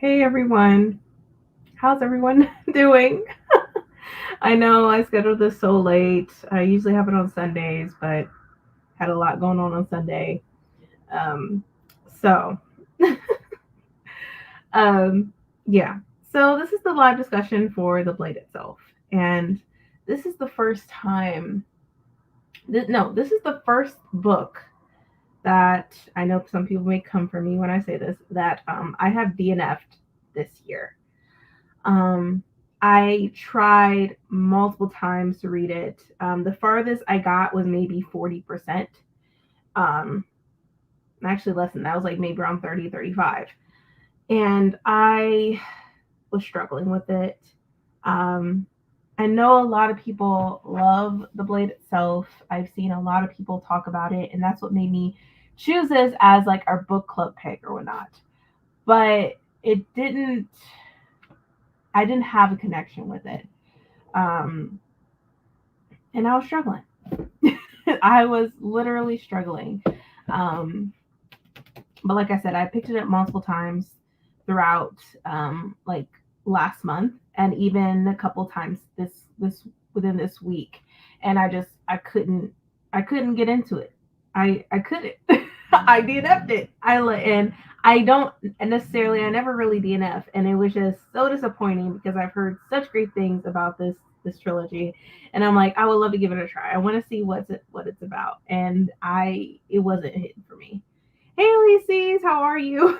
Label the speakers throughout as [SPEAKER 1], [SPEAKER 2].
[SPEAKER 1] Hey everyone, how's everyone doing? I know I scheduled this so late. I usually have it on Sundays, but had a lot going on Sunday. Um, so, um, yeah. So this is the live discussion for the blade itself, and this is the first time. No, this is the first book that I know some people may come for me when I say this. That I have DNF'd this year. Um, I tried multiple times to read it. The farthest I got was maybe 40%. Um, Actually, less than that. It was like maybe around 30, 35. And I was struggling with it. Um, I know a lot of people love the blade itself. I've seen a lot of people talk about it, and that's what made me choose this as like our book club pick or whatnot. But it didn't, I didn't have a connection with it. Um, and I was struggling. I was literally struggling. Um, but like I said, I picked it up multiple times throughout like last month and even a couple times this within this week. And I couldn't get into it. I couldn't. I DNF'd it. And I don't necessarily I never really DNF, and it was just so disappointing because I've heard such great things about this trilogy, and I'm like I would love to give it a try. I want to see what it's about, and I it wasn't hitting for me. Hey, Lacey's, how are you?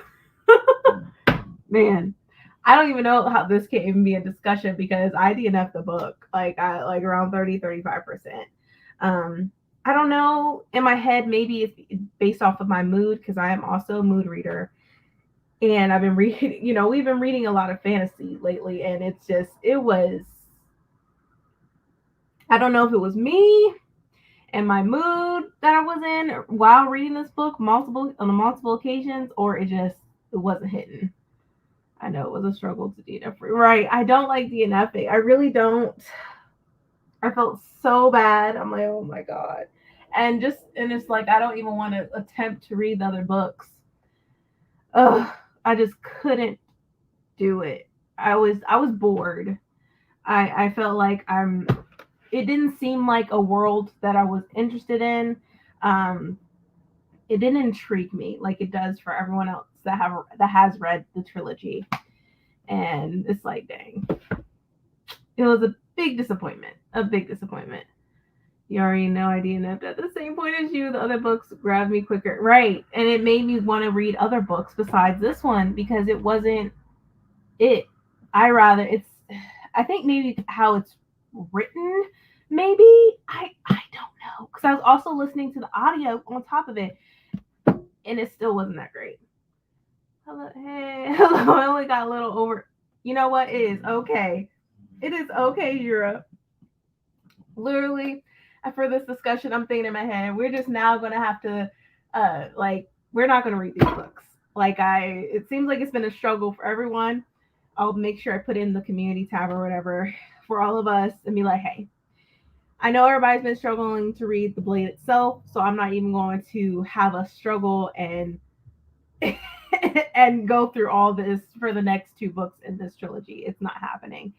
[SPEAKER 1] Man, I don't even know how this can even be a discussion because I DNF the book I like around 30-35%. Um, I don't know in my head maybe it's based off of my mood because I am also a mood reader and I've been reading. We've been reading a lot of fantasy lately, and it was. I don't know if it was me and my mood that I was in while reading this book multiple occasions, or it wasn't hitting. I know it was a struggle to DNF. Right. I don't like DNFing. I really don't. I felt so bad. I'm like, oh my God. And it's like I don't even want to attempt to read the other books. Ugh. I just couldn't do it. I was bored. I felt like it didn't seem like a world that I was interested in. Um it didn't intrigue me like it does for everyone else that has read the trilogy. And it's like, dang, it was a big disappointment. A big disappointment. You already know I DNF'd at the same point as you. The other books grabbed me quicker. Right. And it made me want to read other books besides this one because it wasn't it. I think maybe how it's written, maybe. I don't know. Because I was also listening to the audio on top of it, and it still wasn't that great. Hello, hey, hello. I only got a little over. You know what? It is okay. It is okay, Jura. Literally, for this discussion, I'm thinking in my head, we're just now gonna have to, we're not gonna read these books. It seems like it's been a struggle for everyone. I'll make sure I put in the community tab or whatever for all of us and be like, hey, I know everybody's been struggling to read the blade itself, so I'm not even going to have us struggle and and go through all this for the next two books in this trilogy. It's not happening.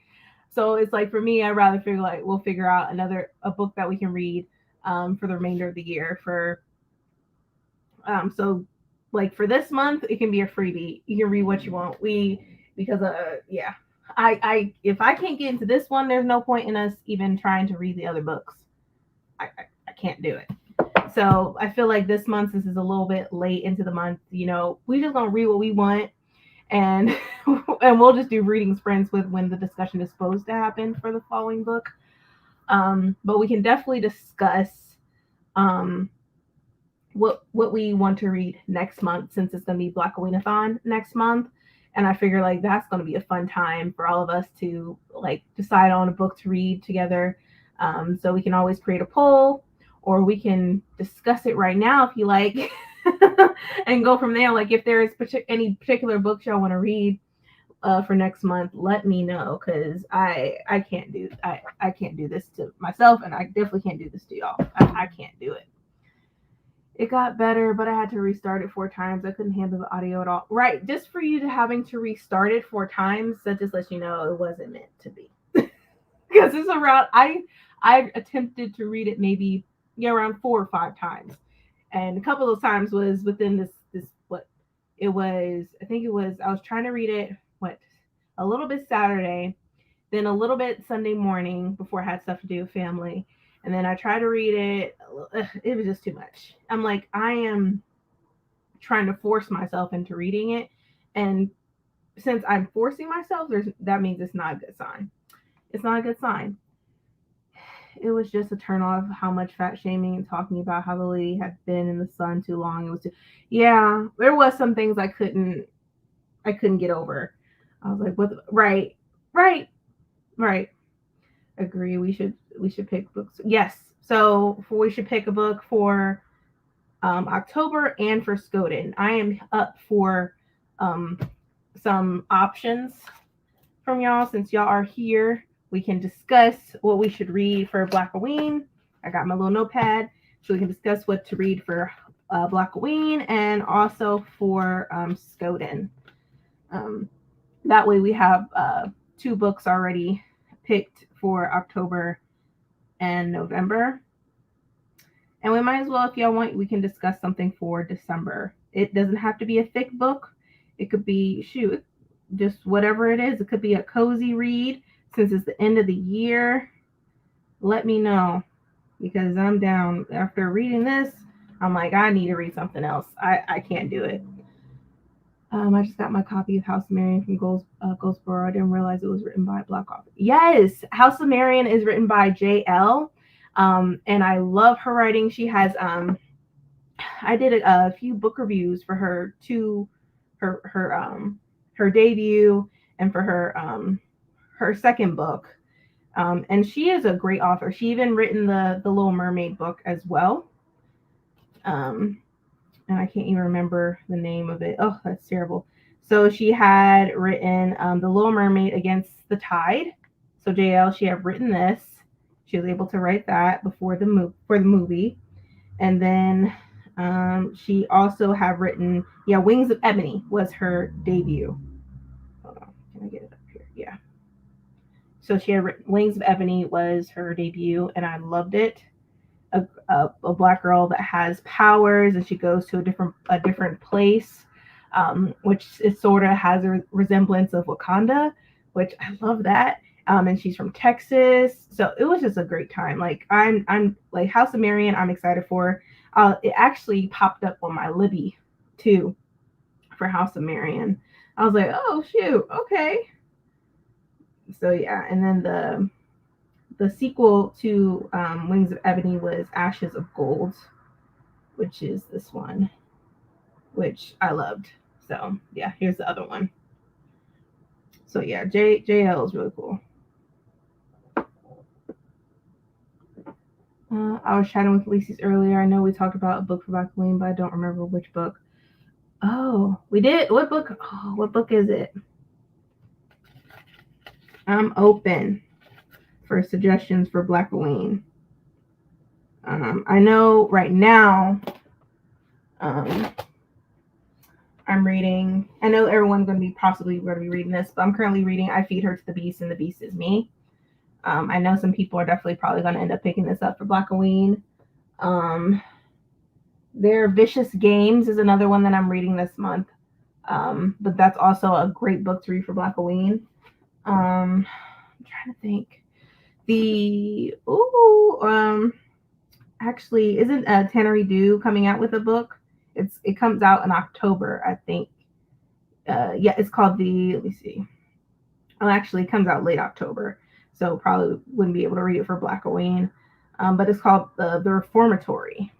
[SPEAKER 1] So it's like for me, I'd rather figure like we'll figure out a book that we can read for the remainder of the year. So like for this month, it can be a freebie. You can read what you want. Because yeah, I if I can't get into this one, there's no point in us even trying to read the other books. I can't do it. So I feel like this is a little bit late into the month. We just gonna read what we want, and and we'll just do reading sprints with when the discussion is supposed to happen for the following book. But we can definitely discuss um, what we want to read next month since it's going to be Black Aweenathon next month. And I figure like that's going to be a fun time for all of us to like decide on a book to read together. So we can always create a poll, or we can discuss it right now if you like, and go from there. Like if there is any particular books y'all want to read for next month, let me know because I can't do this to myself, and I definitely can't do this to y'all. I can't do it. It got better, but I had to restart it 4 times. I couldn't handle the audio at all. Right, just for you to having to restart it 4 times, that just lets you know it wasn't meant to be. Because it's around. I attempted to read it maybe around 4 or 5 times, and a couple of times was within this what it was. I think it was. I was trying to read it a little bit Saturday, then a little bit Sunday morning before I had stuff to do with family. And then I tried to read it. It was just too much. I'm like, I am trying to force myself into reading it. And since I'm forcing myself, that means it's not a good sign. It's not a good sign. It was just a turn off how much fat shaming and talking about how the lady had been in the sun too long. It was yeah, there was some things I couldn't get over. I was like, what right, right, right. Agree. We should pick books. Yes. So we should pick a book for October and for Skoden. I am up for um, some options from y'all. Since y'all are here, we can discuss what we should read for Black Halloween. I got my little notepad, so we can discuss what to read for Black Halloween and also for Skoden. That way we have 2 books already picked for October and November. And we might as well, if y'all want, we can discuss something for December. It doesn't have to be a thick book. It could be, just whatever it is. It could be a cozy read. Since it's the end of the year, let me know, because I'm down. After reading this, I'm like, I need to read something else. I can't do it. I just got my copy of House of Marian from Goldsboro. I didn't realize it was written by Black author. Yes, House of Marian is written by J.L. And I love her writing. She has I did a few book reviews for her to her debut and for her second book. And she is a great author. She even written the Little Mermaid book as well. And I can't even remember the name of it. Oh, that's terrible. So she had written The Little Mermaid Against the Tide. So JL, she had written this. She was able to write that before the movie. And then she also had written, Wings of Ebony was her debut. Hold on, can I get it up here? Yeah. So she had written Wings of Ebony was her debut, and I loved it. A Black girl that has powers, and she goes to a different place, which is sort of has a resemblance of Wakanda, which I love that. And she's from Texas, so it was just a great time. Like I'm like House of Marian, I'm excited for. It actually popped up on my Libby too for House of Marian. I was like, oh shoot, okay. So yeah, and then the sequel to Wings of Ebony was Ashes of Gold, which is this one, which I loved. So yeah, here's the other one. So yeah, JL is really cool. I was chatting with Lacey's earlier. I know we talked about a book for Black Halloween, but I don't remember which book. Oh, we did? What book? Oh, what book is it? I'm open for suggestions for Black Halloween. I know right now I'm reading, I know everyone's going to be reading this, but I'm currently reading I Feed Her to the Beast and the Beast is Me. I know some people are definitely probably going to end up picking this up for Black Halloween. Their Vicious Games is another one that I'm reading this month. But that's also a great book to read for Black Halloween. I'm trying to think. Actually, isn't Tannery Dew coming out with a book? It comes out in October, I think. It's called let me see. Actually, it comes out late October, so probably wouldn't be able to read it for Black Halloween. But it's called The Reformatory.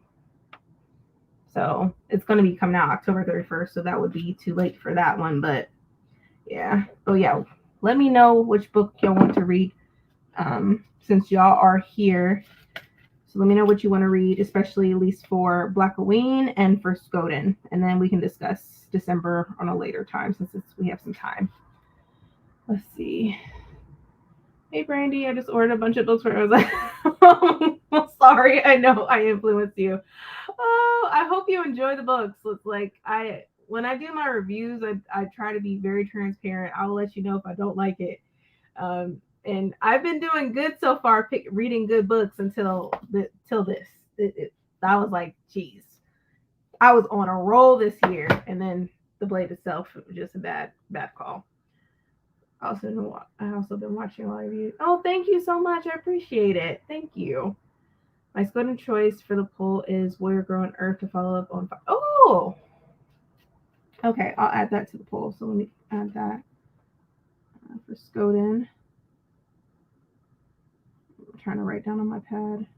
[SPEAKER 1] So it's going to be coming out October 31st, so that would be too late for that one. But yeah. Oh yeah. Let me know which book y'all want to read, since y'all are here. So let me know what you want to read, especially at least for Black Halloween and for Skoden. And then we can discuss December on a later time, since we have some time. Let's see. Hey, Brandy, I just ordered a bunch of books for I was like, sorry, I know I influenced you. Oh, I hope you enjoy the books. Like when I do my reviews, I try to be very transparent. I'll let you know if I don't like it. And I've been doing good so far, reading good books till this. I was like, geez, I was on a roll this year, and then the Blade itself was just a bad call. I also been watching a lot of you. Oh, thank you so much. I appreciate it. Thank you. My Skoden choice for the poll is Warrior Girl on Earth to follow up on. Oh, okay. I'll add that to the poll. So let me add that for Skoden. I'm trying to write down on my pad.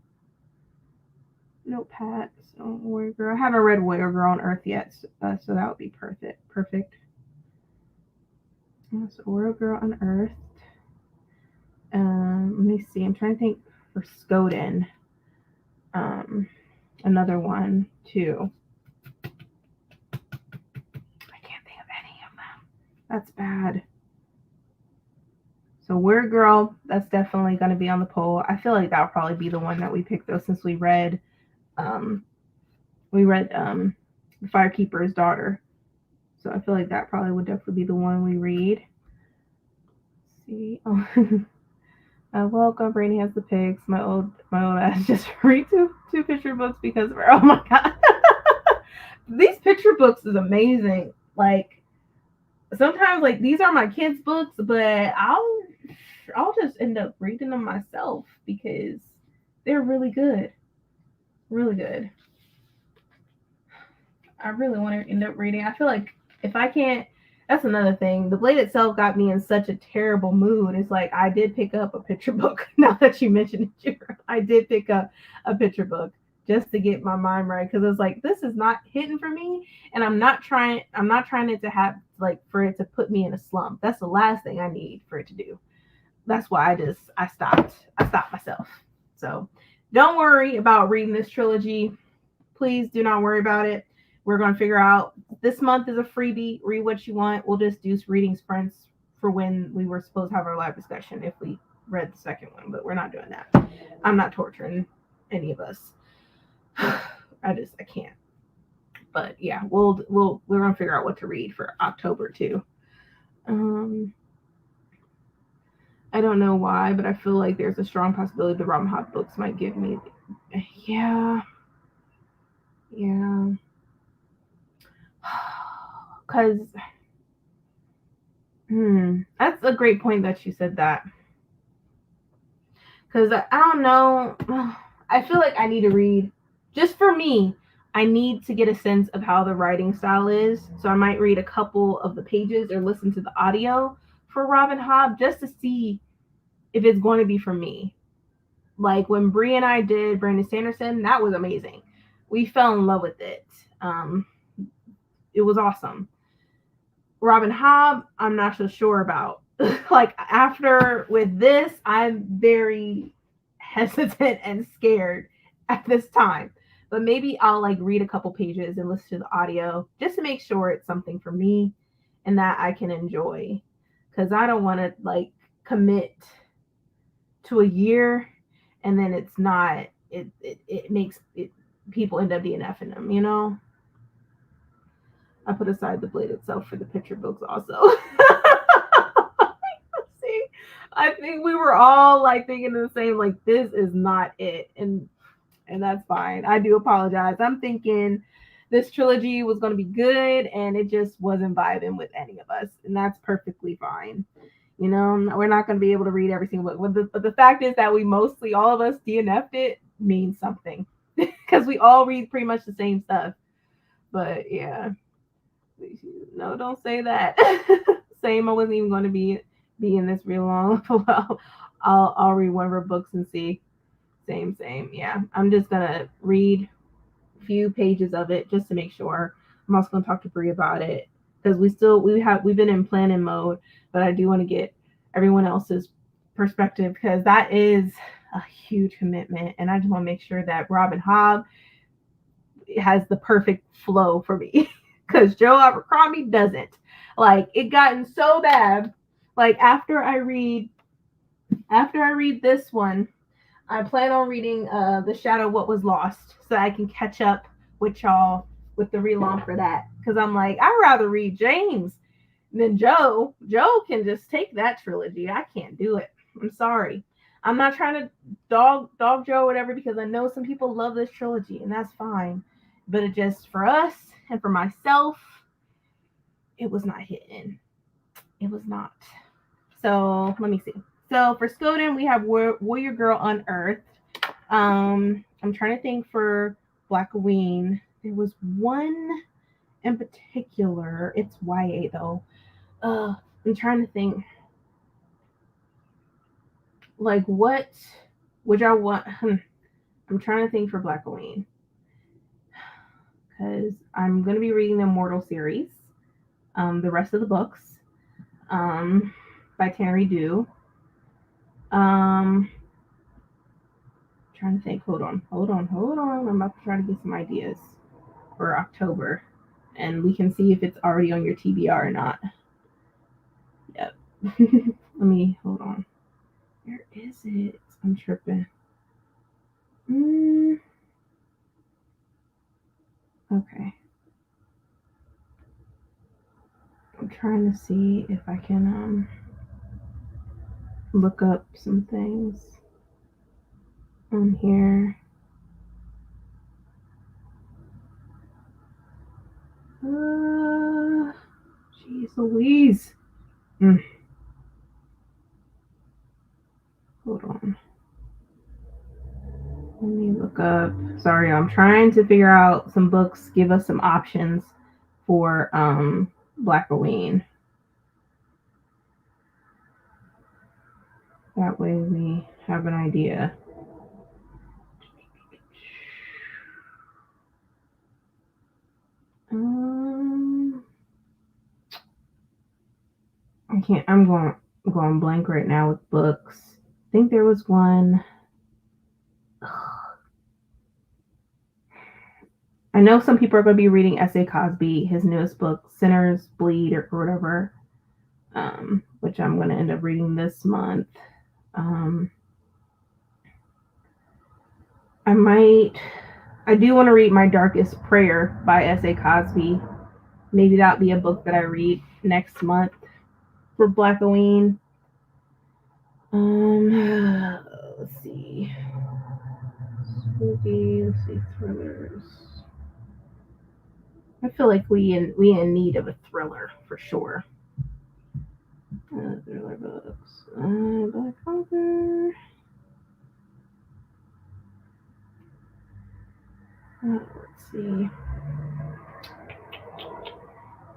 [SPEAKER 1] Notepad. So Warrior Girl. I haven't read Warrior Girl on Earth yet, so that would be perfect. So Warrior Girl on Earth. Let me see. I'm trying to think for Skoden. Another one too. I can't think of any of them. That's bad. So Warrior Girl, that's definitely going to be on the poll. I feel like that'll probably be the one that we picked though, since we read The Firekeeper's Daughter. So I feel like that probably would definitely be the one we read. Let's see. Oh. Welcome, Brainy has the pigs. My old ass just read two picture books because of her. Oh my god. These picture books is amazing. Like sometimes like these are my kids' books, but I'll just end up reading them myself because they're really good. Really good. I really want to end up reading. I feel like if I can't, that's another thing. The Blade itself got me in such a terrible mood. It's like I did pick up a picture book. Now that you mentioned it, I did pick up a picture book just to get my mind right because it's like this is not hitting for me, and I'm not trying it to have like for it to put me in a slump. That's the last thing I need for it to do. That's why I stopped myself. So don't worry about reading this trilogy. Please do not worry about it. We're going to figure out this month is a freebie. Read what you want. We'll just do reading sprints for when we were supposed to have our live discussion if we read the second one, but we're not doing that. I'm not torturing any of us. I can't. But yeah, we're going to figure out what to read for October too. I don't know why, but I feel like there's a strong possibility the Robin Hobb books might give me. Yeah. Because that's a great point that you said that. Because I don't know. I feel like I need to read, just for me, I need to get a sense of how the writing style is. So I might read a couple of the pages or listen to the audio for Robin Hobb just to see if it's going to be for me. Like when Bree and I did Brandon Sanderson, that was amazing. We fell in love with it. It was awesome. Robin Hobb, I'm not so sure about. Like after with this, I'm very hesitant and scared at this time. But maybe I'll like read a couple pages and listen to the audio just to make sure it's something for me and that I can enjoy. Because I don't want to like commit to a year and then it's not. It makes it people end up DNFing them, you know. I put aside the Blade itself for the picture books also. See, I think we were all like thinking the same, like this is not it. And that's fine. I do apologize. I'm thinking this trilogy was going to be good and it just wasn't vibing with any of us. And that's perfectly fine. You know, we're not going to be able to read every single book. But the fact is that we mostly, all of us DNF'd it means something. Because we all read pretty much the same stuff. But yeah. No, don't say that. Same, I wasn't even going to be in this real long. Well, I'll read one of her books and see. Same. Yeah, I'm just gonna read a few pages of it just to make sure. I'm also gonna talk to Bree about it because we've been in planning mode, but I do want to get everyone else's perspective because that is a huge commitment, and I just want to make sure that Robin Hobb has the perfect flow for me. Because Joe Abercrombie doesn't. Like it gotten so bad. Like after I read this one, I plan on reading The Shadow What Was Lost so I can catch up with y'all with the relaunch for that, because I'm like, I'd rather read James than Joe. Joe can just take that trilogy. I can't do it. I'm sorry. I'm not trying to dog Joe or whatever, because I know some people love this trilogy, and that's fine. But it just, for us and for myself, it was not hitting. It was not. So let me see. So for Skoden, we have Warrior Girl Unearthed. I'm trying to think for Blackoween. There was one in particular. It's YA though. I'm trying to think. Like what would I want? I'm trying to think for Blackoween, because I'm going to be reading the Immortal series, the rest of the books, by Terry Dew. Trying to think. Hold on. I'm about to try to get some ideas for October, and we can see if it's already on your TBR or not. Yep. Let me hold on. Where is it? I'm tripping. Okay. I'm trying to see if I can look up some things on here. Jeez Louise. Hold on. Let me look up. Sorry, I'm trying to figure out some books, give us some options for Blackoween. That way we have an idea. I can't. I'm going blank right now with books. I think there was one. I know some people are going to be reading S.A. Cosby, his newest book, Sinners Bleed, or whatever, which I'm going to end up reading this month. I do want to read My Darkest Prayer by S.A. Cosby. Maybe that'll be a book that I read next month for Blackoween. Let's see. Let's see, thrillers. I feel like we in need of a thriller for sure. Thriller books. Black Author. Let's see.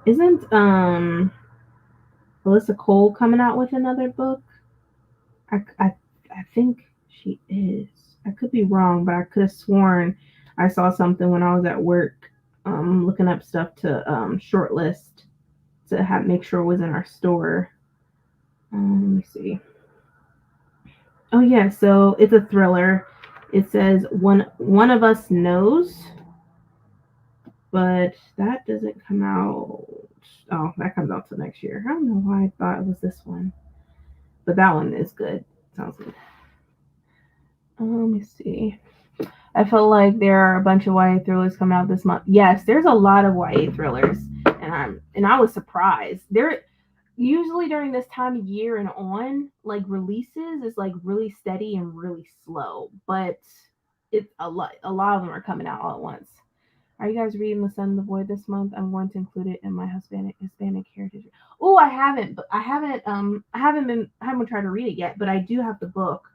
[SPEAKER 1] Isn't Alyssa Cole coming out with another book? I think she is. I could be wrong, but I could have sworn I saw something when I was at work, looking up stuff to shortlist to make sure it was in our store. Let me see. Oh yeah, so it's a thriller. It says one of us knows, but that doesn't come out. Oh, that comes out till next year. I don't know why I thought it was this one, but that one is good. Sounds good. Let me see. I feel like there are a bunch of YA thrillers coming out this month. Yes, there's a lot of YA thrillers, and I was surprised. There usually during this time of year and on, like releases is like really steady and really slow, but it's a lot of them are coming out all at once. Are you guys reading The Sun and the Void this month? I'm going to include it in my Hispanic heritage. Oh, I haven't tried to read it yet, but I do have the book.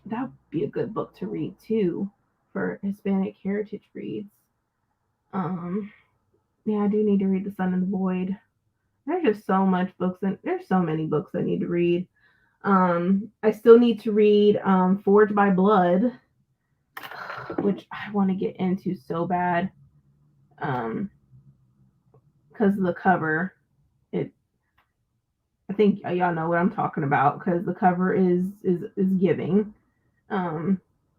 [SPEAKER 1] That would be a good book to read too for Hispanic heritage reads. Yeah, I do need to read The Sun and the Void. There's just so much books, and there's so many books I need to read. I still need to read Forged by Blood, which I want to get into so bad. Because of the cover, I think y'all know what I'm talking about, because the cover is giving.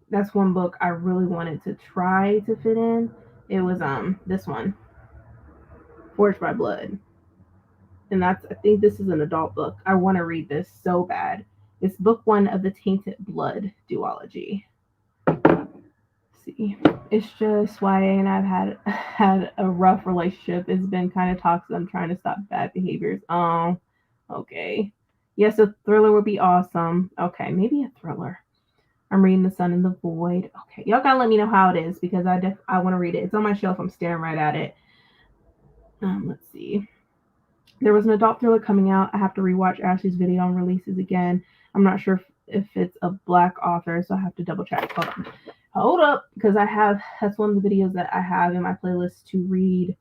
[SPEAKER 1] That's one book I really wanted to try to fit in. It was this one, Forged by Blood. And I think this is an adult book. I want to read this so bad. It's book 1 of the Tainted Blood duology. see. It's just YA, and I've had a rough relationship. It's been kind of toxic. I'm trying to stop bad behaviors. Oh, okay. Yes, a thriller would be awesome. Okay, maybe a thriller. I'm reading The Sun and the Void. Okay, y'all gotta let me know how it is because I want to read it. It's on my shelf. I'm staring right at it. Let's see. There was an adult thriller coming out. I have to rewatch Ashley's video on releases again. I'm not sure if it's a black author, so I have to double check. Hold up, because that's one of the videos that I have in my playlist to read,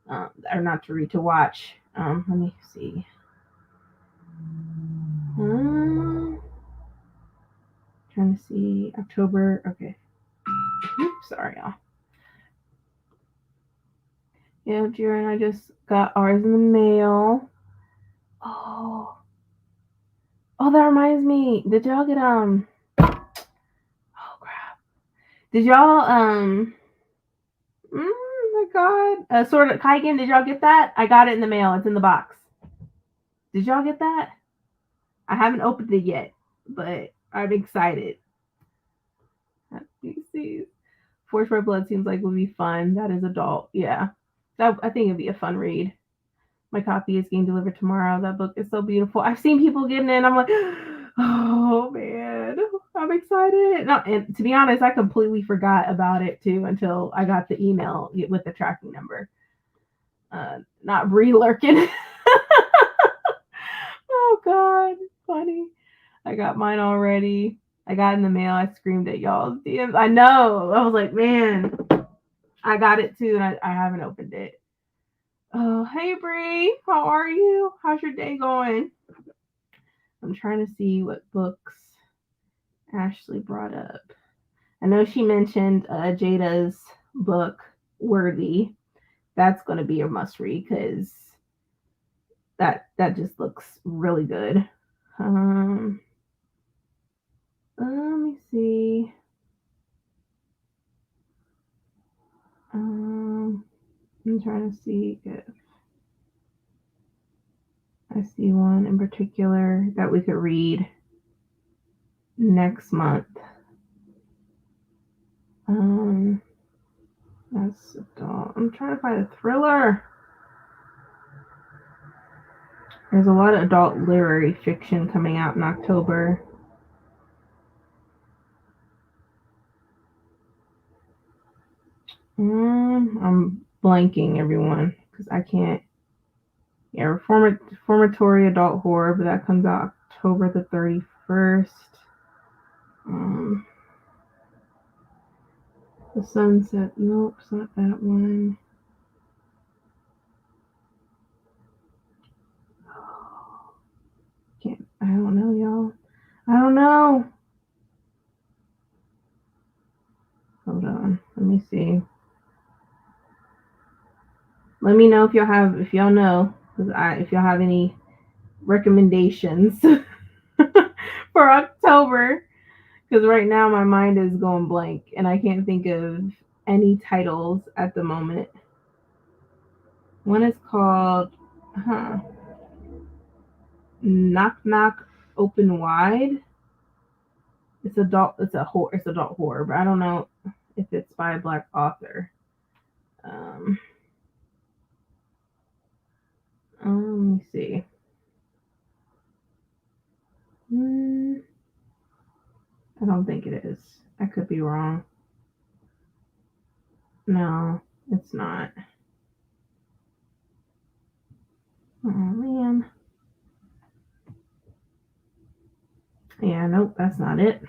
[SPEAKER 1] or not to read, to watch. Let me see. Trying to see October. Okay. Oops, sorry, y'all. Yeah, Jiren, I just got ours in the mail. Oh, that reminds me. Did y'all get Oh crap! Did y'all my god, Sword of Kaigen? Did y'all get that? I got it in the mail. It's in the box. Did y'all get that? I haven't opened it yet, but I'm excited. Forged by Blood seems like would be fun. That is adult. Yeah. I think it'd be a fun read. My copy is getting delivered tomorrow. That book is so beautiful. I've seen people getting it. I'm like, oh man, I'm excited. No, and to be honest, I completely forgot about it too until I got the email with the tracking number. Not Brie Lurkin. Oh god, funny. I got mine already. I got in the mail. I screamed at y'all's DMs. I know. I was like, man, I got it too, and I haven't opened it. Oh, hey Bree, how are you? How's your day going? I'm trying to see what books Ashley brought up. I know she mentioned Jada's book, Worthy. That's going to be a must read because that just looks really good. Let me see. I'm trying to see if I see one in particular that we could read next month. That's adult. I'm trying to find a thriller. There's a lot of adult literary fiction coming out in October. I'm blanking everyone because I can't. Yeah, reformatory adult horror, but that comes out October the 31st. The Sunset. Nope, it's not that one. I don't know, y'all. I don't know. Hold on. Let me see. Let me know if y'all know, if y'all have any recommendations for October. Because right now my mind is going blank and I can't think of any titles at the moment. One is called Knock Knock Open Wide. It's adult horror, but I don't know if it's by a black author. Let me see. I don't think it is. I could be wrong. No, it's not. Oh man. Yeah, nope, that's not it.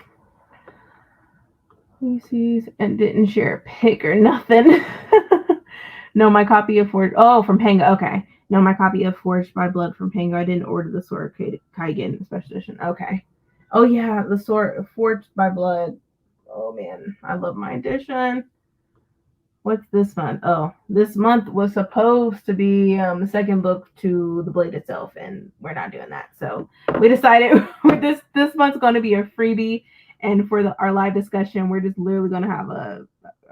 [SPEAKER 1] Macy's and didn't share a pic or nothing. No, my copy of Forged. Oh, from Pango. Okay. No, my copy of Forged by Blood from Pango. I didn't order the Sword Kaigen special edition. Okay. Oh yeah, the Sword Forged by Blood. Oh man, I love my edition. What's this month? Oh, this month was supposed to be the second book to the Blade itself, and we're not doing that. So we decided this month's going to be a freebie, and for our live discussion, we're just literally going to have a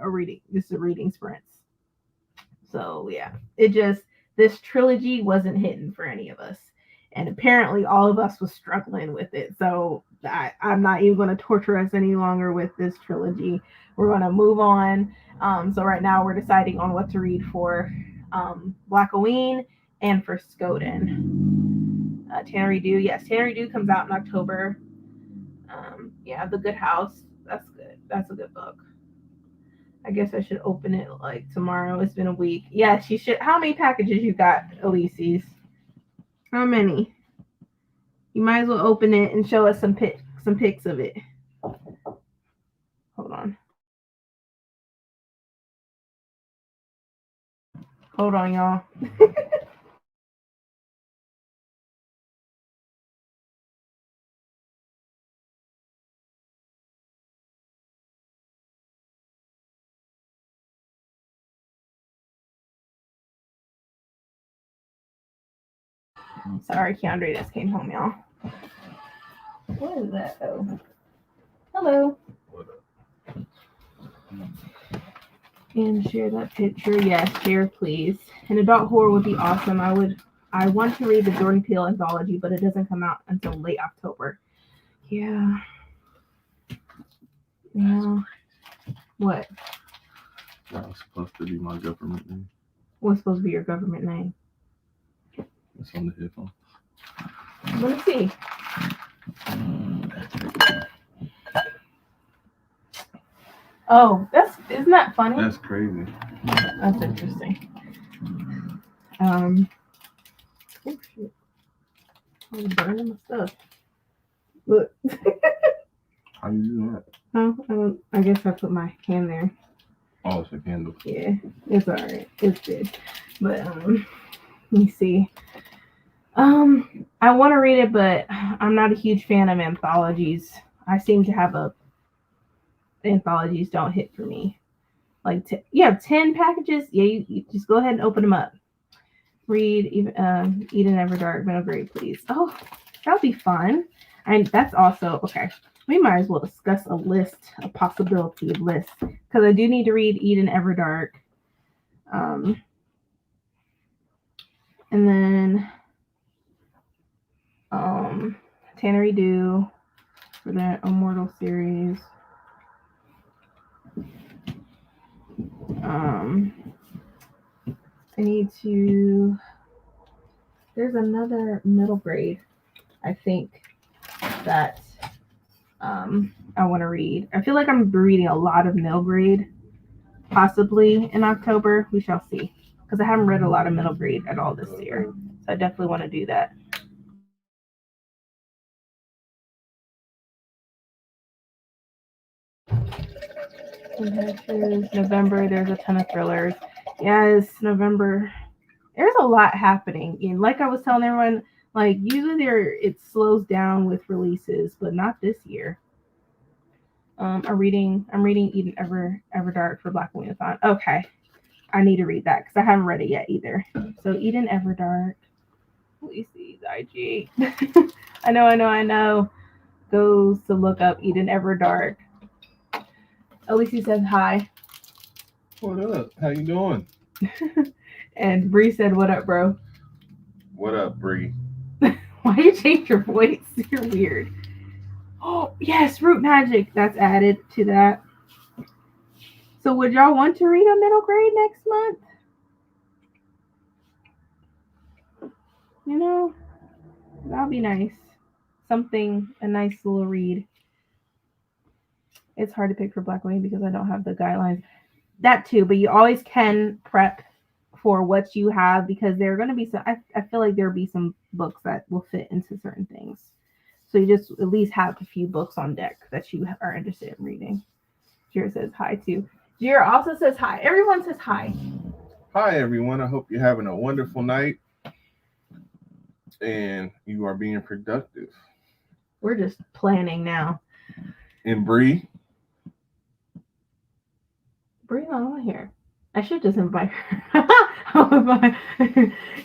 [SPEAKER 1] reading, just a reading sprints. So yeah, this trilogy wasn't hidden for any of us, and apparently all of us was struggling with it. So I'm not even going to torture us any longer with this trilogy. We're going to move on. So right now we're deciding on what to read for Blackoween and for Skoden. Tannery Dew, yes, Tannery Dew comes out in October. Yeah, The Good House, that's good. That's a good book. I guess I should open it like tomorrow. It's been a week. Yeah, she should. How many packages you got, Elise's? How many? You might as well open it and show us some pics of it. Hold on. Hold on, y'all. Sorry, Keandre just came home, y'all. What is that, though? Hello. And share that picture. Yes, share, please. An adult horror would be awesome. I want to read the Jordan Peele anthology, but it doesn't come out until late October. Yeah. Yeah. What?
[SPEAKER 2] That was supposed to be my government name.
[SPEAKER 1] What's supposed to be your government name?
[SPEAKER 2] It's on the headphone.
[SPEAKER 1] Let me see. Oh, isn't that funny?
[SPEAKER 2] That's crazy.
[SPEAKER 1] That's interesting. Oh shit. I'm burning my stuff. Look.
[SPEAKER 2] How you do that?
[SPEAKER 1] Oh, I guess I put my hand there.
[SPEAKER 2] Oh, it's a candle.
[SPEAKER 1] Yeah, it's alright. It's good. But let me see. I want to read it, but I'm not a huge fan of anthologies. I seem to have anthologies don't hit for me. Like you have 10 packages. Yeah, you just go ahead and open them up. Read Eden Everdark, middle grade, please. Oh, that'll be fun. And that's also okay. We might as well discuss a possibility list, because I do need to read Eden Everdark. And then Tannery Dew for the Immortal series. I need to. There's another middle grade, I think, that I want to read. I feel like I'm reading a lot of middle grade, possibly in October. We shall see, because I haven't read a lot of middle grade at all this year. So I definitely want to do that. November, there's a ton of thrillers. Yes, November. There's a lot happening. And like I was telling everyone, like usually it slows down with releases, but not this year. I'm reading Eden Everdark for Blackoween. Okay. I need to read that because I haven't read it yet either. So Eden Everdark. Lucy's IG. I know. Goes to look up Eden Everdark. Lucy says hi.
[SPEAKER 2] What up? How you doing?
[SPEAKER 1] And Bree said, "What up, bro?"
[SPEAKER 2] What up, Bree?
[SPEAKER 1] Why you change your voice? You're weird. Oh yes, Root Magic. That's added to that. So would y'all want to read a middle grade next month? You know, that'll be nice. A nice little read. It's hard to pick for Blackoween because I don't have the guidelines. That too, but you always can prep for what you have, because there are going to be some. I feel like there'll be some books that will fit into certain things. So you just at least have a few books on deck that you are interested in reading. Jira says hi too. Jira also says hi. Everyone says hi.
[SPEAKER 2] Hi, everyone. I hope you're having a wonderful night and you are being productive.
[SPEAKER 1] We're just planning now.
[SPEAKER 2] And Bree?
[SPEAKER 1] Bree not on here. I should just invite her.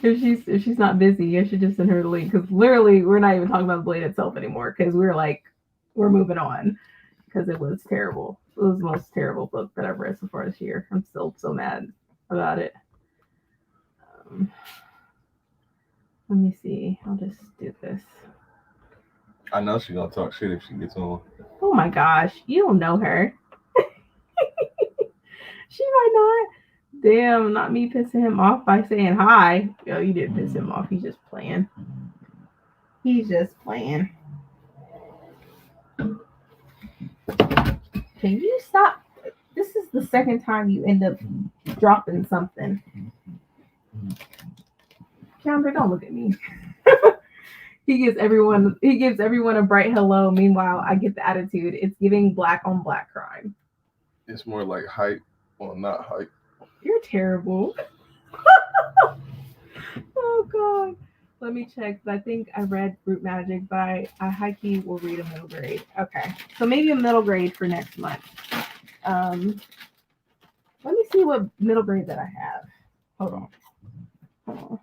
[SPEAKER 1] If she's not busy, I should just send her the link, because literally we're not even talking about the blade itself anymore, because we're moving on, because it was terrible. It was the most terrible book that I've read so far this year. I'm still so mad about it. Let me see. I'll just do this.
[SPEAKER 2] I know she's gonna talk shit if she gets on.
[SPEAKER 1] Oh my gosh, you don't know her. She might not. Damn, not me pissing him off by saying hi. Yo, you didn't piss him off. He's just playing. He's just playing. Can you stop? This is the second time you end up dropping something. Chandra, don't look at me. He gives everyone a bright hello. Meanwhile, I get the attitude. It's giving black on black crime.
[SPEAKER 2] It's more like hype or not hype.
[SPEAKER 1] You're terrible. Oh god. Let me check. I think I read Fruit Magic, but I high key will read a middle grade. Okay. So maybe a middle grade for next month. Let me see what middle grade that I have. Hold on.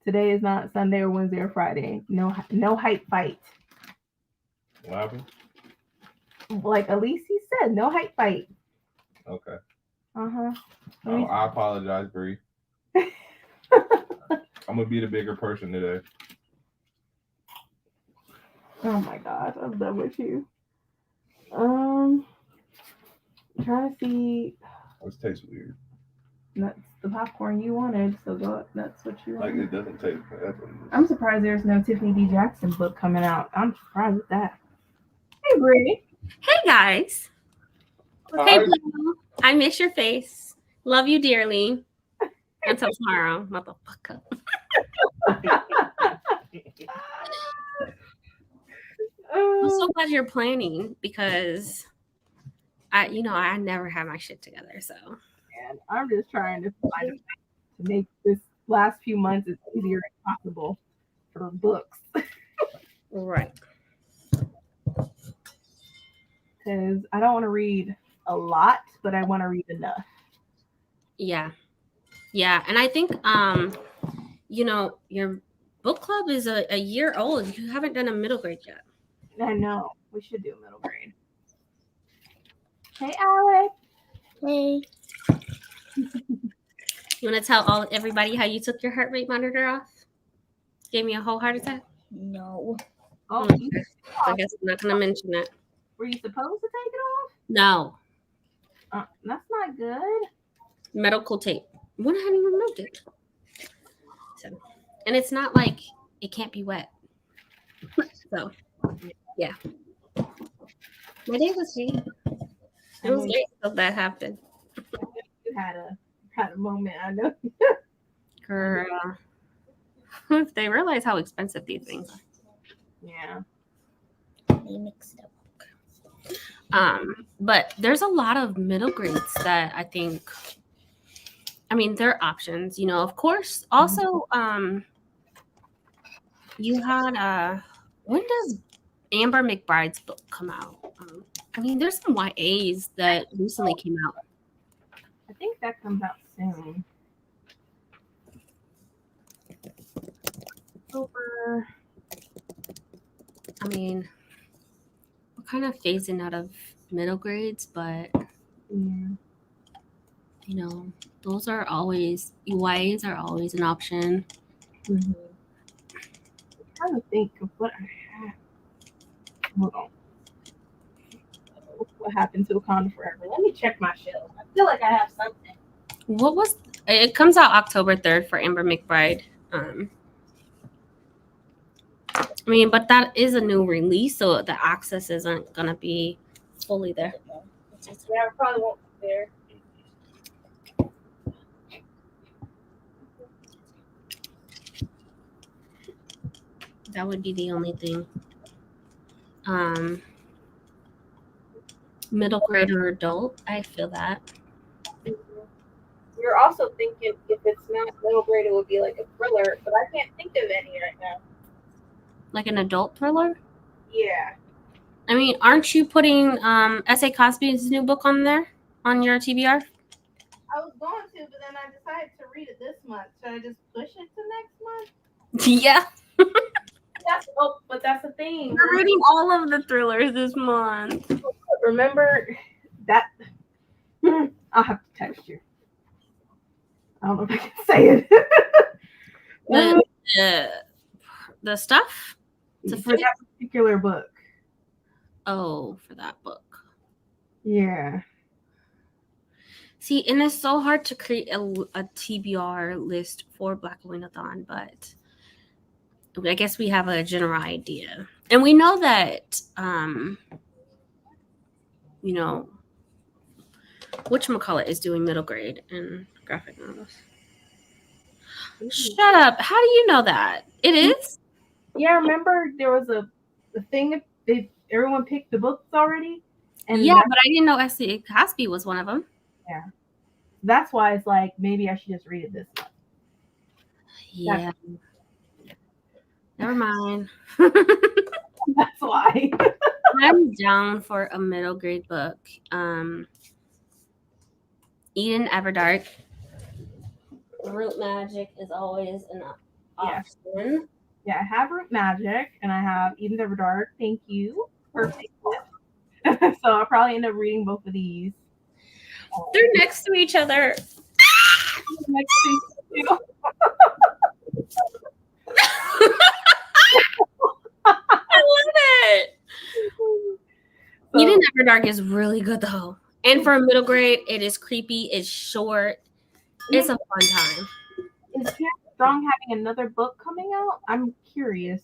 [SPEAKER 1] Today is not Sunday or Wednesday or Friday. No hype fight.
[SPEAKER 2] What happened?
[SPEAKER 1] Like Elise said, no hype fight.
[SPEAKER 2] Okay.
[SPEAKER 1] Uh-huh.
[SPEAKER 2] Oh, I apologize, Bree. I'm gonna be the bigger person today.
[SPEAKER 1] Oh my gosh, I'm done with you. I'm trying to see.
[SPEAKER 2] This tastes weird.
[SPEAKER 1] That's the popcorn you wanted, so that's what you
[SPEAKER 2] Like
[SPEAKER 1] wanted.
[SPEAKER 2] it doesn't taste bad.
[SPEAKER 1] I'm surprised there's no Tiffany D. Jackson book coming out. I'm surprised at that. Hey, Bree.
[SPEAKER 3] Hey guys. Hey Blue. I miss your face. Love you dearly. Until tomorrow, motherfucker. I'm so glad you're planning because I never have my shit together. So
[SPEAKER 1] And I'm just trying to find a way to make this last few months as easier as possible for books.
[SPEAKER 3] right.
[SPEAKER 1] Because I don't want to read a lot, but I want to read enough.
[SPEAKER 3] Yeah. And I think your book club is a year old. You haven't done a middle grade yet.
[SPEAKER 1] I know. We should do middle grade. Hey, Alex.
[SPEAKER 3] Hey. You want to tell everybody how you took your heart rate monitor off? Gave me a whole heart attack?
[SPEAKER 4] No.
[SPEAKER 1] Oh,
[SPEAKER 3] I guess I'm not going to mention it.
[SPEAKER 1] were you supposed to take it off?
[SPEAKER 3] No.
[SPEAKER 1] That's not good.
[SPEAKER 3] Medical tape. When I hadn't removed it. So, and it's not like it can't be wet. So, yeah. My day was great. It was great until that happened.
[SPEAKER 1] You had a moment. I know.
[SPEAKER 3] Girl. If they realize how expensive these things are.
[SPEAKER 1] Yeah.
[SPEAKER 4] They mixed up.
[SPEAKER 3] But there's a lot of middle grades that I think, there are options, of course. Also, you had, when does Amber McBride's book come out? There's some YAs that recently came out.
[SPEAKER 1] I think that comes out soon. October.
[SPEAKER 3] We're kind of phasing out of middle grades, but
[SPEAKER 1] Yeah.
[SPEAKER 3] Those are always YAs are always an option.
[SPEAKER 1] Mm-hmm. I'm trying to think of what I have. Hold on. What happened to Wakanda Forever? Let me check my shelf. I feel like I have something.
[SPEAKER 3] It comes out October 3rd for Amber McBride. But that is a new release, so the access isn't gonna be fully there.
[SPEAKER 1] Yeah, I probably won't be there.
[SPEAKER 3] That would be the only thing. Middle grade or adult, I feel that.
[SPEAKER 1] You're also thinking if it's not middle grade, it would be like a thriller, but I can't think of any right now.
[SPEAKER 3] Like an adult thriller?
[SPEAKER 1] Yeah.
[SPEAKER 3] Aren't you putting S.A. Cosby's new book on there on your TBR?
[SPEAKER 1] I was going to, but then I decided to read it this month. Should I just push it to next month?
[SPEAKER 3] Yeah.
[SPEAKER 1] But that's the thing.
[SPEAKER 3] We're reading all of the thrillers this month.
[SPEAKER 1] Remember that I'll have to text you. I don't know if I can say it.
[SPEAKER 3] the stuff to
[SPEAKER 1] for
[SPEAKER 3] fit.
[SPEAKER 1] that particular book.
[SPEAKER 3] Oh, for that book.
[SPEAKER 1] Yeah.
[SPEAKER 3] See, and it's so hard to create a TBR list for Black Halloween-a-thon, but I guess we have a general idea. And we know that, you know, whatchamacallit is doing middle grade in graphic novels. Shut up. How do you know that? It is?
[SPEAKER 1] Yeah, remember there was a thing everyone picked the books already? And
[SPEAKER 3] Yeah, but I didn't know S.C. Cosby was one of them.
[SPEAKER 1] that's why it's like maybe I should just read it this month.
[SPEAKER 3] Yeah. Never mind.
[SPEAKER 1] That's why.
[SPEAKER 3] I'm down for a middle grade book. Eden Everdark. Root Magic is always an option.
[SPEAKER 1] Yeah, I have Root Magic and I have Eden Everdark. Thank you. Perfect. So I'll probably end up reading both of these.
[SPEAKER 3] They're next to each other.
[SPEAKER 1] Next to you.
[SPEAKER 3] I love it.
[SPEAKER 1] So,
[SPEAKER 3] Eden Everdark is really good though. And for a middle grade, it is creepy, it's short, it's a fun time.
[SPEAKER 1] is Karen Strong having another book coming out? I'm curious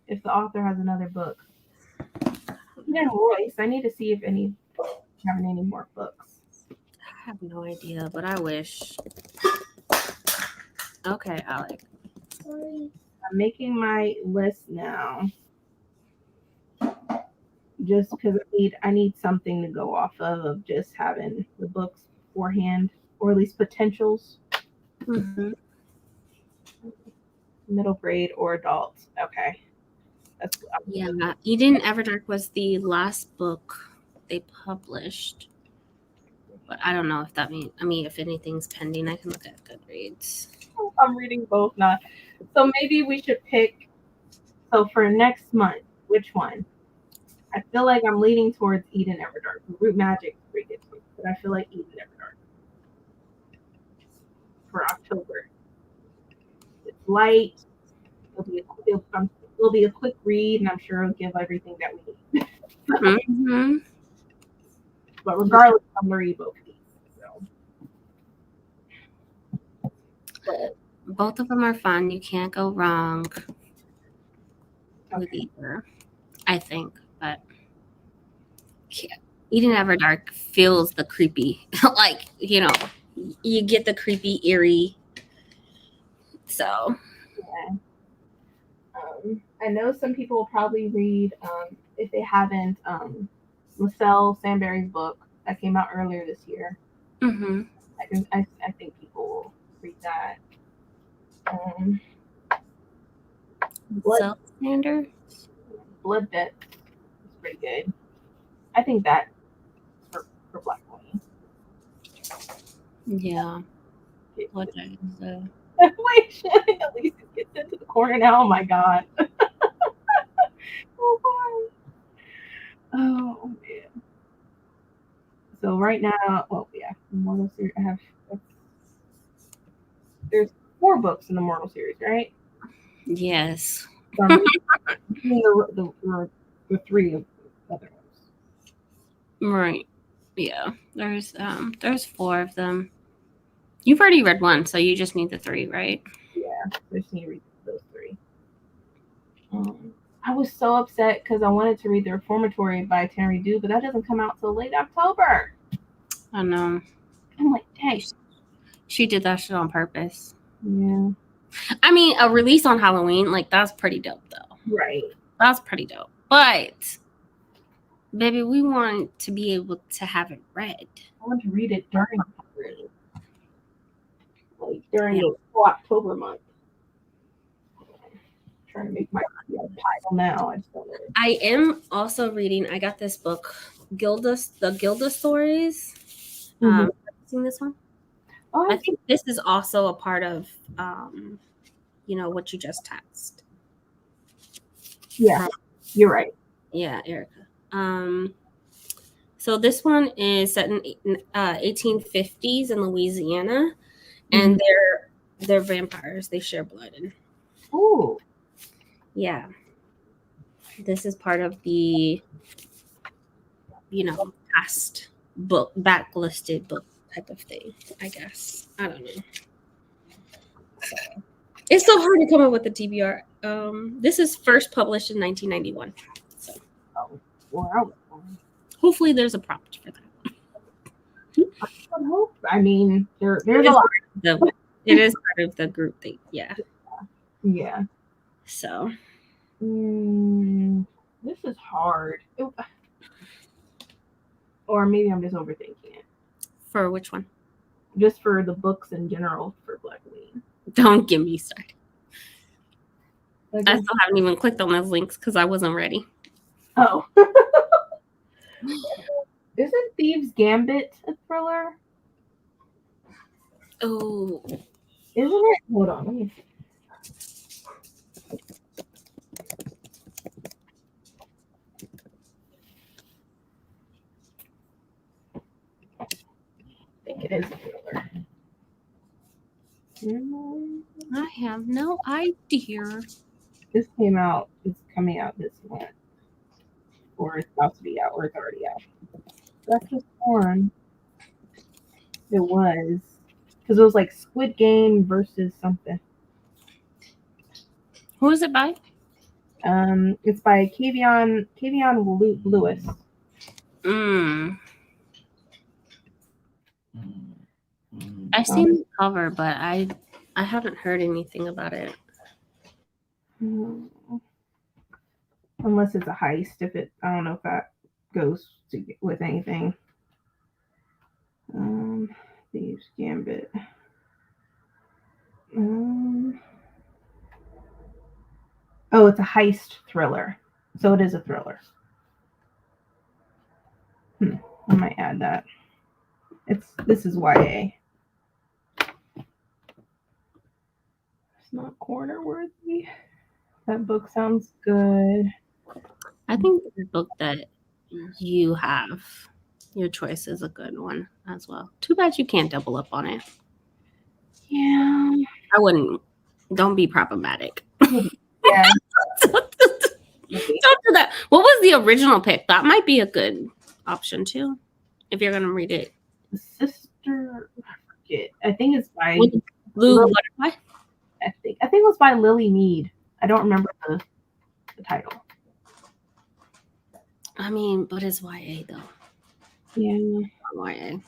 [SPEAKER 1] if the author has another book. Eden Royce, I need to see if any having any more books.
[SPEAKER 3] I have no idea, but I wish. Okay, Alec.
[SPEAKER 4] Sorry.
[SPEAKER 1] I'm making my list now. Just because I need something to go off of just having the books beforehand, or at least potentials.
[SPEAKER 3] Mm-hmm.
[SPEAKER 1] Middle grade or adults. Okay. That's
[SPEAKER 3] Yeah, Eden Everdark was the last book they published. But I don't know if that means, if anything's pending, I can look at Goodreads.
[SPEAKER 1] I'm reading both now. So maybe we should pick. So for next month, which one? I feel like I'm leaning towards Eden Everdark. Root Magic is pretty good too, but I feel like Eden Everdark for October. It's light. It'll be a quick read, and I'm sure it'll give everything that we need.
[SPEAKER 3] Mm-hmm.
[SPEAKER 1] But regardless, I'm gonna read both of these. So.
[SPEAKER 3] Both of them are fun. You can't go wrong with either, I think. But Eden Everdark feels the creepy. Like, you get the creepy, eerie. So.
[SPEAKER 1] Yeah. I know some people will probably read, if they haven't, LaSalle Sandberry's book that came out earlier this year.
[SPEAKER 3] Mm-hmm.
[SPEAKER 1] I think people will read that. Blood Bet is pretty good. I think that for Black Queen.
[SPEAKER 3] Yeah. What is
[SPEAKER 1] Wait, shit. At least it gets into the corner now. Oh my god. Oh my. Oh man. So right now, Immortal series. There's 4 books in the Immortal series, right?
[SPEAKER 3] Yes.
[SPEAKER 1] So I'm reading the 3 of the other ones.
[SPEAKER 3] Right. Yeah. There's 4 of them. You've already read 1, so you just need the 3, right?
[SPEAKER 1] Yeah, I just need to read those 3. I was so upset because I wanted to read The Reformatory by Tanry Dew, but that doesn't come out till late October.
[SPEAKER 3] I know.
[SPEAKER 1] I'm like, dang.
[SPEAKER 3] She did that shit on purpose.
[SPEAKER 1] Yeah.
[SPEAKER 3] A release on Halloween, that's pretty dope, though.
[SPEAKER 1] Right.
[SPEAKER 3] That's pretty dope. But, baby, we want to be able to have it read.
[SPEAKER 1] I want to read it during Halloween. During the October month. I'm trying to make my title now. I just don't know.
[SPEAKER 3] I am also reading, I got this book, the Gilda Stories. Have you seen this one?
[SPEAKER 1] Oh,
[SPEAKER 3] I think this is also a part of, what you just texted.
[SPEAKER 1] Yeah, you're right.
[SPEAKER 3] Yeah, Erica. So this one is set in 1850s in Louisiana, and they're vampires. They share blood, and
[SPEAKER 1] Ooh.
[SPEAKER 3] Yeah. This is part of the, past book, backlisted book type of thing, I guess. I don't know. So, it's so hard to come up with a TBR. This is first published in 1991. So
[SPEAKER 1] Wow.
[SPEAKER 3] hopefully there's a prompt for that.
[SPEAKER 1] I would hope. I mean, there's
[SPEAKER 3] It
[SPEAKER 1] a
[SPEAKER 3] is
[SPEAKER 1] lot.
[SPEAKER 3] It is part of the group thing. Yeah.
[SPEAKER 1] Yeah.
[SPEAKER 3] So
[SPEAKER 1] This is hard. Or maybe I'm just overthinking it.
[SPEAKER 3] for which one?
[SPEAKER 1] Just for the books in general for Black Queen.
[SPEAKER 3] Don't get me started.
[SPEAKER 1] Like,
[SPEAKER 3] I still haven't even clicked on those links because I wasn't ready.
[SPEAKER 1] oh. Isn't Thieves Gambit a thriller?
[SPEAKER 3] Oh,
[SPEAKER 1] Isn't it? Hold on. Let me see. I think it is a thriller.
[SPEAKER 3] I have no idea.
[SPEAKER 1] This came out. It's coming out this month. Or it's about to be out, or it's already out. That's just one. It was. Because it was like Squid Game versus something.
[SPEAKER 3] Who is it by?
[SPEAKER 1] It's by Kavion Lewis.
[SPEAKER 3] I've seen the cover, but I haven't heard anything about it.
[SPEAKER 1] Unless it's a heist. I don't know if that goes with anything. Thieves Gambit. Oh, it's a heist thriller. So it is a thriller. I might add that. This is YA. It's not corner worthy. That book sounds good.
[SPEAKER 3] I think the book that you have, your choice is a good one as well. Too bad you can't double up on it.
[SPEAKER 1] Yeah.
[SPEAKER 3] I wouldn't. Don't be problematic.
[SPEAKER 1] Yeah.
[SPEAKER 3] Don't do that. What was the original pick? That might be a good option too, if you're gonna read it.
[SPEAKER 1] The sister, I forget. I think it's by
[SPEAKER 3] Blue Butterfly.
[SPEAKER 1] I think it was by Lily Mead. I don't remember the title.
[SPEAKER 3] I mean, but it's YA though.
[SPEAKER 1] Yeah.
[SPEAKER 3] YA.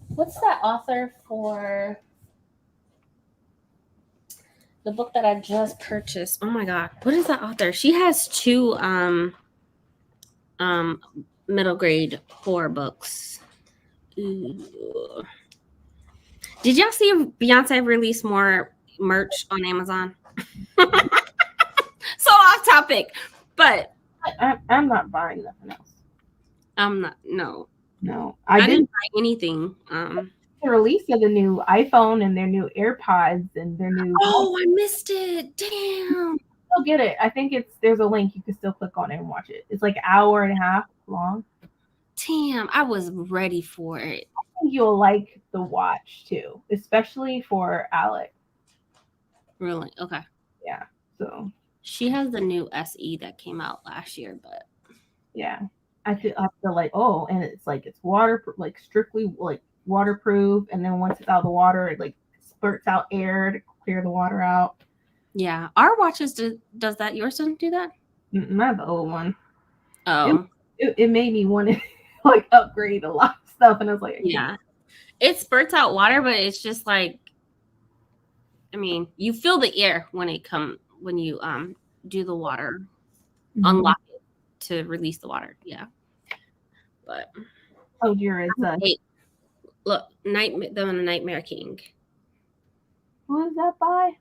[SPEAKER 3] What's that author for the book that I just purchased? Oh my god, what is that author? She has 2 middle grade horror books. Ooh. Did y'all see Beyonce release more merch on Amazon? So off topic, but
[SPEAKER 1] I'm not buying nothing else.
[SPEAKER 3] I'm not. No,
[SPEAKER 1] I
[SPEAKER 3] didn't buy anything.
[SPEAKER 1] The release of the new iPhone and their new AirPods and their new.
[SPEAKER 3] Oh, I missed it. Damn.
[SPEAKER 1] Still get it. I think there's a link you can still click on it and watch it. It's like an hour and a half long.
[SPEAKER 3] Damn, I was ready for it.
[SPEAKER 1] I think you'll like the watch too, especially for Alec.
[SPEAKER 3] Really? Okay.
[SPEAKER 1] Yeah. So
[SPEAKER 3] she has the new SE that came out last year, but
[SPEAKER 1] yeah, I feel like and it's waterproof, like strictly like waterproof, and then once it's out of the water, it like spurts out air to clear the water out.
[SPEAKER 3] Yeah, our watches does that. Yours doesn't do that?
[SPEAKER 1] Not the old one.
[SPEAKER 3] Oh,
[SPEAKER 1] it made me want to like upgrade a lot of stuff, and I was like,
[SPEAKER 3] yeah, it spurts out water, but it's just like, I mean, you feel the air when you do the water, unlock it to release the water. Yeah, but
[SPEAKER 1] dear, it's
[SPEAKER 3] look, the Nightmare King.
[SPEAKER 1] Who is that by?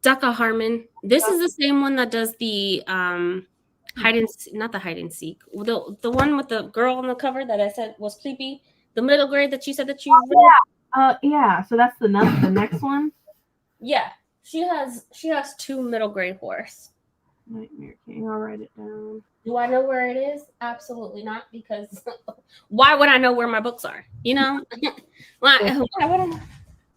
[SPEAKER 3] Ducka Harmon. This is the same one that does the not the hide and seek. The one with the girl on the cover that I said was creepy. The middle grade that you said that you
[SPEAKER 1] read. Yeah. So that's the next one.
[SPEAKER 3] Yeah. She has 2 middle grade horrors.
[SPEAKER 1] Nightmare King. I'll write it down.
[SPEAKER 3] Do I know where it is? Absolutely not, because why would I know where my books are? You know? Why would I?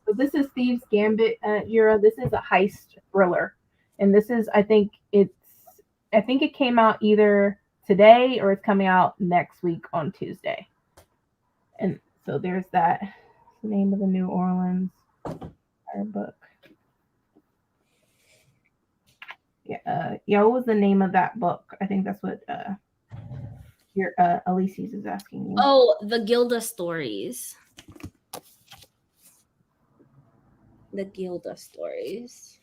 [SPEAKER 1] So this is Thieves Gambit, Jira. This is a heist thriller, and this is I think it came out either today or it's coming out next week on Tuesday. And so there's that. The name of the New Orleans book. Yeah. What was the name of that book? I think that's what your Elysees is asking you.
[SPEAKER 3] Oh, the Gilda stories. The Gilda stories.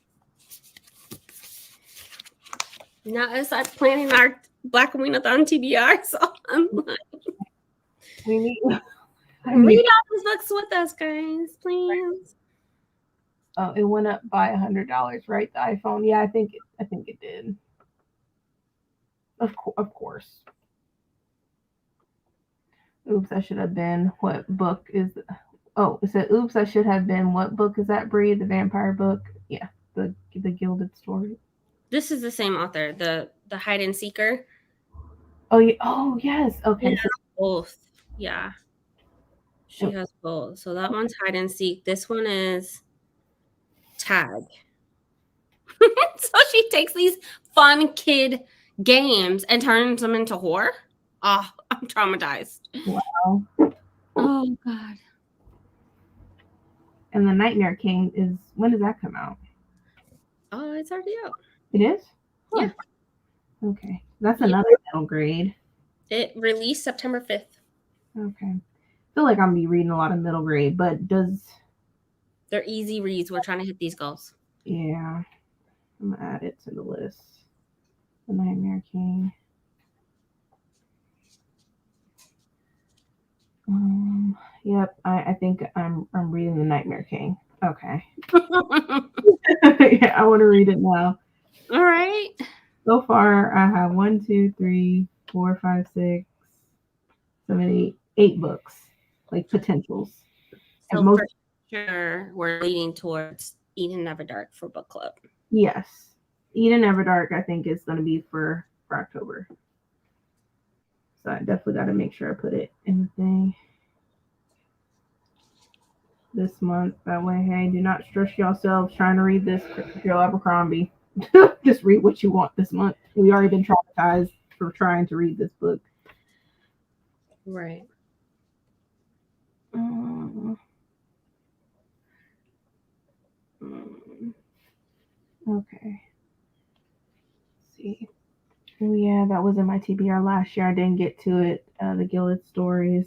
[SPEAKER 3] Now, as I'm planning our Black Queen-a-thon TBR, so I'm like,
[SPEAKER 1] We need.
[SPEAKER 3] read all these books with us, guys, please.
[SPEAKER 1] Oh, it went up by $100, right? The iPhone. Yeah, I think it did. Of course. Oops, I should have been. What book is? Oh, it said, "Oops, I should have been." What book is that? Bree, the vampire book. Yeah, the Gilded Story.
[SPEAKER 3] This is the same author, the Hide and Seeker.
[SPEAKER 1] Oh yeah. Oh yes. Okay.
[SPEAKER 3] She has both. Yeah, she has both. So that one's Hide and Seek. This one is Tag. So she takes these fun kid games and turns them into horror. Oh, I'm traumatized.
[SPEAKER 1] Wow.
[SPEAKER 3] Oh God.
[SPEAKER 1] And the Nightmare King is, when does that come out?
[SPEAKER 3] Oh, it's already out.
[SPEAKER 1] It is?
[SPEAKER 3] Yeah.
[SPEAKER 1] Okay. That's another middle grade.
[SPEAKER 3] It released September 5th.
[SPEAKER 1] Okay. I feel like I'm gonna be reading a lot of middle grade, but
[SPEAKER 3] they're easy reads. We're trying to hit these goals.
[SPEAKER 1] Yeah. I'm gonna add it to the list. The Nightmare King. Yep, I think I'm reading The Nightmare King. Okay. Yeah, I want to read it now.
[SPEAKER 3] All right.
[SPEAKER 1] So far, I have 1, 2, 3, 4, 5, 6, 7, 8 books, like potentials.
[SPEAKER 3] So for sure, we're leading towards Eden Everdark for book club.
[SPEAKER 1] Yes, Eden Everdark, I think, is going to be for October. So I definitely got to make sure I put it in the thing this month. That way, hey, do not stress yourselves trying to read this Joe Abercrombie. Just read what you want this month. We already been traumatized for trying to read this book.
[SPEAKER 3] Right.
[SPEAKER 1] Okay. Let's see. Oh yeah, that was in my TBR last year. I didn't get to it. The Gilded Stories.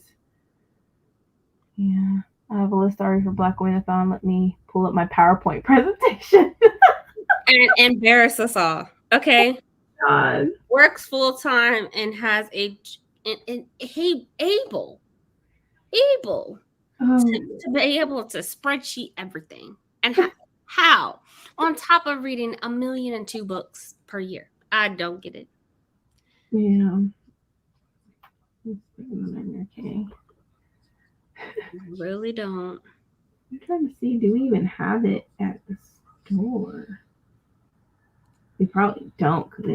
[SPEAKER 1] Yeah. I have a list already for Black Queen-a-thon. Let me pull up my PowerPoint presentation.
[SPEAKER 3] And embarrass us all. Okay.
[SPEAKER 1] God.
[SPEAKER 3] Works full time and has able to be able to spreadsheet everything. And how? On top of reading 1,000,002 books per year. I don't get it.
[SPEAKER 1] Yeah. Okay.
[SPEAKER 3] I really don't.
[SPEAKER 1] I'm trying to see, do we even have it at the store? We probably don't because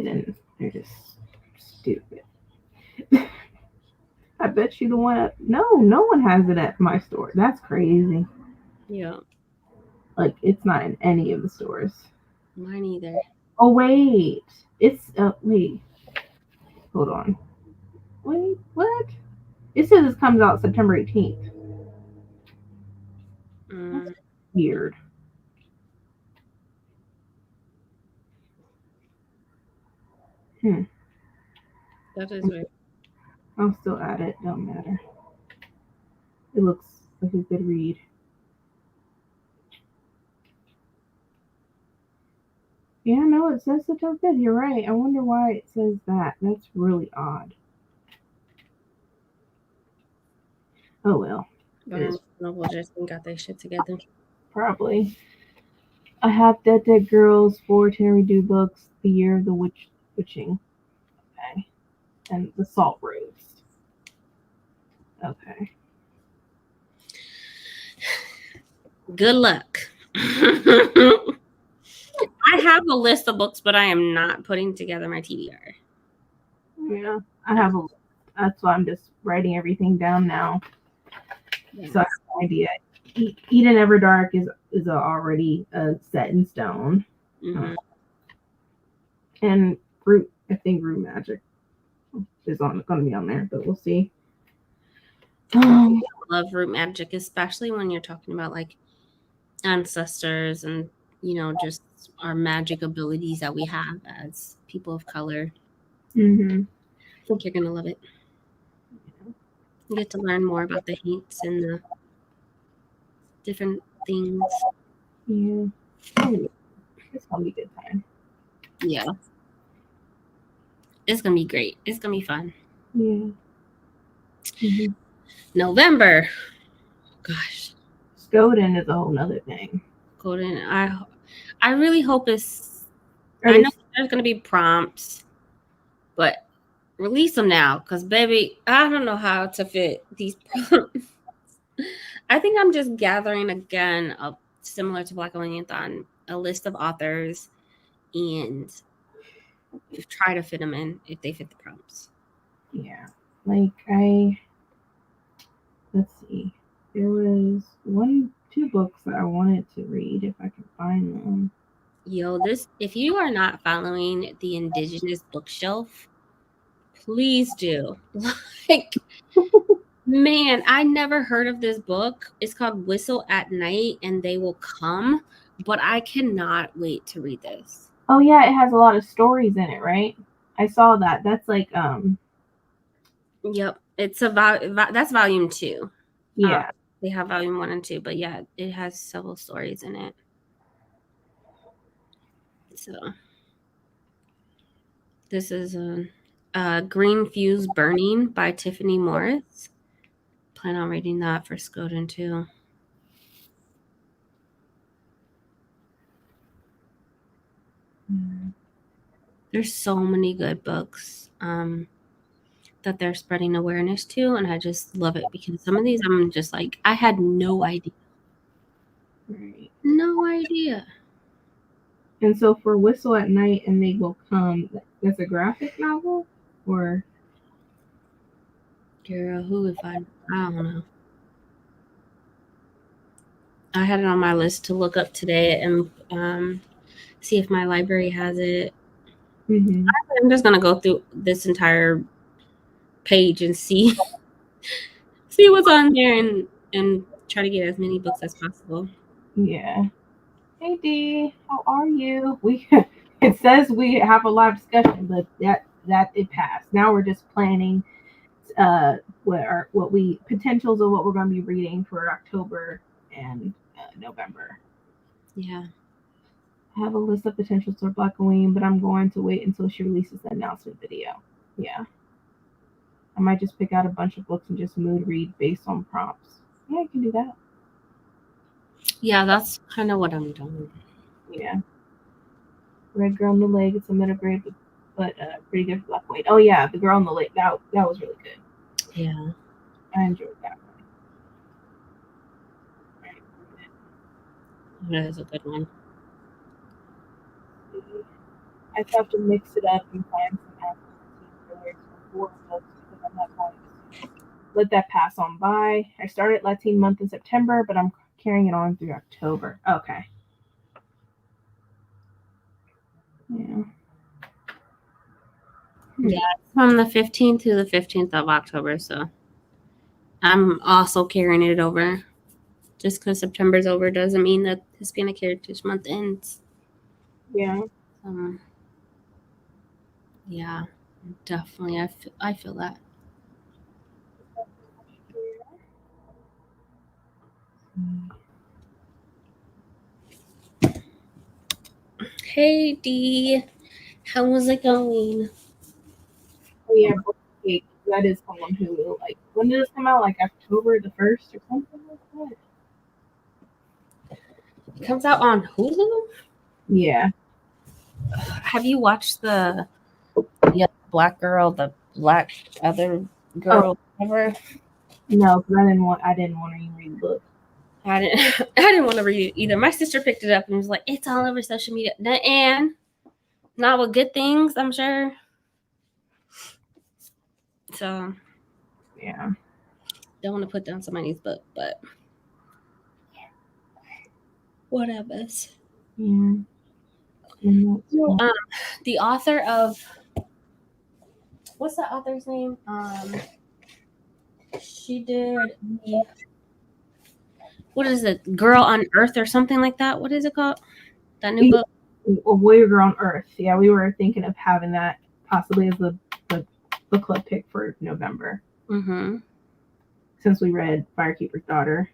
[SPEAKER 1] they're just stupid. I bet you no one has it at my store. That's crazy.
[SPEAKER 3] Yeah.
[SPEAKER 1] Like, it's not in any of the stores.
[SPEAKER 3] Mine either.
[SPEAKER 1] Oh, wait. Wait. Hold on. Wait, what? It says this comes out September 18th. That's weird.
[SPEAKER 3] That is weird.
[SPEAKER 1] I'll still add it. Don't matter. It looks like a good read. Yeah, no, it says September 5th. You're right. I wonder why it says that. That's really odd. Oh, well.
[SPEAKER 3] Noble just got their shit together.
[SPEAKER 1] Probably. I have Dead Girls, 4 Terry Dew books, The Year of the Witching. Okay. And The Salt Roast. Okay.
[SPEAKER 3] Good luck. I have a list of books, but I am not putting together my TBR.
[SPEAKER 1] Yeah, I have a list. That's why I'm just writing everything down now. Yeah. So I have no idea Eden Everdark is already set in stone,
[SPEAKER 3] Mhm.
[SPEAKER 1] and I think Root Magic is going to be on there, but we'll see.
[SPEAKER 3] Love root magic, especially when you're talking about like ancestors and just our magic abilities that we have as people of color.
[SPEAKER 1] Mm-hmm.
[SPEAKER 3] I think you're gonna love it. You get to learn more about the hates and the different things.
[SPEAKER 1] Yeah, it's gonna be a good time.
[SPEAKER 3] Yeah, it's gonna be great. It's gonna be fun.
[SPEAKER 1] Yeah. Mm-hmm.
[SPEAKER 3] November, gosh,
[SPEAKER 1] Skoden is a whole nother thing.
[SPEAKER 3] Golden. I really hope it's. I know there's gonna be prompts, but release them now, because baby, I don't know how to fit these prompts. I think I'm just gathering again, similar to Black Olanthon, a list of authors and try to fit them in if they fit the prompts.
[SPEAKER 1] Yeah, like let's see, there was 2 books that I wanted to read if I could find them.
[SPEAKER 3] Yo, if you are not following the Indigenous Bookshelf, please do. Like, man, I never heard of this book. It's called Whistle at Night and They Will Come, but I cannot wait to read this.
[SPEAKER 1] Oh yeah, it has a lot of stories in it, right? I saw that. That's like
[SPEAKER 3] Yep, it's about that's volume 2.
[SPEAKER 1] Yeah.
[SPEAKER 3] They have volume 1 and 2, but yeah, it has several stories in it. So this is Green Fuse Burning by Tiffany Morris. Plan on reading that for Skoden too. There's so many good books that they're spreading awareness to, and I just love it, because some of these I'm just like, I had no idea.
[SPEAKER 1] Right.
[SPEAKER 3] No idea.
[SPEAKER 1] And so for Whistle at Night and They Will Come, that's a graphic novel? Or
[SPEAKER 3] Girl, who would find? I don't know. I had it on my list to look up today and see if my library has it.
[SPEAKER 1] mm-hmm.
[SPEAKER 3] I'm just gonna go through this entire page and see what's on there and try to get as many books as possible.
[SPEAKER 1] Yeah. Hey Dee, how are you? It says we have a live discussion, but that it passed. Now we're just planning what we potentials of what we're going to be reading for October and November.
[SPEAKER 3] Yeah.
[SPEAKER 1] I have a list of potentials for Black Queen, but I'm going to wait until she releases the announcement video. Yeah. I might just pick out a bunch of books and just mood read based on prompts. Yeah, you can do that.
[SPEAKER 3] Yeah, that's kind of what I'm doing.
[SPEAKER 1] Yeah. Red Girl on the Lake, it's a middle grade, but pretty good for Black Queen. Oh yeah, The Girl on the Lake, that was really good.
[SPEAKER 3] Yeah.
[SPEAKER 1] I enjoyed that one.
[SPEAKER 3] That is a good one.
[SPEAKER 1] I have to mix it up and find some actual lyrics from 4 books because I'm not going to let that pass on by. I started Latin month in September, but I'm carrying it on through October. Okay. Yeah.
[SPEAKER 3] Yeah, it's from the 15th to the 15th of October, so I'm also carrying it over. Just because September's over doesn't mean that Hispanic Heritage Month ends.
[SPEAKER 1] Yeah.
[SPEAKER 3] Yeah, definitely. I feel that. Hey Dee, how was it going?
[SPEAKER 1] Oh yeah, Book Cake. That is on Hulu. Like, when did this come out? Like October the 1st or something like that?
[SPEAKER 3] It comes out on Hulu?
[SPEAKER 1] Yeah.
[SPEAKER 3] Have you watched the Black Girl, the Black Other Girl, whatever?
[SPEAKER 1] No, because I didn't want to even read the book.
[SPEAKER 3] I didn't want to read it either. My sister picked it up and was like, it's all over social media. And not with good things, I'm sure. So
[SPEAKER 1] yeah.
[SPEAKER 3] Don't want to put down somebody's book, but Whatever.
[SPEAKER 1] Yeah. And that's
[SPEAKER 3] So,
[SPEAKER 1] fine.
[SPEAKER 3] the author of what's the author's name? She did the what is it? Girl on Earth or something like that. What is it called? That new book.
[SPEAKER 1] A Voyager on Earth. Yeah, we were thinking of having that possibly as the book club pick for November
[SPEAKER 3] Mm-hmm.
[SPEAKER 1] since we read Firekeeper's Daughter.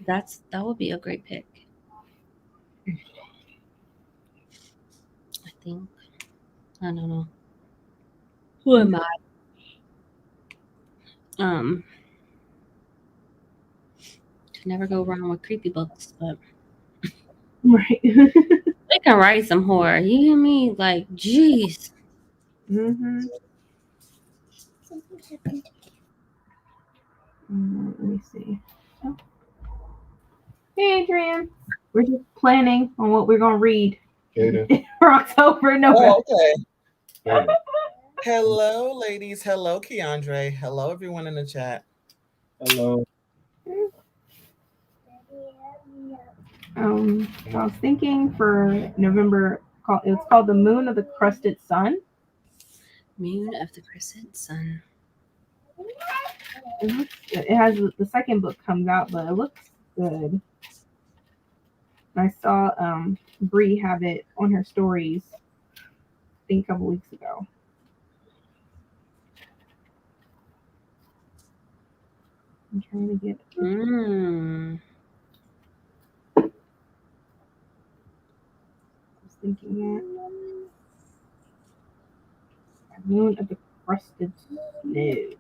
[SPEAKER 3] That would be a great pick. I think. I don't know. Who am I? Can never go wrong with creepy books, but
[SPEAKER 1] Right.
[SPEAKER 3] they can write some horror. You hear me? Like, jeez.
[SPEAKER 1] Mm-hmm.
[SPEAKER 4] Something happened.
[SPEAKER 1] Let me see. Oh. Hey, Adrian. We're just planning on what we're gonna read for October and November.
[SPEAKER 5] Oh, okay. Hello, ladies. Hello, Keandre. Hello, everyone in the chat.
[SPEAKER 2] Hello.
[SPEAKER 1] I was thinking for November, it's called The Moon of the Crusted Sun.
[SPEAKER 3] Moon of the Crescent Sun.
[SPEAKER 1] It has the second book comes out, but it looks good. I saw Bree have it on her stories, I think a couple weeks ago. I'm trying to get it.
[SPEAKER 3] Mm.
[SPEAKER 1] I was thinking that. Moon of the Crusted Snow.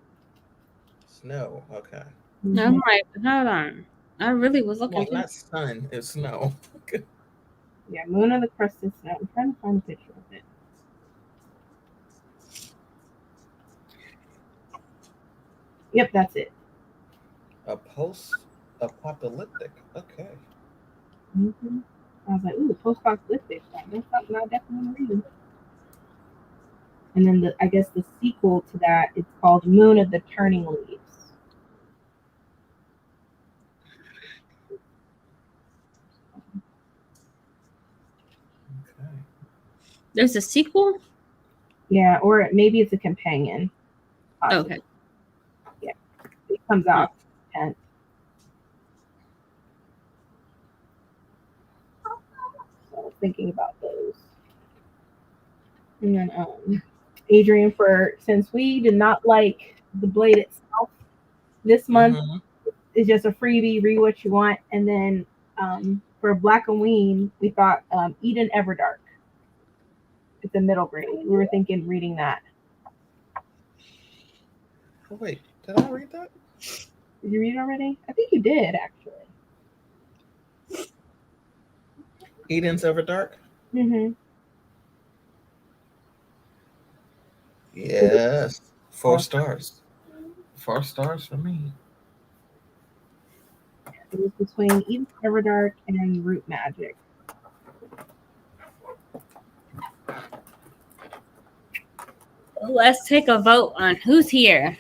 [SPEAKER 5] Snow. Okay.
[SPEAKER 3] No, I'm like, hold on. I really was looking.
[SPEAKER 5] Well, not sun. It's snow.
[SPEAKER 1] Yeah, Moon of the Crusted Snow. I'm trying to find a picture of it. Yep, that's it.
[SPEAKER 5] A post-apocalyptic. Okay.
[SPEAKER 1] Mm-hmm. I was like, ooh, post-apocalyptic. That's something I definitely want to read. And then I guess the sequel to that, it's called Moon of the Turning Leaves.
[SPEAKER 5] Okay.
[SPEAKER 3] There's a sequel?
[SPEAKER 1] Yeah, or maybe it's a companion. Possibly.
[SPEAKER 3] Okay.
[SPEAKER 1] Yeah, it comes out 10th. So I was thinking about those. And then Adrian, since we did not like the Blade itself, this month
[SPEAKER 5] Mhm.
[SPEAKER 1] is just a freebie. Read what you want, and then for Black Halloween, we thought Eden Everdark. It's a middle grade. We were thinking reading that.
[SPEAKER 5] Oh, wait, did I read that?
[SPEAKER 1] Did you read it already? I think you did, actually.
[SPEAKER 5] Eden's Everdark?
[SPEAKER 1] Mm-hmm.
[SPEAKER 5] Yes. 4 stars. 4 stars for me.
[SPEAKER 1] It was between Eden Everdark and Root Magic.
[SPEAKER 3] Let's take a vote on who's here.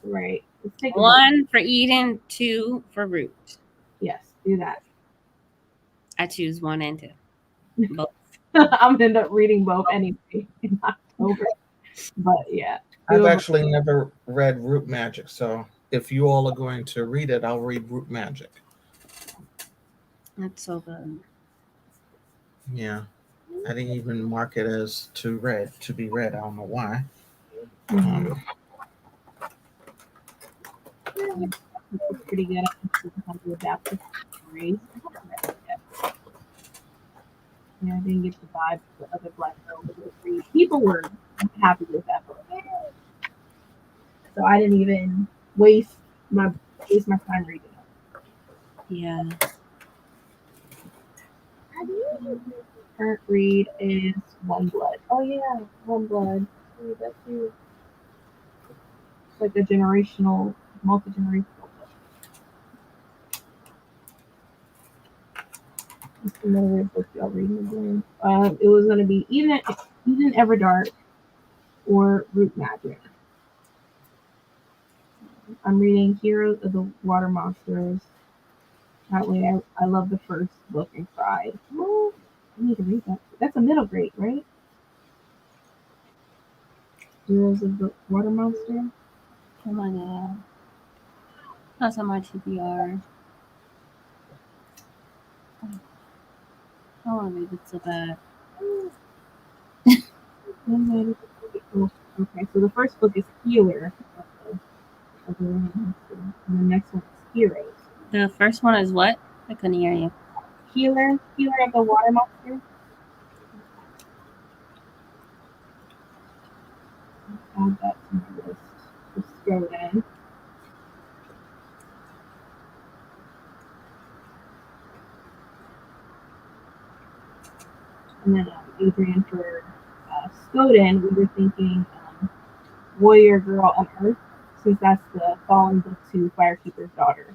[SPEAKER 1] Right. Let's take a vote.
[SPEAKER 3] 1 for Eden, 2 for Root.
[SPEAKER 1] Yes, do that.
[SPEAKER 3] I choose 1 and 2. Both.
[SPEAKER 1] I'm gonna end up reading both anyway in October. But yeah.
[SPEAKER 5] I've actually never read Root Magic, so if you all are going to read it, I'll read Root Magic.
[SPEAKER 3] That's so good.
[SPEAKER 5] Yeah. I didn't even mark it as to be read. I don't know why.
[SPEAKER 1] Mhm. It's pretty good. How to adapt to stories. Yeah, I didn't get the vibe the other Black girls would read. People were happy with that book, so I didn't even waste my time reading it.
[SPEAKER 3] Yeah.
[SPEAKER 1] Current read is One Blood. Oh yeah, One Blood. Ooh, that's too. It's like a generational, multi-generational book. What's another book y'all reading again? It was going to be Eden Everdark or Root Magic. I'm reading Heroes of the Water Monsters. That way, I love the first book and cried. Oh, I need to read that. That's a middle grade, right? Heroes of the Water Monster.
[SPEAKER 3] Oh my god. That's on my TBR. I want to read it so bad.
[SPEAKER 1] Oh, okay, so the first book is Healer of the Water Monster, and the next one is Heroes.
[SPEAKER 3] The first one is what? I couldn't hear you.
[SPEAKER 1] Healer of the Water Monster. Add that to my list. Just scroll down. And then Adrian for Skoden, we were thinking Warrior Girl on Earth, since that's the following book to Firekeeper's Daughter.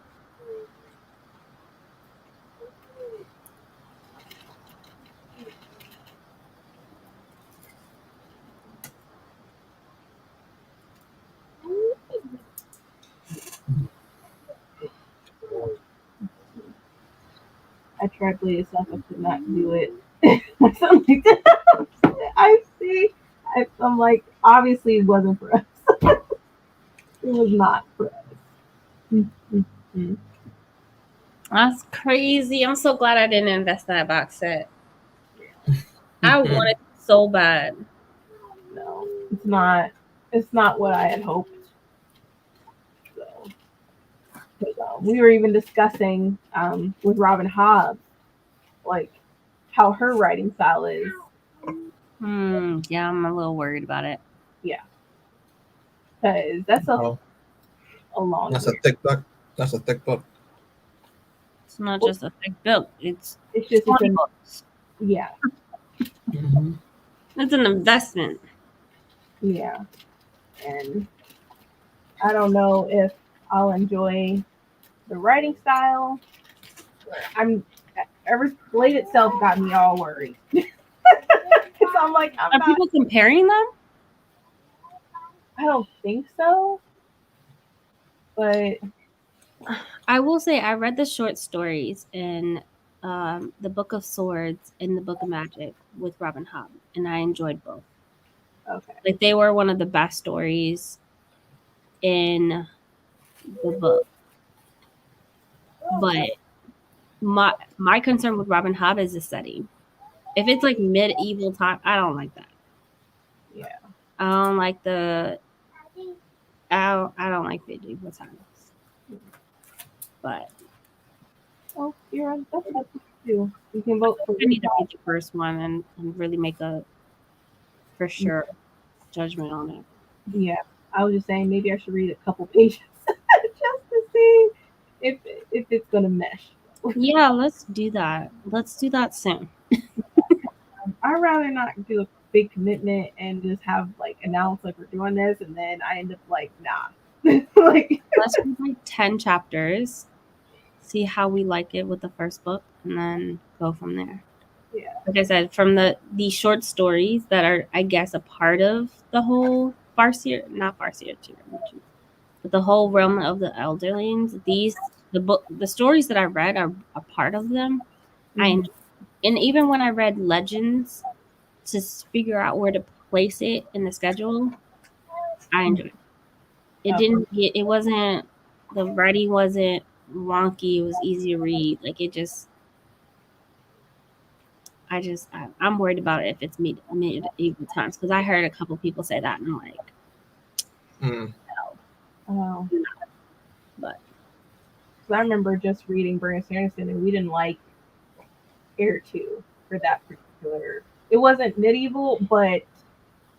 [SPEAKER 1] I tried Blade Itself, I could not do it. Something like that. I see. I'm like, obviously it wasn't for us. It was not for us. Mm-hmm.
[SPEAKER 3] That's crazy. I'm so glad I didn't invest that box set. I want it so bad.
[SPEAKER 1] No, it's not. It's not what I had hoped. So, we were even discussing with Robin Hobbs, like how her writing style is.
[SPEAKER 3] Yeah, I'm a little worried about it.
[SPEAKER 1] Yeah, because that's a long.
[SPEAKER 5] That's a thick book. That's a thick book.
[SPEAKER 3] It's not just a thick book. It's
[SPEAKER 1] just
[SPEAKER 3] 20 books.
[SPEAKER 1] Yeah.
[SPEAKER 5] Mm-hmm.
[SPEAKER 3] It's an investment.
[SPEAKER 1] Yeah, and I don't know if I'll enjoy the writing style. Blade itself got me all worried. Because I'm like,
[SPEAKER 3] Are people comparing them?
[SPEAKER 1] I don't think so. But
[SPEAKER 3] I will say I read the short stories in the Book of Swords and the Book of Magic with Robin Hobb, and I enjoyed both.
[SPEAKER 1] Okay.
[SPEAKER 3] Like they were one of the best stories in the book. But my concern with Robin Hobb is the setting. If it's like medieval time, I don't like that.
[SPEAKER 1] Yeah.
[SPEAKER 3] I don't like I don't like medieval times. But
[SPEAKER 1] you're that's up to you. You can vote for
[SPEAKER 3] I need to read the first one and really make a for sure judgment on it.
[SPEAKER 1] Yeah. I was just saying maybe I should read a couple pages just to see if it's gonna mesh.
[SPEAKER 3] Yeah, let's do that. Let's do that soon.
[SPEAKER 1] I'd rather not do a big commitment and just have like announce like we're doing this and then I end up like nah. Like
[SPEAKER 3] Let's read like 10 chapters, see how we like it with the first book, and then go from there.
[SPEAKER 1] Yeah.
[SPEAKER 3] Like I said, from the short stories that are, I guess, a part of the whole not Farseer, but the whole realm of the Elderlings. The stories that I read are a part of them.
[SPEAKER 1] Mhm.
[SPEAKER 3] And even when I read Legends to figure out where to place it in the schedule, I enjoyed it. It wasn't, the writing wasn't wonky. It was easy to read. Like I'm worried about it if it's medieval times, because I heard a couple people say that and I'm like,
[SPEAKER 1] Oh.
[SPEAKER 3] But
[SPEAKER 1] I remember just reading Brandon Sanderson and we didn't like Air 2 for that particular. It wasn't medieval, but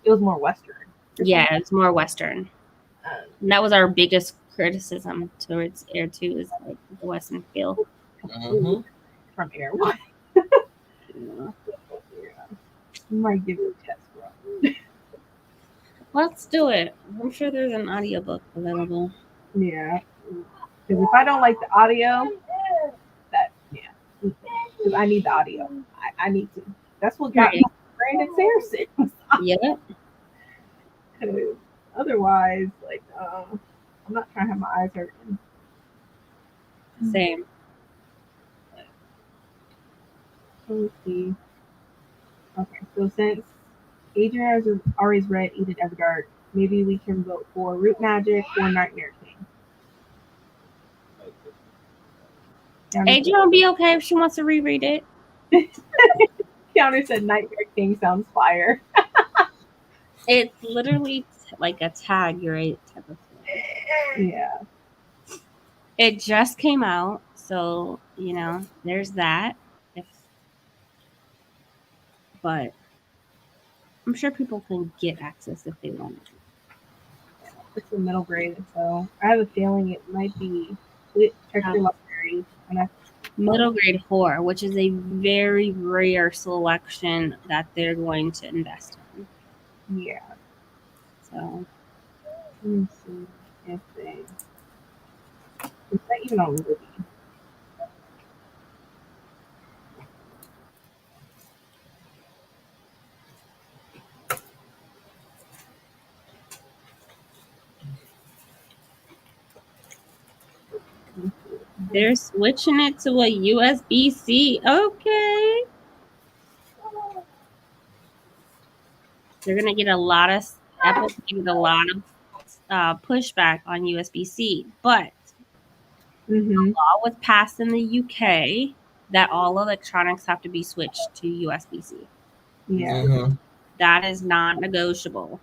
[SPEAKER 1] it was more Western.
[SPEAKER 3] Yeah, it's more Western. And that was our biggest criticism towards Air 2 is like the Western feel.
[SPEAKER 1] From Air 1. You might give it a test run.
[SPEAKER 3] Let's do it. I'm sure there's an audiobook available.
[SPEAKER 1] Yeah. Because if I don't like the audio, because I need the audio. I need to. That's what got me Brandon Sanderson.
[SPEAKER 3] Yeah.
[SPEAKER 1] Otherwise, like, I'm not trying to have my eyes hurting.
[SPEAKER 3] Same.
[SPEAKER 1] Let's see. Okay, so since Adrian has always read Eat It Everdark, maybe we can vote for Root Magic or Nightmare King.
[SPEAKER 3] Adrian will be okay if she wants to reread it.
[SPEAKER 1] Counter said Nightmare King sounds fire.
[SPEAKER 3] It's literally like a tag your eight type of thing.
[SPEAKER 1] Yeah.
[SPEAKER 3] It just came out, so there's that. But I'm sure people can get access if they want it.
[SPEAKER 1] It's a middle grade, so I have a feeling it might be check your library.
[SPEAKER 3] Middle grade horror, which is a very rare selection that they're going to invest in.
[SPEAKER 1] Yeah.
[SPEAKER 3] So
[SPEAKER 1] let me see if they. It's not even on Libby.
[SPEAKER 3] they're switching it to a USB-C. Okay. They're gonna get a lot of Apple's getting a lot of pushback on USB-C, but a law was passed in the UK that all electronics have to be switched to USB-C.
[SPEAKER 1] Yeah.
[SPEAKER 3] That is non-negotiable.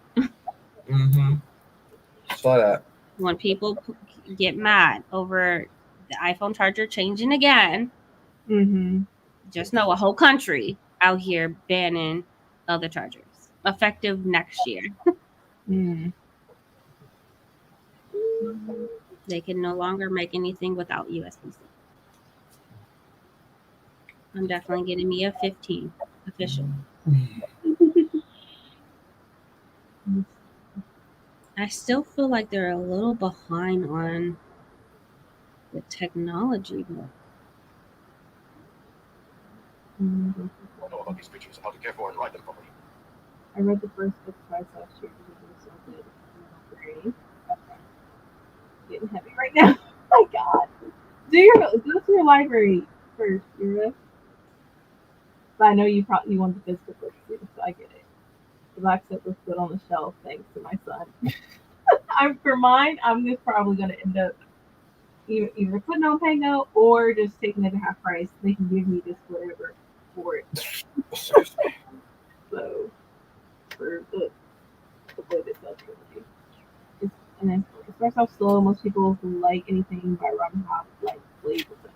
[SPEAKER 5] Saw that.
[SPEAKER 3] When people get mad over the iPhone charger changing again, just know a whole country out here banning other chargers effective next year. They can no longer make anything without USB-C. I'm definitely getting me a 15 official. I still feel like they're a little behind on the technology, but
[SPEAKER 6] About these creatures, how to care for and ride them properly.
[SPEAKER 1] I read the first book twice last year because it was so good. Great. Okay. Getting heavy right now. Oh my god. Go to your library first, Yura. But I know you want the physical book too, so I get it. The black set was put on the shelf thanks to my son. For mine, I'm just probably gonna end up either putting on Pango or just taking it at half price. They can give me just whatever for it. So for the book itself, and then it starts off slow. Most people who like anything by Robin Hobb like Blade or something.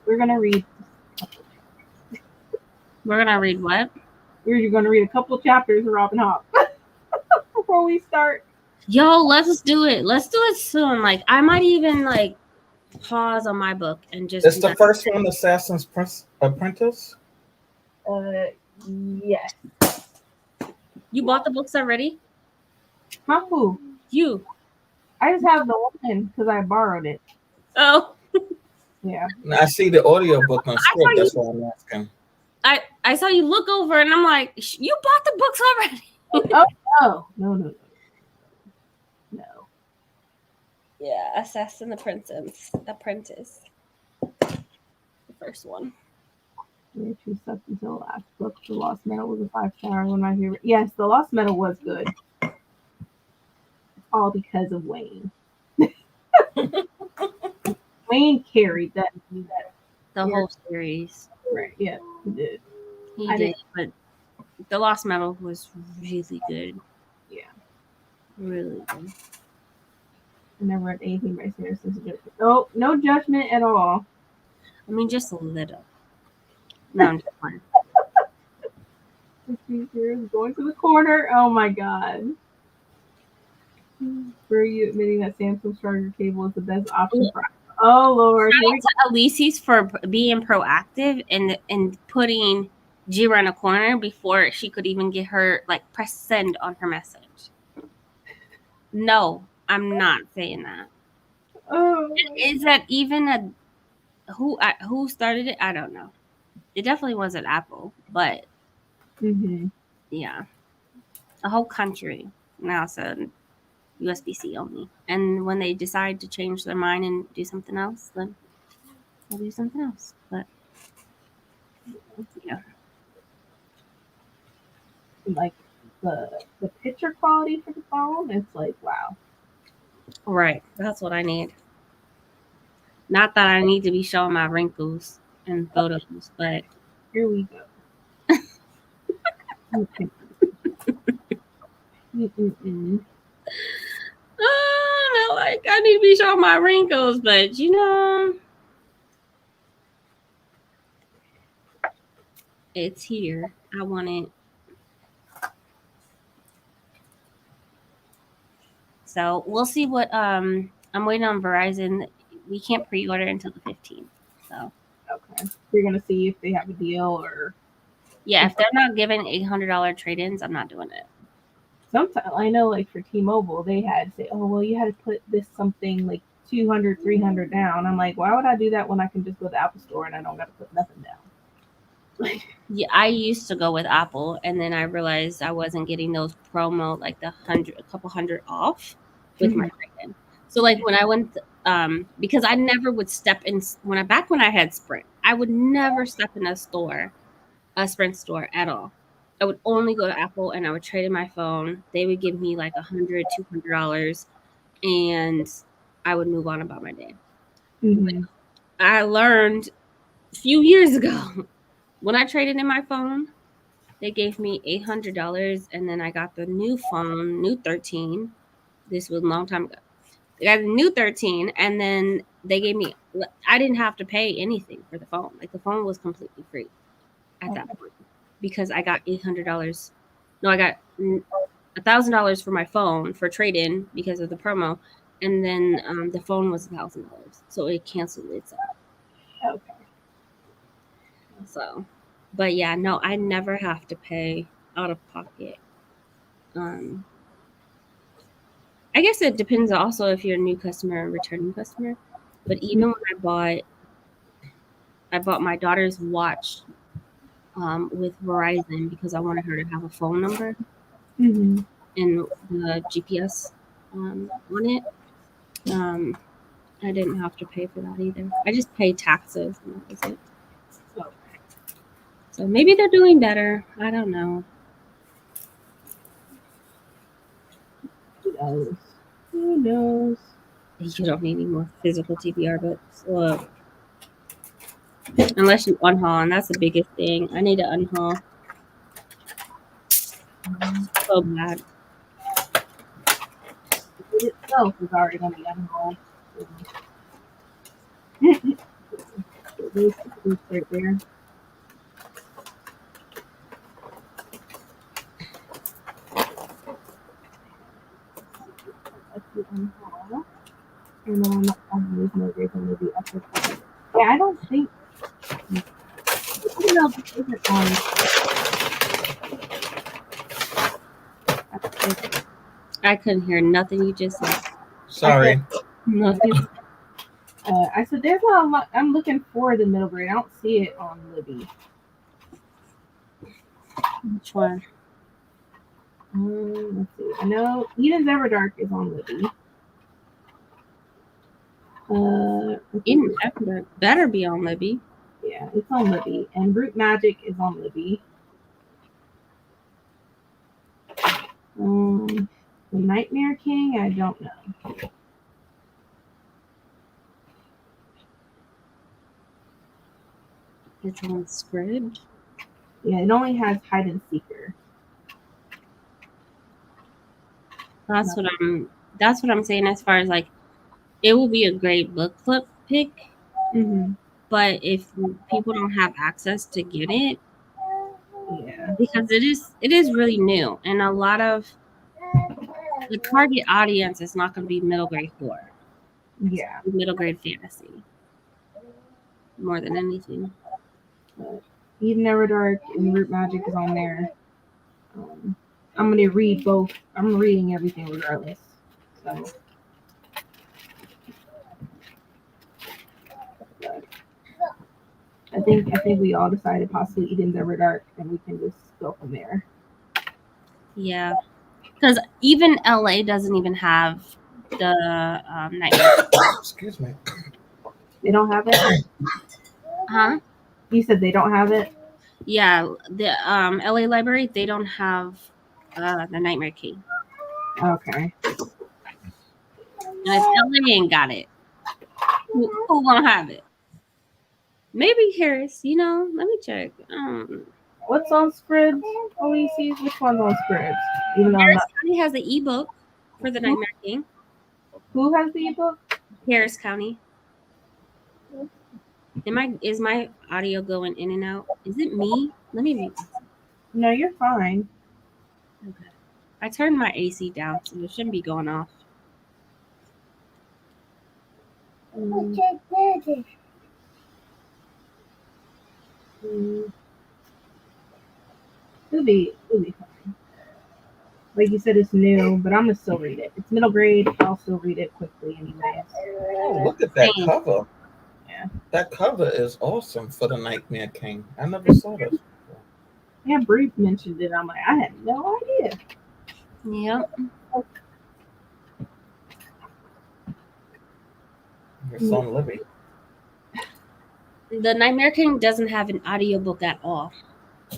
[SPEAKER 1] We're gonna read.
[SPEAKER 3] We're gonna read what?
[SPEAKER 1] We're gonna read a couple chapters of Robin Hobb before we start.
[SPEAKER 3] Yo, let's do it. Let's do it soon. Like I might even pause on my book and just.
[SPEAKER 5] It's the first one, Assassin's Apprentice.
[SPEAKER 1] Yes.
[SPEAKER 3] You bought the books already?
[SPEAKER 1] Huh? Who?
[SPEAKER 3] You.
[SPEAKER 1] I just have the one because I borrowed it.
[SPEAKER 3] Oh.
[SPEAKER 1] Yeah.
[SPEAKER 5] I see the audiobook on script. That's why I'm asking.
[SPEAKER 3] I saw you look over and I'm like, you bought the books already.
[SPEAKER 1] No.
[SPEAKER 3] Yeah, Assassin Apprentice. The first one.
[SPEAKER 1] Yeah, she sucked until the last book. The Lost Metal was a 5-star, one of my favorite. Yes, the Lost Metal was good. All because of Wayne. Wayne carried that.
[SPEAKER 3] The whole series.
[SPEAKER 1] Right, yeah, he did.
[SPEAKER 3] He did, but The Lost Metal was really good.
[SPEAKER 1] Yeah.
[SPEAKER 3] Really good.
[SPEAKER 1] I never read anything by Sarah since Judgment. Oh, no judgment at all.
[SPEAKER 3] I mean, just a little. No, I'm just fine.
[SPEAKER 1] Going to the corner. Oh my god. Were you admitting that Samsung's charger cable is the best option for? Oh Lord.
[SPEAKER 3] Shout out to Elyse's for being proactive and putting Jira in a corner before she could even get her press send on her message. No, I'm not saying that.
[SPEAKER 1] Oh.
[SPEAKER 3] Is that even who started it? I don't know. It definitely wasn't Apple, but yeah, a whole country now said USB-C only. And when they decide to change their mind and do something else, then I'll do something else. But yeah,
[SPEAKER 1] Like the picture quality for the phone, it's like wow.
[SPEAKER 3] right. That's what I need. Not that I need to be showing my wrinkles in photos, but
[SPEAKER 1] Here we go. Okay. Mm-mm-mm.
[SPEAKER 3] oh, no, like I need to be showing my wrinkles. But it's here. I want it. So we'll see what I'm waiting on Verizon. We can't pre-order until the 15th. So
[SPEAKER 1] Okay. You're gonna see if they have a deal or
[SPEAKER 3] yeah, if they're not giving $800 trade-ins, I'm not doing it.
[SPEAKER 1] sometimes I know like for T-Mobile they had to say, oh well, you had to put this something like 200, 300 down. I'm like, why would I do that when I can just go to the Apple Store and I don't got to put nothing down?
[SPEAKER 3] Yeah, I used to go with Apple, and then I realized I wasn't getting those promo like a couple hundred off with my trade-in. So like when I went, because I never would step in back when I had Sprint, I would never step in a Sprint store at all. I would only go to Apple and I would trade in my phone. They would give me like $100, $200, and I would move on about my day.
[SPEAKER 1] Mm-hmm.
[SPEAKER 3] I learned a few years ago when I traded in my phone, they gave me $800, and then I got the new phone, new 13. This was a long time ago. I got the new 13, and then they gave me. I didn't have to pay anything for the phone. Like the phone was completely free at that point because I got $800. No, I got $1,000 for my phone for trade-in because of the promo, and then the phone was $1,000, so it canceled itself.
[SPEAKER 1] Okay.
[SPEAKER 3] So, but yeah, no, I never have to pay out of pocket. I guess it depends also if you're a new customer or returning customer. But even when I bought my daughter's watch with Verizon because I wanted her to have a phone number
[SPEAKER 1] Mm-hmm.
[SPEAKER 3] and the GPS on it. I didn't have to pay for that either. I just paid taxes and that was it. So maybe they're doing better. I don't know.
[SPEAKER 1] Who knows?
[SPEAKER 3] You don't need any more physical TBR, but look. Unless you unhaul, and that's the biggest thing. I need to unhaul. So bad.
[SPEAKER 1] It itself is already gonna be unrolled. Those two right there. Let's do unhaul. And then these measures and maybe upper part. Yeah, I don't think. You know, this isn't on.
[SPEAKER 3] I couldn't hear nothing you just said.
[SPEAKER 5] Sorry.
[SPEAKER 3] Nothing.
[SPEAKER 1] I said there's a lot. I'm looking for the middle grade. I don't see it on Libby.
[SPEAKER 3] Which one?
[SPEAKER 1] Let's see. I know Eden's Everdark is on Libby.
[SPEAKER 3] Eden Everdark better be on Libby.
[SPEAKER 1] Yeah, it's on Libby. And Root Magic is on Libby. The Nightmare King, I don't know.
[SPEAKER 3] It's on Scribd.
[SPEAKER 1] Yeah, it only has Hide and Seeker.
[SPEAKER 3] That's what I'm saying as far as like it will be a great book club pick.
[SPEAKER 1] Mm-hmm.
[SPEAKER 3] But if people don't have access to get it,
[SPEAKER 1] Yeah,
[SPEAKER 3] because it is really new, and a lot of the target audience is not going to be middle grade horror.
[SPEAKER 1] yeah.
[SPEAKER 3] Middle grade fantasy more than anything.
[SPEAKER 1] But Eden Everdark and Root Magic is on there. I'm gonna read both. I'm reading everything regardless. So. But I think we all decided possibly Eden's Everdark, and we can just go from there.
[SPEAKER 3] Yeah. Because even LA doesn't even have the Nightmare.
[SPEAKER 5] Excuse me.
[SPEAKER 1] They don't have it.
[SPEAKER 3] Huh?
[SPEAKER 1] You said they don't have it.
[SPEAKER 3] Yeah, the LA library, they don't have the Nightmare King.
[SPEAKER 1] Okay.
[SPEAKER 3] And if LA ain't got it, who gonna have it? Maybe Harris, you know, let me check.
[SPEAKER 1] What's on Scribs? Elises? Which one's on Scribs? Even though I'm
[SPEAKER 3] Harris
[SPEAKER 1] not.
[SPEAKER 3] County has the ebook for the Nightmare King.
[SPEAKER 1] Who has the ebook?
[SPEAKER 3] Harris County. Is my audio going in and out? Is it me? Let me mute myself.
[SPEAKER 1] No, you're fine.
[SPEAKER 3] Okay. I turned my AC down, so it shouldn't be going off.
[SPEAKER 4] What's your daddy?
[SPEAKER 1] It'll be fine. Like you said, it's new, but I'm gonna still read it. It's middle grade. I'll still read it quickly, anyways.
[SPEAKER 5] Oh, look at that
[SPEAKER 3] Same.
[SPEAKER 5] cover.
[SPEAKER 1] Yeah.
[SPEAKER 5] That cover is awesome for the Nightmare King. I never saw this before.
[SPEAKER 1] Yeah, Bree mentioned it. I'm like, I had no idea.
[SPEAKER 3] Yep.
[SPEAKER 5] It's on Libby.
[SPEAKER 3] The Nightmare King doesn't have an audiobook at all.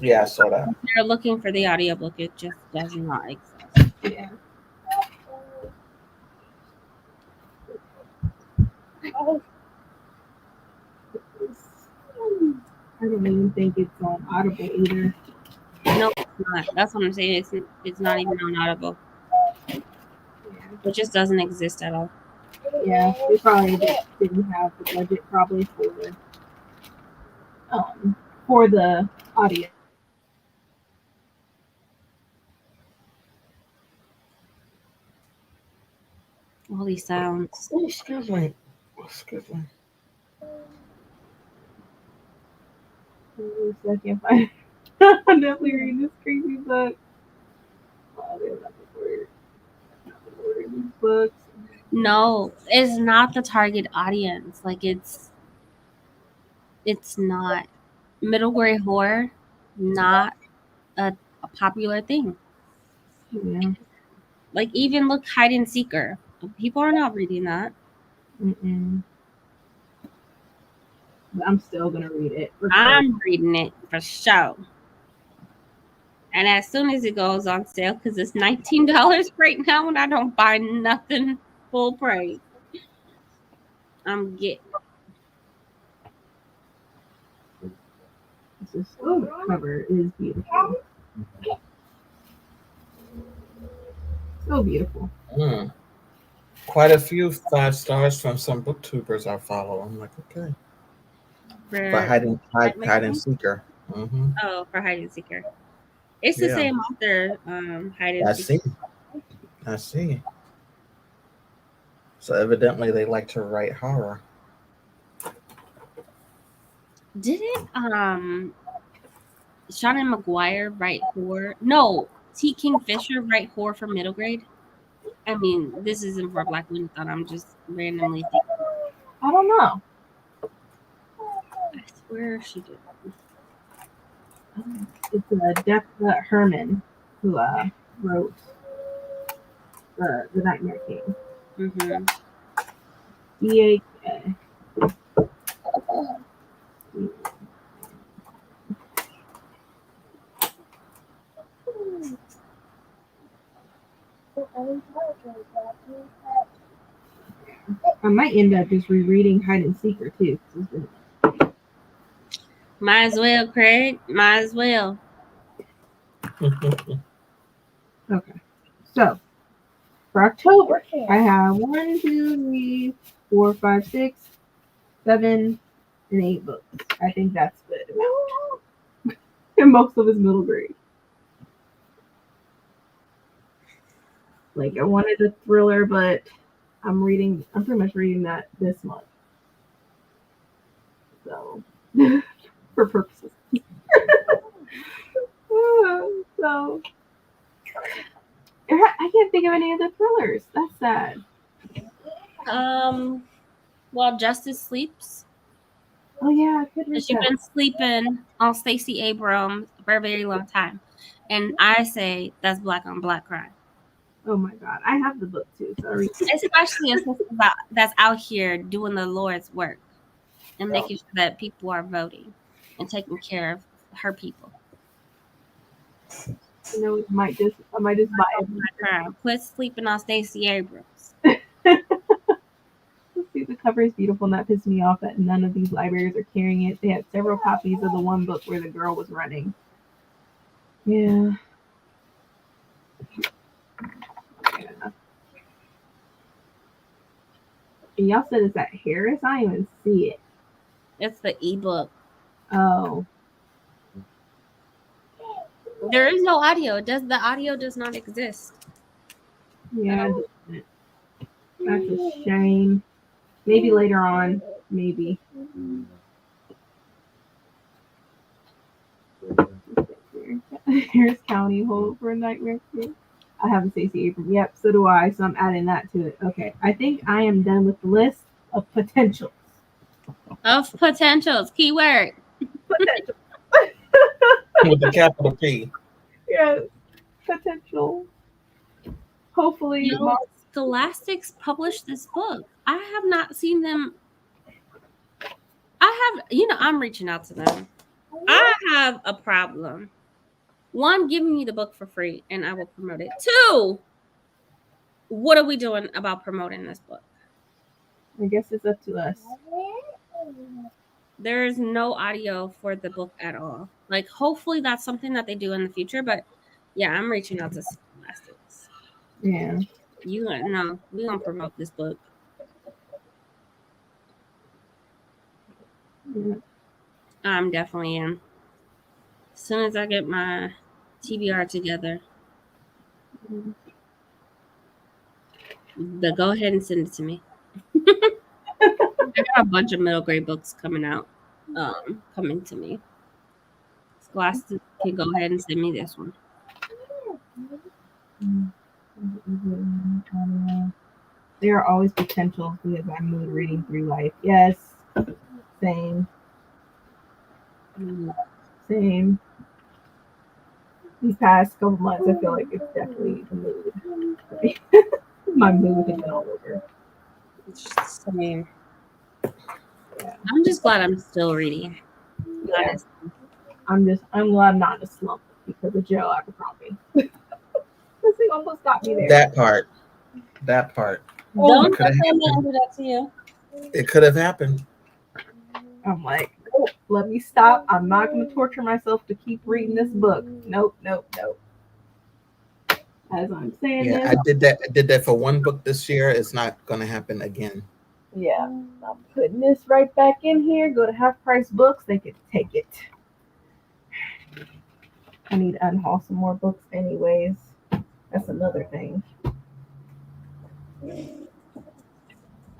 [SPEAKER 5] Yeah, I saw that.
[SPEAKER 3] If you're looking for the audiobook, it just does not exist.
[SPEAKER 1] Yeah. I don't even think it's on Audible either.
[SPEAKER 3] No, it's not. That's what I'm saying. It's not even on Audible.
[SPEAKER 1] Yeah.
[SPEAKER 3] It just doesn't exist at all.
[SPEAKER 1] Yeah, they probably didn't have the budget probably for the audio.
[SPEAKER 3] All these sounds.
[SPEAKER 5] Oh, excuse me. Excuse me.
[SPEAKER 1] So I can't find. I'm definitely reading this crazy book. Oh, they're not the word. Not the word in these books.
[SPEAKER 3] No, it's not the target audience. Like it's not middle grade horror. Not a popular thing.
[SPEAKER 1] Yeah.
[SPEAKER 3] Like even look Hide and Seeker. People are not reading that.
[SPEAKER 1] Mm-mm. But I'm still gonna read it.
[SPEAKER 3] I'm reading it for sure. And as soon as it goes on sale, because it's $19 right now, and I don't buy nothing full price, I'm getting.
[SPEAKER 1] This cover is beautiful. So beautiful.
[SPEAKER 5] Quite a few 5 stars from some booktubers I follow. I'm like, okay. For hide and seeker. Mm-hmm.
[SPEAKER 3] Oh, for Hide and Seeker. It's the same author, Hide and Seeker.
[SPEAKER 5] I see. So evidently they like to write horror.
[SPEAKER 3] Didn't Shannon McGuire write horror? No, T. Kingfisher write horror for middle grade? I mean, this isn't for Black Women Thought. I'm just randomly thinking.
[SPEAKER 1] I don't know.
[SPEAKER 3] I swear she did.
[SPEAKER 1] It's Decla Herman who wrote the Nightmare King.
[SPEAKER 3] Mm-hmm.
[SPEAKER 1] D-A-K. I might end up just rereading Hide and Seeker too.
[SPEAKER 3] Might as well, Craig. Might as well.
[SPEAKER 1] Okay. So for October, I have 1, 2, 3, 4, 5, 6, 7, and 8 books. I think that's good amount. And most of it's middle grade. Like I wanted a thriller, but I'm pretty much reading that this month. So for purposes. So I can't think of any other thrillers. That's sad.
[SPEAKER 3] While Justice sleeps.
[SPEAKER 1] Oh yeah, I could read
[SPEAKER 3] She's been sleeping on Stacey Abrams for a very long time. And I say that's black on black crime.
[SPEAKER 1] Oh my god, I have the book too. Sorry.
[SPEAKER 3] Especially a sister that's out here doing the Lord's work and making sure that people are voting and taking care of her people.
[SPEAKER 1] You know, I might just buy it.
[SPEAKER 3] Quit sleeping on Stacey Abrams.
[SPEAKER 1] See, the cover is beautiful, and that pissed me off that none of these libraries are carrying it. They had several copies of the one book where the girl was running. Yeah. Yeah. And y'all said it's at Harris? I didn't even see it.
[SPEAKER 3] It's the ebook.
[SPEAKER 1] Oh.
[SPEAKER 3] There is no audio. The audio does not exist.
[SPEAKER 1] Yeah. That's a shame. Maybe later on. Maybe. Harris County, hold for a nightmare. I have a Stacey Abrams. Yep, so do I. So I'm adding that to it. Okay. I think I am done with the list of potentials.
[SPEAKER 3] Of potentials. Keyword.
[SPEAKER 1] Potential.
[SPEAKER 5] With the capital P.
[SPEAKER 1] Yes. Potential. Hopefully.
[SPEAKER 3] You know, Scholastics published this book. I have not seen them. I'm reaching out to them. I have a problem. One, giving me the book for free and I will promote it. Two, what are we doing about promoting this book?
[SPEAKER 1] I guess it's up to us.
[SPEAKER 3] There is no audio for the book at all. Like, hopefully that's something that they do in the future. But yeah, I'm reaching out to Scholastics.
[SPEAKER 1] Yeah.
[SPEAKER 3] We gonna promote this book.
[SPEAKER 1] Yeah.
[SPEAKER 3] I'm definitely am. As soon as I get my TBR together, go ahead and send it to me. I got a bunch of middle grade books coming to me. Scholastic can go ahead and send me this one.
[SPEAKER 1] There are always potentials because I move reading through life. Yes. Same. Same. These past couple months, I feel like it's definitely the mood. My mood has been all over.
[SPEAKER 3] Same. Yeah. I'm just glad I'm still reading.
[SPEAKER 1] Yeah. I'm glad I'm not in a slump because of Joe Abercrombie. This thing almost got me there.
[SPEAKER 5] That part.
[SPEAKER 3] Don't let them do that to you.
[SPEAKER 5] It could have happened.
[SPEAKER 1] I'm like, oh, let me stop. I'm not going to torture myself to keep reading this book. Nope. As I'm saying this,
[SPEAKER 5] I did that for one book this year. It's not going to happen again.
[SPEAKER 1] Yeah, I'm putting this right back in here. Go to Half Price Books. They could take it. I need to unhaul some more books anyways. That's another thing.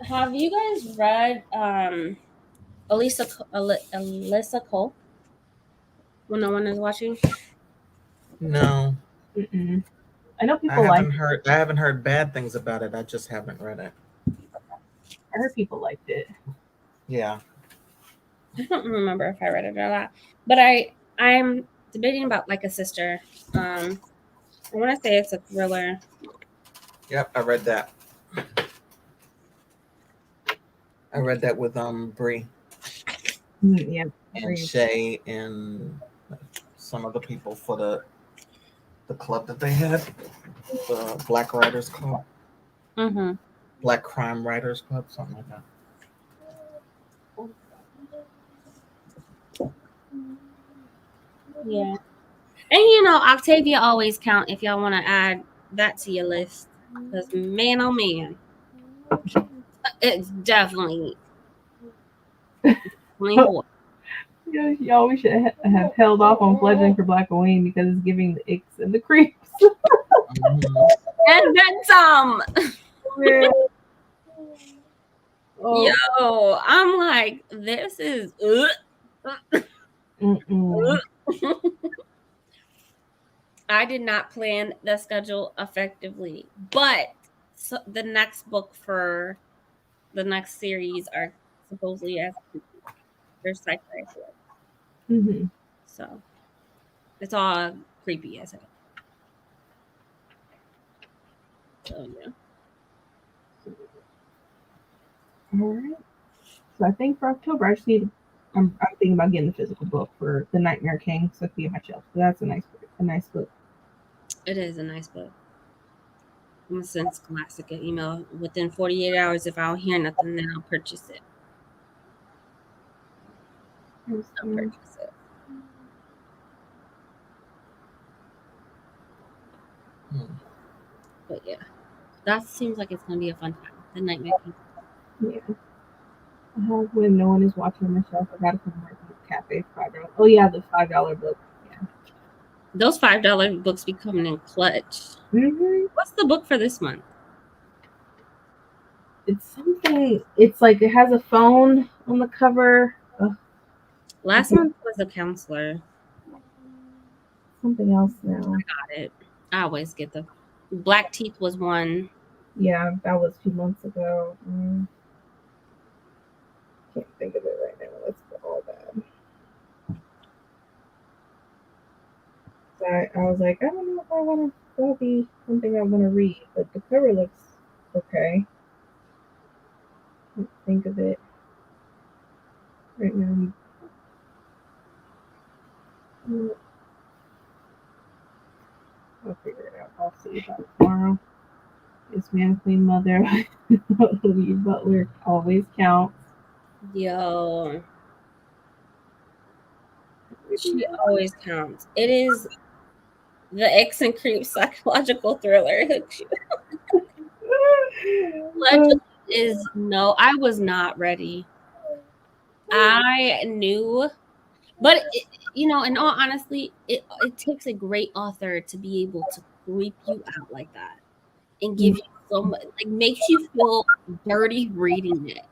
[SPEAKER 3] Have you guys read Alyssa Cole? When no one is watching?
[SPEAKER 5] No.
[SPEAKER 1] Mm-mm. I know people
[SPEAKER 5] I haven't heard bad things about it. I just haven't read it.
[SPEAKER 1] I heard people liked it.
[SPEAKER 5] Yeah.
[SPEAKER 3] I don't remember if I read it or not. But I'm debating about Like a Sister. I want to say it's a thriller.
[SPEAKER 5] Yep, I read that. I read that with Bree.
[SPEAKER 1] Yeah.
[SPEAKER 5] And Shay and some of the people for the club that they had, the Black Writers Club.
[SPEAKER 3] Mm-hmm.
[SPEAKER 5] Black Crime Writers Club, something like that.
[SPEAKER 3] Yeah. And Octavia always count if y'all want to add that to your list. Because man, oh man. It's definitely
[SPEAKER 1] Yeah, y'all, we should have held off on Fledgling for Black Wayne because it's giving the icks and the creeps.
[SPEAKER 3] And then some.
[SPEAKER 1] Yeah. Oh.
[SPEAKER 3] Yo, I'm like, this is I did not plan the schedule effectively, but the next book for the next series are supposedly as they're psychiatric.
[SPEAKER 1] Mm-hmm.
[SPEAKER 3] So it's all creepy as hell. So yeah.
[SPEAKER 1] All right. So I think for October, I just need. I'm thinking about getting the physical book for The Nightmare King, so it can be on my shelf. So that's a nice book.
[SPEAKER 3] It is a nice book. I'm gonna send Scholastic an email within 48 hours. If I don't hear nothing, then I'll purchase it. I'll purchase it. But yeah, that seems like it's gonna be a fun time. The Nightmare King.
[SPEAKER 1] Yeah. I have when no one is watching on my shelf. I got it from my cafe. $5. Oh yeah, the $5 book. Yeah.
[SPEAKER 3] Those $5 books be coming in clutch.
[SPEAKER 1] Mm-hmm.
[SPEAKER 3] What's the book for this month?
[SPEAKER 1] It's something. It's like it has a phone on the cover.
[SPEAKER 3] Last month was The Counselor.
[SPEAKER 1] Something else now.
[SPEAKER 3] Got it. I always get the Black Teeth was one.
[SPEAKER 1] Yeah, that was 2 months ago. Can't think of it right now. That's all bad. So I was like, I don't know if I want to. That'll be something I want to read, but the cover looks okay. Can't think of it right now. I'll figure it out. I'll see about it tomorrow. This Man, Queen, Mother, Olivia Butler always counts.
[SPEAKER 3] Yo. She always counts. It is the X and Creep psychological thriller. Legend is no, I was not ready. I knew, but in all honesty, it takes a great author to be able to creep you out like that and give you so much, like makes you feel dirty reading it.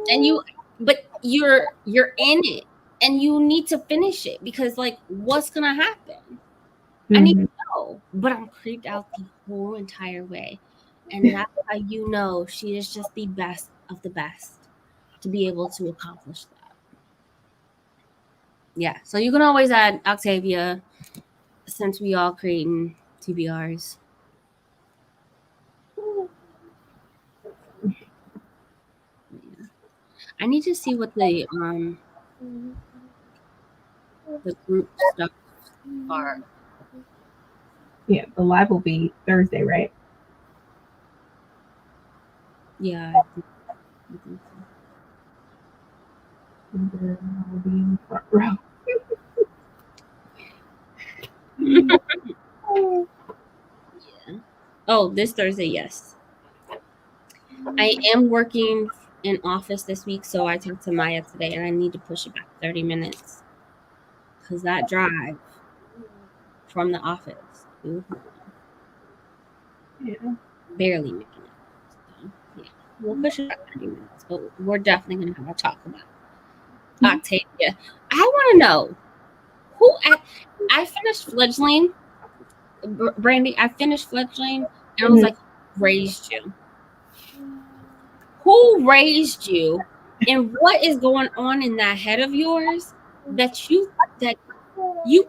[SPEAKER 3] And you're in it and you need to finish it because like what's gonna happen?
[SPEAKER 1] Mm-hmm.
[SPEAKER 3] I need to know, but I'm creeped out the whole entire way. And that's how you know she is just the best of the best to be able to accomplish that. Yeah, so you can always add Octavia since we all creating TBRs. Yeah. I need to see what the group stuff are.
[SPEAKER 1] Yeah, the live will be Thursday, right?
[SPEAKER 3] Yeah, I think so.
[SPEAKER 1] And then I will be in the front row.
[SPEAKER 3] Yeah. Oh, this Thursday, yes. I am working in office this week, so I talked to Maya today, and I need to push it back 30 minutes because that drive from the office,
[SPEAKER 1] Yeah.
[SPEAKER 3] barely making it. So, yeah, we'll push it back 30 minutes, but we're definitely gonna have a talk about Octavia. I want to know who I finished Fledgling. Brandy, I finished Fledgling, and I was like, who raised you? Who raised you? And what is going on in that head of yours that you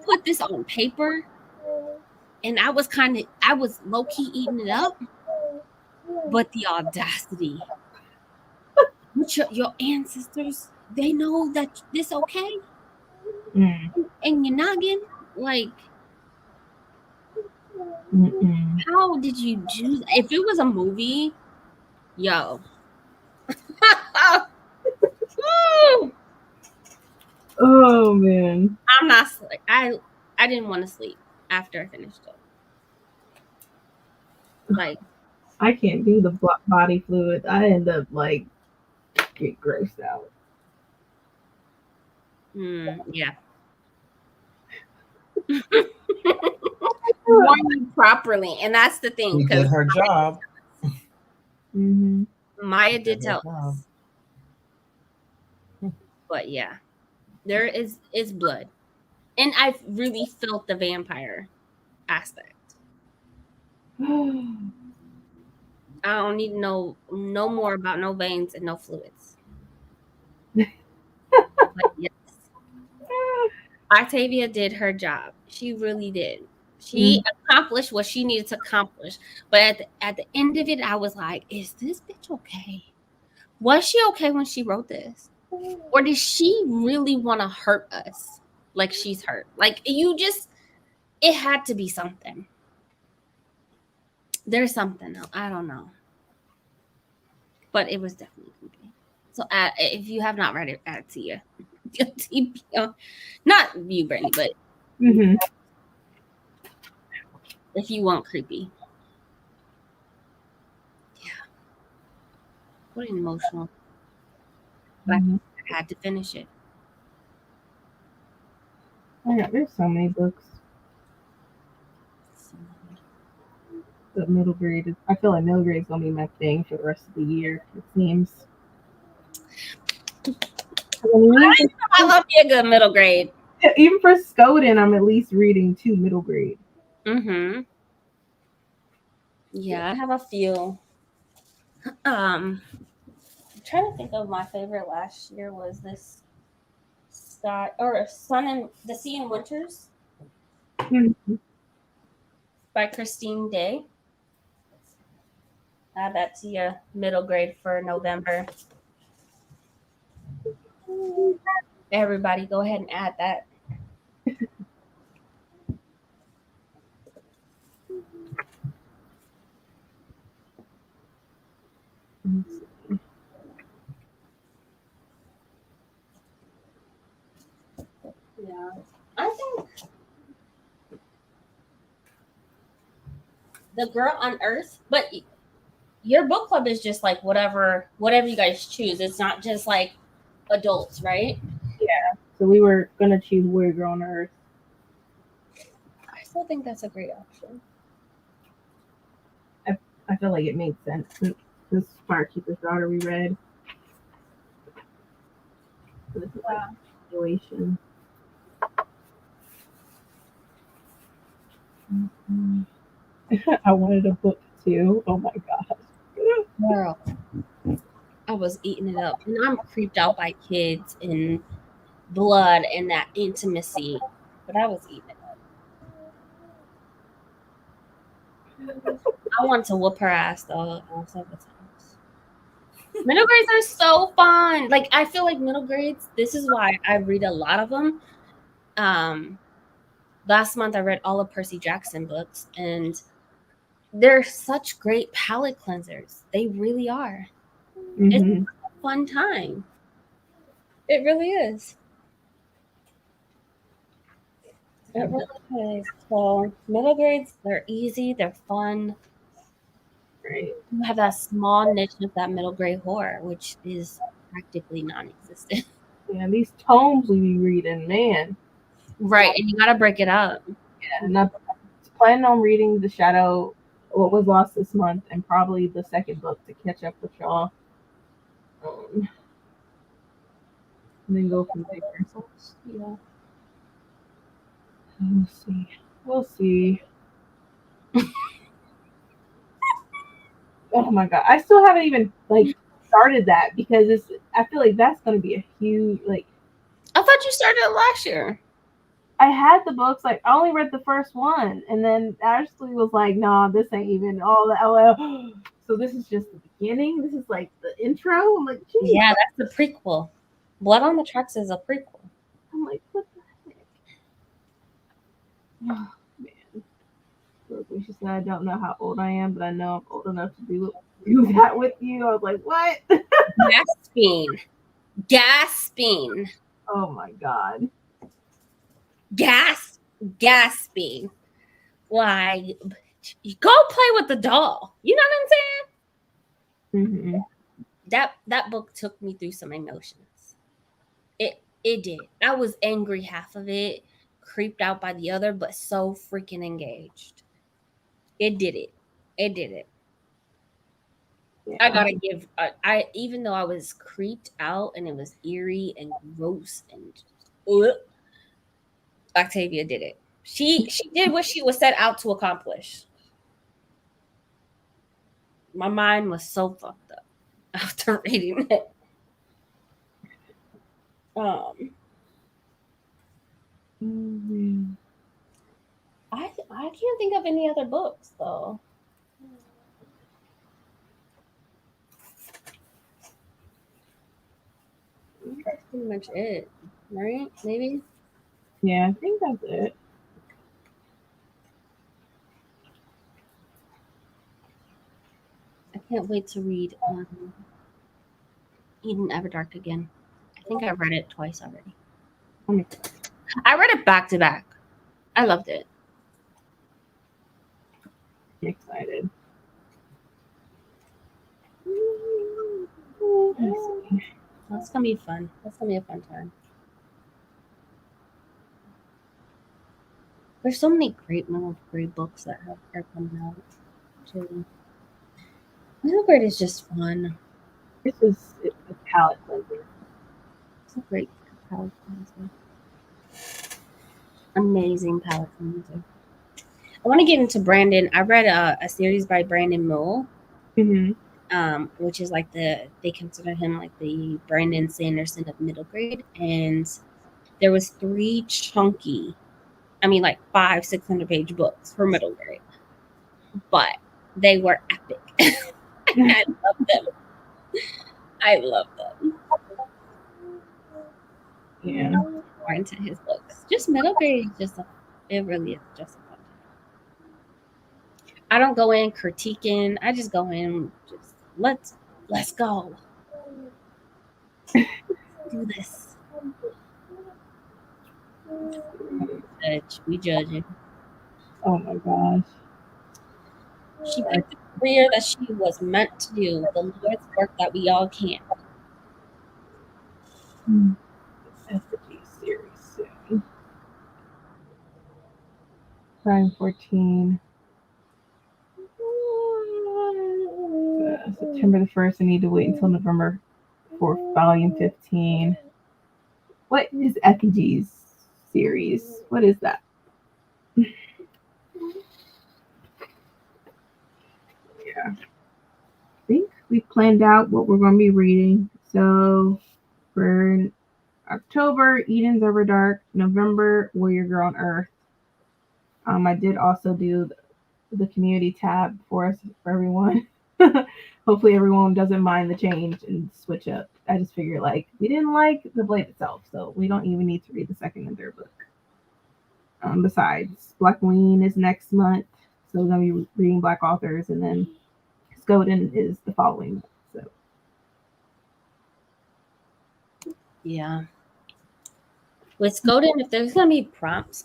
[SPEAKER 3] put this on paper? And I was low-key eating it up. But the audacity. Your ancestors, they know that this okay? And your noggin, like, how did you do that? If it was a movie, yo.
[SPEAKER 1] Oh man.
[SPEAKER 3] I'm not like I didn't want to sleep after I finished it. Like
[SPEAKER 1] I can't do the body fluid. I end up like get grossed out.
[SPEAKER 3] Yeah. Warn you properly, and that's the thing.
[SPEAKER 5] She did her job.
[SPEAKER 1] Mm-hmm.
[SPEAKER 3] Maya did tell us. But yeah, there is blood, and I really felt the vampire aspect. I don't need to know no more about no veins and no fluids. But yes, Octavia did her job. She really did. She accomplished what she needed to accomplish. But at the end of it, I was like, is this bitch okay? Was she okay when she wrote this? Or did she really want to hurt us like she's hurt? Like, it had to be something. There's something. I don't know. But it was definitely creepy. So if you have not read it, add it to your TBR. Not you, Brittany, but if you want creepy. Yeah. What an emotional. But I had to finish it.
[SPEAKER 1] Oh, yeah, there's so many books. The middle grade I feel like middle grade is gonna be my thing for the rest of the year, it seems.
[SPEAKER 3] I love me a good middle grade.
[SPEAKER 1] Even for Skoden, I'm at least reading 2 middle grade.
[SPEAKER 3] Mm-hmm. Yeah, I have a few. I'm trying to think of my favorite last year was this Sun and the Sea and Winters by Christine Day. Add that to your middle grade for November. Everybody, go ahead and add that. Yeah, I think The Girl on Earth, but your book club is just like whatever you guys choose. It's not just like adults, right?
[SPEAKER 1] Yeah. So we were gonna choose Weird Girl on Earth.
[SPEAKER 3] I still think that's a great option.
[SPEAKER 1] I feel like it made sense since this Firekeeper's Daughter we read. So this is like a situation. I wanted a book too. Oh my gosh.
[SPEAKER 3] Girl, I was eating it up. And I'm creeped out by kids and blood and that intimacy. But I was eating it up. I wanted to whoop her ass though several times. Middle grades are so fun. Like, I feel like middle grades, this is why I read a lot of them. Last month I read all of Percy Jackson books, and they're such great palate cleansers. They really are. It's a fun time. It really is. It really is. So middle grades, they're easy, they're fun.
[SPEAKER 1] Right.
[SPEAKER 3] You have that small niche of that middle grade horror, which is practically non-existent.
[SPEAKER 1] Yeah, these tomes we be reading, man.
[SPEAKER 3] Right, and you gotta break it up.
[SPEAKER 1] Yeah, and I'm planning on reading The Shadow, What Was Lost This Month, and probably the second book to catch up with y'all. And then go from there.
[SPEAKER 3] Yeah.
[SPEAKER 1] We'll see. Oh my god, I still haven't even started that because I feel like that's gonna be a huge
[SPEAKER 3] I thought you started it last year.
[SPEAKER 1] I had the books, I only read the first one, and then Ashley was like, "Nah, this ain't even all that." So this is just the beginning. This is like the intro. I'm like, geez.
[SPEAKER 3] Yeah, that's the prequel. Blood on the Tracks is a prequel.
[SPEAKER 1] I'm like, what the heck? Oh, man. She said, "I don't know how old I am, but I know I'm old enough to do that with you." I was like, "What?"
[SPEAKER 3] Gasping.
[SPEAKER 1] Oh my god.
[SPEAKER 3] Gasping. Like, go play with the doll. You know what I'm saying? That book took me through some emotions. It did. I was angry half of it, creeped out by the other, but so freaking engaged. It did it. Yeah. I gotta give. Even though I was creeped out and it was eerie and gross and Octavia did it. She did what she was set out to accomplish. My mind was so fucked up after reading it. I can't think of any other books though. That's pretty much it, right? Maybe.
[SPEAKER 1] Yeah, I think that's it.
[SPEAKER 3] I can't wait to read Eden Everdark again. I think I've read it twice already. I read it back to back. I loved it.
[SPEAKER 1] I'm excited.
[SPEAKER 3] That's gonna be fun. That's gonna be a fun time. There's so many great middle grade books that are coming out too. Middle grade is just fun.
[SPEAKER 1] This is a palate cleanser.
[SPEAKER 3] It's a great palette cleanser. Amazing palette cleanser. I want to get into Brandon. I read a series by Brandon Mull, which is like they consider him like the Brandon Sanderson of middle grade. And there was 3 chunky, like 500-600 page books for middle grade, but they were epic. I love them.
[SPEAKER 1] Yeah.
[SPEAKER 3] More into his books. Just middle grade is it really is just a fun time. I don't go in critiquing. I just go in just let's go. Do this. We judging.
[SPEAKER 1] Oh my gosh.
[SPEAKER 3] She picked the career that she was meant to do, the Lord's work that we all can.
[SPEAKER 1] Effigy series soon. Crime 14. September the 1st. I need to wait until November for volume 15. What is Effigy's series? What is that? Yeah. I think we planned out what we're going to be reading. So for October, Eden's Everdark. November, Warrior Girl on Earth. I did also do the community tab for us, for everyone. Hopefully everyone doesn't mind the change and switch up. I just figured we didn't like the blade itself, so we don't even need to read the second and third book. Besides, Black Queen is next month, so we're going to be reading Black authors, and then Skoden is the following month. So
[SPEAKER 3] yeah. With Skoden, if there's going to be prompts,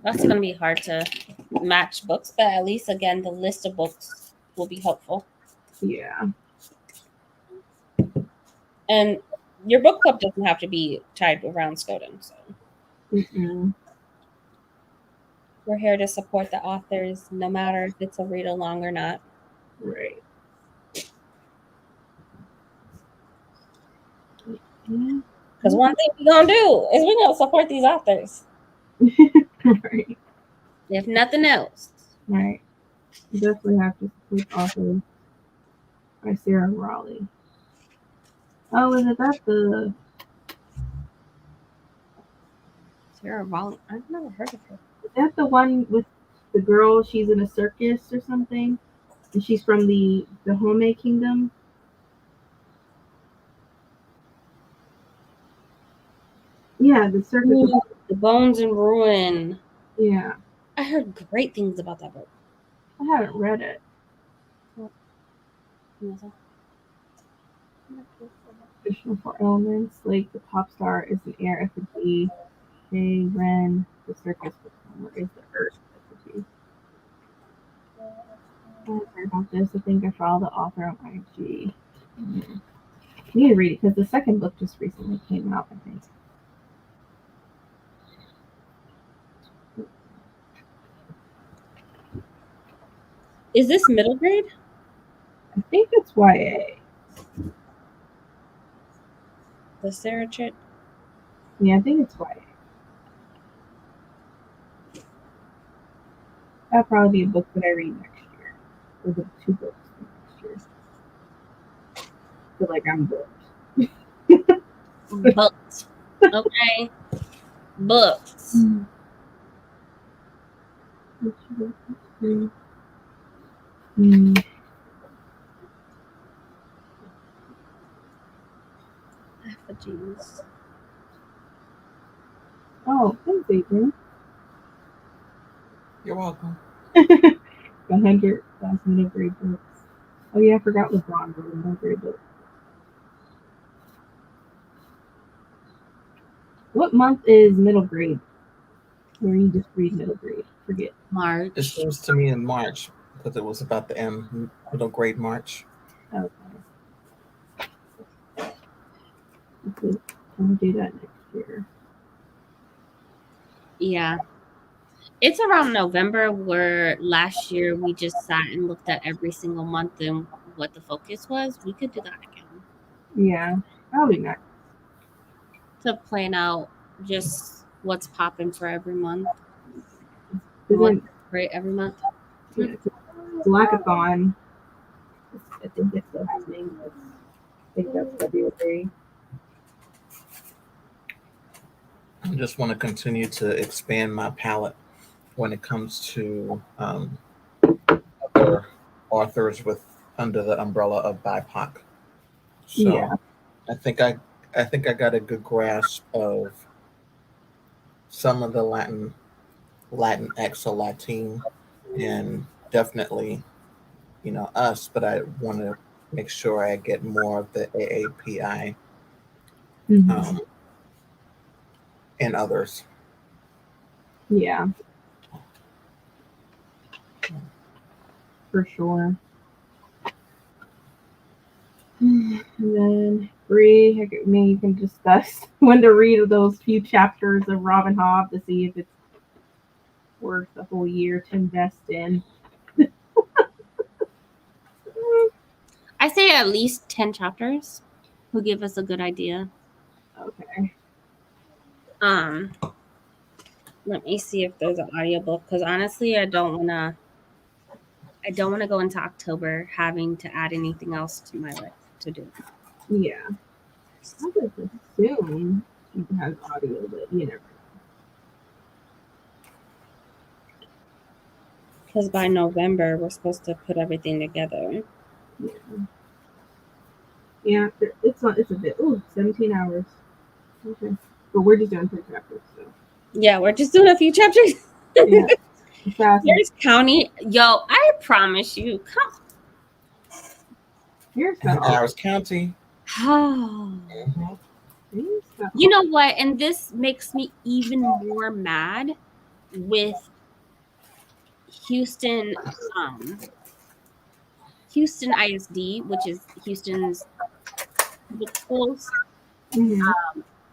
[SPEAKER 3] that's going to be hard to match books, but at least, again, the list of books will be helpful.
[SPEAKER 1] Yeah.
[SPEAKER 3] And your book club doesn't have to be tied around Skoden, so. We're here to support the authors, no matter if it's a read along or not.
[SPEAKER 1] Right.
[SPEAKER 3] Because one thing we're going to do is we're going to support these authors.
[SPEAKER 1] Right.
[SPEAKER 3] If nothing else.
[SPEAKER 1] Right. You definitely have to support authors by Sarah Raleigh. Oh, is that the
[SPEAKER 3] Sarah Raleigh? I've never heard of her.
[SPEAKER 1] Is that the one with the girl? She's in a circus or something, and she's from the Home Kingdom. Yeah, the circus.
[SPEAKER 3] Ooh, The Bones and Ruin.
[SPEAKER 1] Yeah,
[SPEAKER 3] I heard great things about that book.
[SPEAKER 1] I haven't read it. Additional 4 elements, like the pop star is an air effigy. Hey, Ren, the circus performer is the earth effigy. I haven't heard about this. I think I follow the author on IG. I need to read it because the second book just recently came out, I think.
[SPEAKER 3] Is this middle grade?
[SPEAKER 1] I think it's YA.
[SPEAKER 3] The Sarah Chit?
[SPEAKER 1] Yeah, I think it's YA. That'll probably be a book that I read next year. Or the 2 books next year. I feel like I'm booked.
[SPEAKER 3] Books. Okay. Books.
[SPEAKER 1] Hmm.
[SPEAKER 3] Effigies.
[SPEAKER 1] Oh, thanks, Adrian.
[SPEAKER 5] You're welcome.
[SPEAKER 1] 100,000 middle grade books. Oh yeah, I forgot LeBron wrote a middle grade book. What month is middle grade? Where you just read middle grade? Forget.
[SPEAKER 5] It
[SPEAKER 3] March.
[SPEAKER 5] seems to me in March because it was about the end, middle grade March.
[SPEAKER 1] Okay. I'll do that next year.
[SPEAKER 3] Yeah. It's around November where last year we just sat and looked at every single month and what the focus was. We could do that again
[SPEAKER 1] Yeah, I'll do that.
[SPEAKER 3] to plan out just what's popping for every month.
[SPEAKER 1] Isn't
[SPEAKER 3] What's great every month.
[SPEAKER 1] yeah, it's Blackathon. I think it's still happening. I think that's February.
[SPEAKER 5] I just want to continue to expand my palette when it comes to other authors with under the umbrella of BIPOC. So
[SPEAKER 1] Yeah.
[SPEAKER 5] I think I got a good grasp of some of the Latinx or Latin, and definitely, us. But I want to make sure I get more of the AAPI
[SPEAKER 1] Mhm.
[SPEAKER 5] and others.
[SPEAKER 1] Yeah. For sure. And then Bree, maybe you can discuss when to read those few chapters of Robin Hobb to see if it's worth the whole year to invest in.
[SPEAKER 3] I say at least 10 chapters will give us a good idea.
[SPEAKER 1] Okay.
[SPEAKER 3] Let me see if there's an audiobook because honestly I don't wanna go into October having to add anything else to my list to do.
[SPEAKER 1] Yeah. I would assume it has audio, but you never know.
[SPEAKER 3] Because by November we're supposed to put everything together.
[SPEAKER 1] Yeah, it's a bit. Ooh, 17 hours. Okay. But we're just doing 3 chapters, so.
[SPEAKER 3] Yeah, we're just doing a few chapters.
[SPEAKER 1] Yeah. Fast.
[SPEAKER 3] Here's County. Yo, I promise you. Come.
[SPEAKER 1] Here's the
[SPEAKER 5] Harris County.
[SPEAKER 3] Oh.
[SPEAKER 5] Mhm.
[SPEAKER 3] You know what? And this makes me even more mad with Houston ISD, which is Houston's public schools,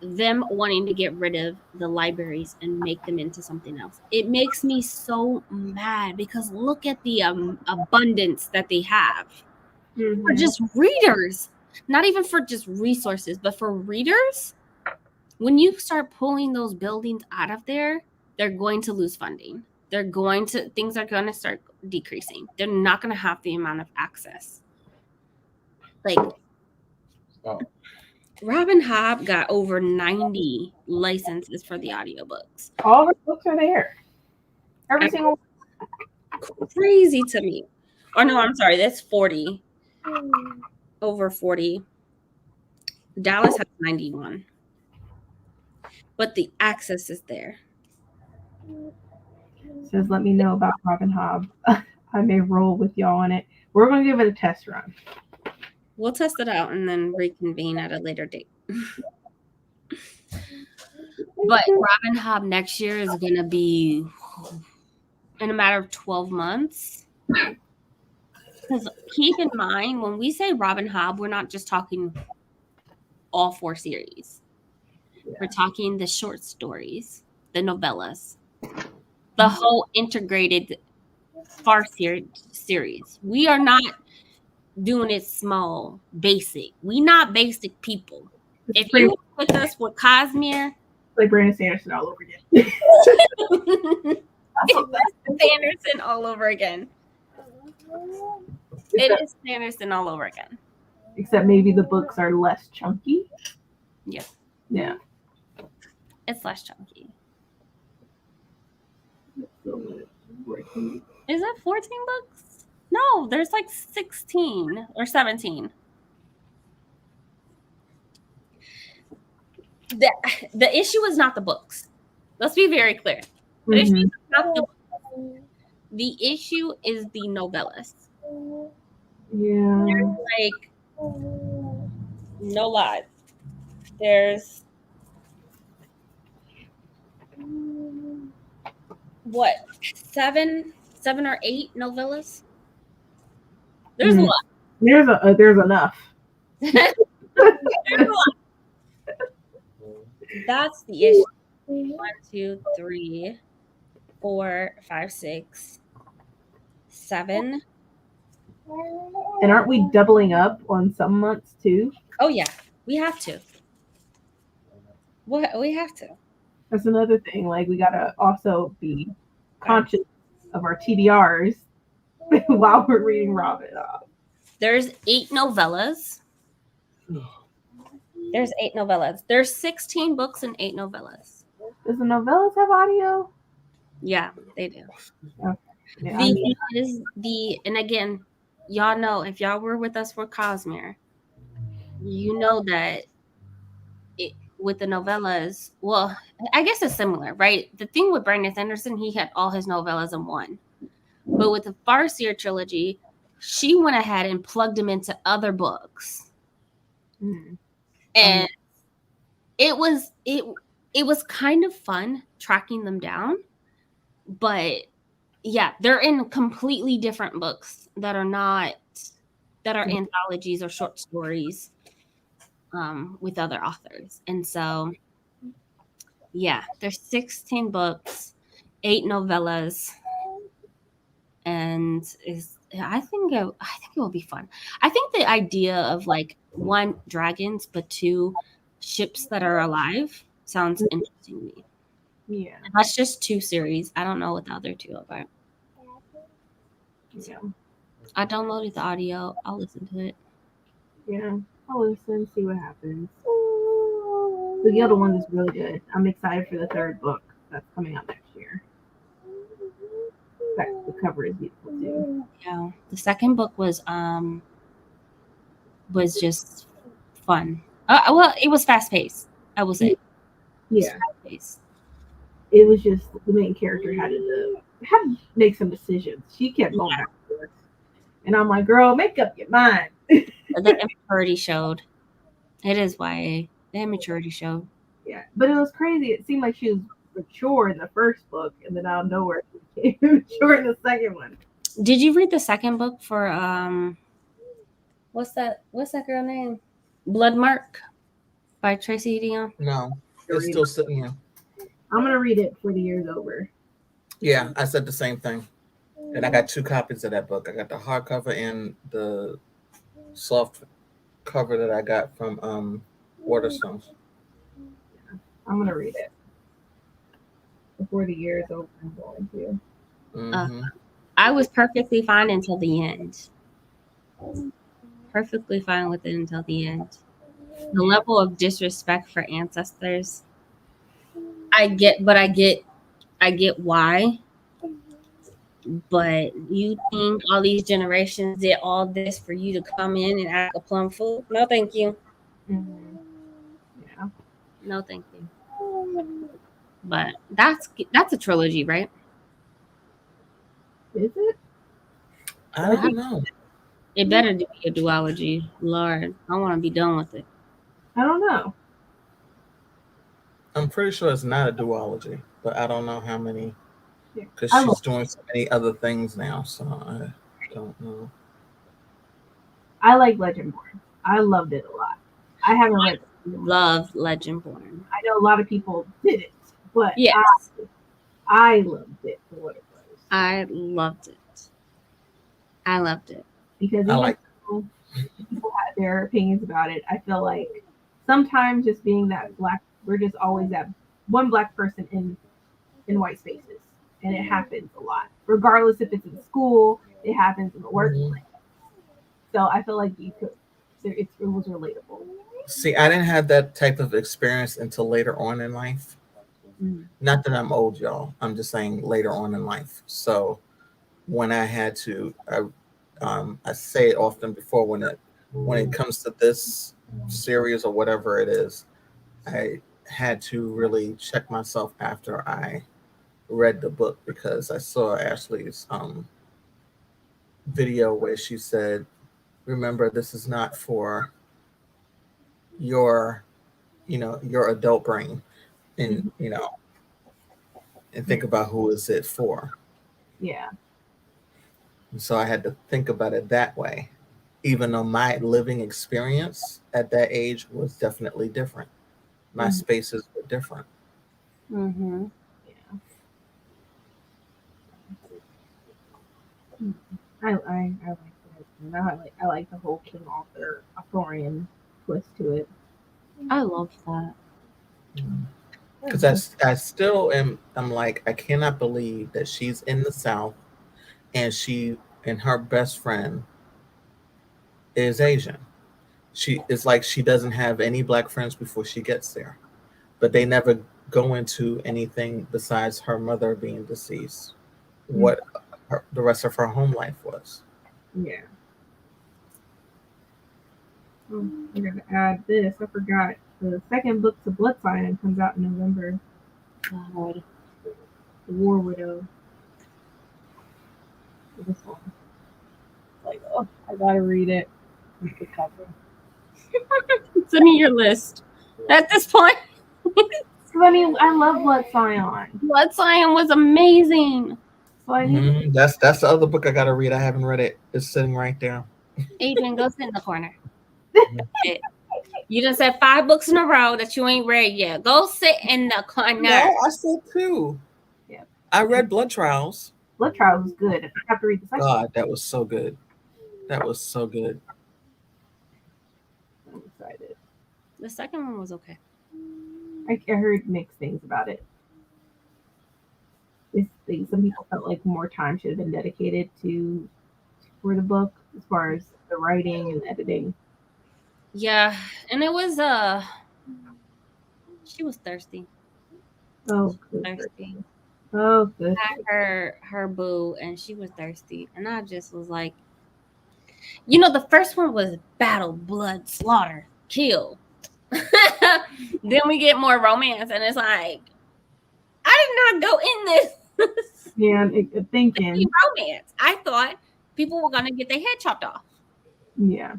[SPEAKER 3] them wanting to get rid of the libraries and make them into something else. It makes me so mad because look at the abundance that they have for just readers, not even for just resources, but for readers. When you start pulling those buildings out of there, they're going to lose funding. Things are going to start decreasing. They're not going to have the amount of access. Like, Robin Hobb got over 90 licenses for the audiobooks.
[SPEAKER 1] All the books are there. Every single
[SPEAKER 3] one. Crazy to me. Oh, no, I'm sorry. That's 40. Over 40. Dallas has 91. But the access is there.
[SPEAKER 1] Says, let me know about Robin Hobb. I may roll with y'all on it. We're going to give it a test run.
[SPEAKER 3] We'll test it out and then reconvene at a later date. But Robin Hobb next year is going to be in a matter of 12 months. Because keep in mind, when we say Robin Hobb, we're not just talking all 4 series. Yeah. We're talking the short stories, the novellas, the whole integrated far series. We are not doing it small, basic. We not basic people. If you with us with Cosmere,
[SPEAKER 1] like Brandon Sanderson all over again.
[SPEAKER 3] Sanderson all over again. It is Sanderson all over again.
[SPEAKER 1] Except maybe the books are less chunky.
[SPEAKER 3] Yeah.
[SPEAKER 1] Yeah.
[SPEAKER 3] It's less chunky.
[SPEAKER 1] 14.
[SPEAKER 7] Is it 14 books? No, there's like 16 or 17. The issue is not the books. Let's be very clear. The issue is not the books. The issue is the novellas.
[SPEAKER 1] Yeah.
[SPEAKER 7] There's like, no lie. There's what, seven or 8 novellas? There's a lot.
[SPEAKER 1] There's enough.
[SPEAKER 7] There's a lot. That's the issue. 1, 2, 3, 4, 5, 6, 7.
[SPEAKER 1] And aren't we doubling up on some months too?
[SPEAKER 7] Oh yeah, we have to. We have to.
[SPEAKER 1] That's another thing. Like we gotta also be conscious of our TBRs while we're reading Robin off.
[SPEAKER 7] There's 8 novellas. There's 16 books and 8 novellas.
[SPEAKER 1] Does the novellas have audio?
[SPEAKER 7] Yeah, they do.
[SPEAKER 1] Yeah,
[SPEAKER 7] And again, y'all know, if y'all were with us for Cosmere, you know that with the novellas, well, I guess it's similar, right? The thing with Brandon Sanderson, he had all his novellas in one. But with the Farseer trilogy, she went ahead and plugged them into other books. And it was kind of fun tracking them down. But yeah, they're in completely different books that are anthologies or short stories with other authors. And so, yeah, there's 16 books, 8 novellas, and I think it will be fun. I think the idea of like 1, dragons, but 2, ships that are alive sounds interesting to me.
[SPEAKER 1] Yeah.
[SPEAKER 7] That's just 2 series. I don't know what the other 2 are.
[SPEAKER 1] Yeah.
[SPEAKER 7] I downloaded the audio. I'll listen to it.
[SPEAKER 1] Yeah. I'll listen, see what happens. The other one is really good. I'm excited for the 3rd book that's coming out next year. The cover is beautiful too.
[SPEAKER 7] Yeah. The 2nd book was just fun. Well, it was fast paced. I will say.
[SPEAKER 1] Yeah.
[SPEAKER 7] Fast paced.
[SPEAKER 1] It was just the main character had to make some decisions. She kept going back and forth. And I'm like, girl, make up your mind.
[SPEAKER 7] The immaturity showed. It is YA. The immaturity showed.
[SPEAKER 1] Yeah. But it was crazy. It seemed like she was mature in the 1st book, and then out of nowhere she became mature in the 2nd one.
[SPEAKER 7] Did you read the 2nd book for what's that girl name? Bloodmark by Tracy Dion?
[SPEAKER 5] No, it's still sitting here.
[SPEAKER 1] I'm gonna read it before the year's over.
[SPEAKER 5] Yeah, I said the same thing. And I got 2 copies of that book. I got the hardcover and the soft cover that I got from Waterstones.
[SPEAKER 1] I'm gonna read it before the year is over. I'm going to.
[SPEAKER 5] Mm-hmm.
[SPEAKER 7] I was perfectly fine until the end. Perfectly fine with it until the end. The level of disrespect for ancestors, I get why. But you think all these generations did all this for you to come in and act a plum fool? No, thank you.
[SPEAKER 1] Mm-hmm. Yeah.
[SPEAKER 7] No, thank you. But that's a trilogy, right?
[SPEAKER 1] Is it?
[SPEAKER 5] I don't know.
[SPEAKER 7] It better be a duology. Lord, I want to be done with it.
[SPEAKER 1] I don't know.
[SPEAKER 5] I'm pretty sure it's not a duology, but I don't know how many. Because
[SPEAKER 1] I
[SPEAKER 5] she's doing so many other things now, so I don't know.
[SPEAKER 1] I like Legendborn. I loved it a lot. I haven't read it.
[SPEAKER 7] Love Legendborn.
[SPEAKER 1] I know a lot of people didn't, but
[SPEAKER 7] yes.
[SPEAKER 1] I loved it for what it was.
[SPEAKER 7] I loved it.
[SPEAKER 1] Because even though people had their opinions about it, I feel like sometimes just being that Black, we're just always that one Black person in white spaces. And it happens a lot. Regardless if it's in school, it happens in the workplace. So I feel like it was relatable.
[SPEAKER 5] See, I didn't have that type of experience until later on in life.
[SPEAKER 1] Mm.
[SPEAKER 5] Not that I'm old, y'all. I'm just saying later on in life. So when I had to, I say it often before when it comes to this series or whatever it is, I had to really check myself after I read the book because I saw Ashley's video where she said, "Remember, this is not for your, your adult brain, and and think about who is it for."
[SPEAKER 1] Yeah.
[SPEAKER 5] And so I had to think about it that way, even though my living experience at that age was definitely different. My
[SPEAKER 1] Mhm.
[SPEAKER 5] spaces were different.
[SPEAKER 7] Mm-hmm.
[SPEAKER 1] Yeah. I like that. And I like the whole King Arthurian twist to it.
[SPEAKER 7] I love that.
[SPEAKER 5] Because I still I'm like, I cannot believe that she's in the South and she and her best friend is Asian. She is like she doesn't have any black friends before she gets there, but they never go into anything besides her mother being deceased. What the rest of her home life was.
[SPEAKER 1] Yeah. Oh, I gotta add this. I forgot. The second book to Blood Sign comes out in November.
[SPEAKER 7] God.
[SPEAKER 1] The War Widow. This one. Like, oh, I gotta read it. The cover.
[SPEAKER 7] Send me your list. At this point,
[SPEAKER 1] Funny, I love Blood Scion.
[SPEAKER 7] Blood Scion was amazing.
[SPEAKER 1] So I need
[SPEAKER 5] That's the other book I gotta read. I haven't read it. It's sitting right there.
[SPEAKER 7] Adrian, go sit in the corner. You just said 5 books in a row that you ain't read yet. Go sit in the corner.
[SPEAKER 5] No, I said 2.
[SPEAKER 1] Yeah.
[SPEAKER 5] I read Blood Trials.
[SPEAKER 1] Blood Trials was good. I have to read the second one.
[SPEAKER 5] God, that was so good. That was so good.
[SPEAKER 1] I'm excited.
[SPEAKER 7] The second one was okay.
[SPEAKER 1] I heard mixed things about it. Some people felt like more time should have been dedicated for the book as far as the writing and editing.
[SPEAKER 7] Yeah, and it was she was thirsty.
[SPEAKER 1] Oh, good.
[SPEAKER 7] Thirsty.
[SPEAKER 1] Oh, good.
[SPEAKER 7] Had her boo, and she was thirsty, and I just was like, the first one was battle, blood, slaughter, kill. Then we get more romance, and it's like, I did not go in this.
[SPEAKER 1] Yeah, I'm thinking.
[SPEAKER 7] Romance. I thought people were gonna get their head chopped off.
[SPEAKER 1] Yeah.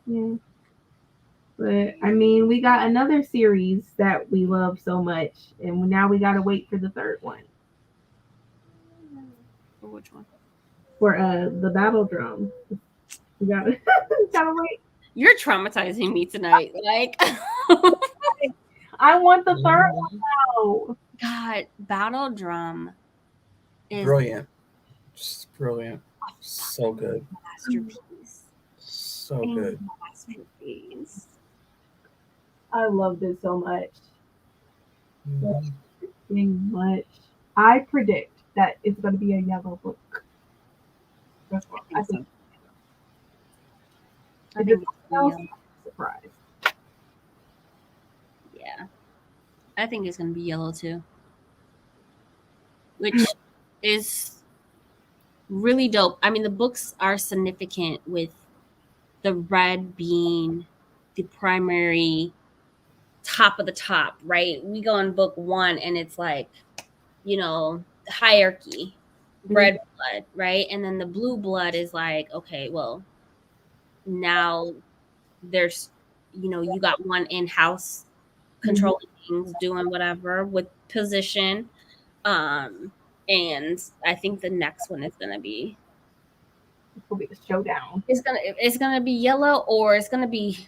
[SPEAKER 1] Yeah. But I mean, we got another series that we love so much, and now we gotta wait for the third one.
[SPEAKER 7] For which one?
[SPEAKER 1] For the Battle Drum. We gotta wait.
[SPEAKER 7] You're traumatizing me tonight. Like,
[SPEAKER 1] I want the third one now.
[SPEAKER 7] God, Battle Drum is
[SPEAKER 5] Brilliant. Just brilliant. So good.
[SPEAKER 7] masterpiece.
[SPEAKER 5] So good.
[SPEAKER 7] Masterpiece.
[SPEAKER 1] I loved it so much.
[SPEAKER 5] Mhm.
[SPEAKER 1] Much. I predict that it's going to be a yellow book. That's what I think.
[SPEAKER 7] I
[SPEAKER 1] If
[SPEAKER 7] think
[SPEAKER 1] it's
[SPEAKER 7] it's gonna be
[SPEAKER 1] else, surprise.
[SPEAKER 7] yeah. I think it's gonna be yellow too. Which is really dope. I mean, the books are significant with the red being the primary top of the top, right? We go in book 1 and it's like, hierarchy, red blood, right? And then the blue blood is like, okay, well, now there's, you got one in-house controlling things, doing whatever with position. And I think the next one is gonna be
[SPEAKER 1] It's going to be the showdown.
[SPEAKER 7] it's gonna be yellow, or it's gonna be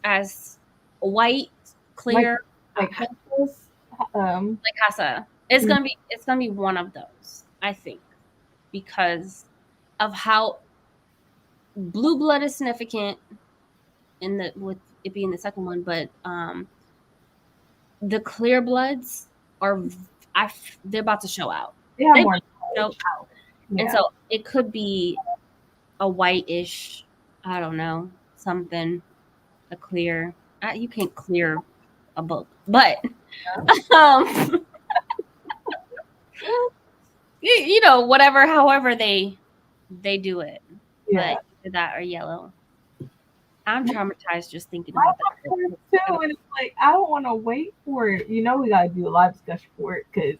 [SPEAKER 7] as white, clear,
[SPEAKER 1] Like Hessa's,
[SPEAKER 7] like Hassa. It's gonna be one of those, I think, because of how blue blood is significant with it being the second one, but the clear bloods they're about to show out.
[SPEAKER 1] they have
[SPEAKER 7] They
[SPEAKER 1] more
[SPEAKER 7] show
[SPEAKER 1] knowledge.
[SPEAKER 7] out.
[SPEAKER 1] Yeah.
[SPEAKER 7] And so it could be a whitish, I don't know, something, a clear. You can't clear a book, but um, you know, whatever, however they do it.
[SPEAKER 1] Yeah.
[SPEAKER 7] But either that or yellow. I'm traumatized just thinking
[SPEAKER 1] I
[SPEAKER 7] about
[SPEAKER 1] want
[SPEAKER 7] that.
[SPEAKER 1] her too, and it's like I don't want to wait for it. You know, we gotta do a live discussion for it because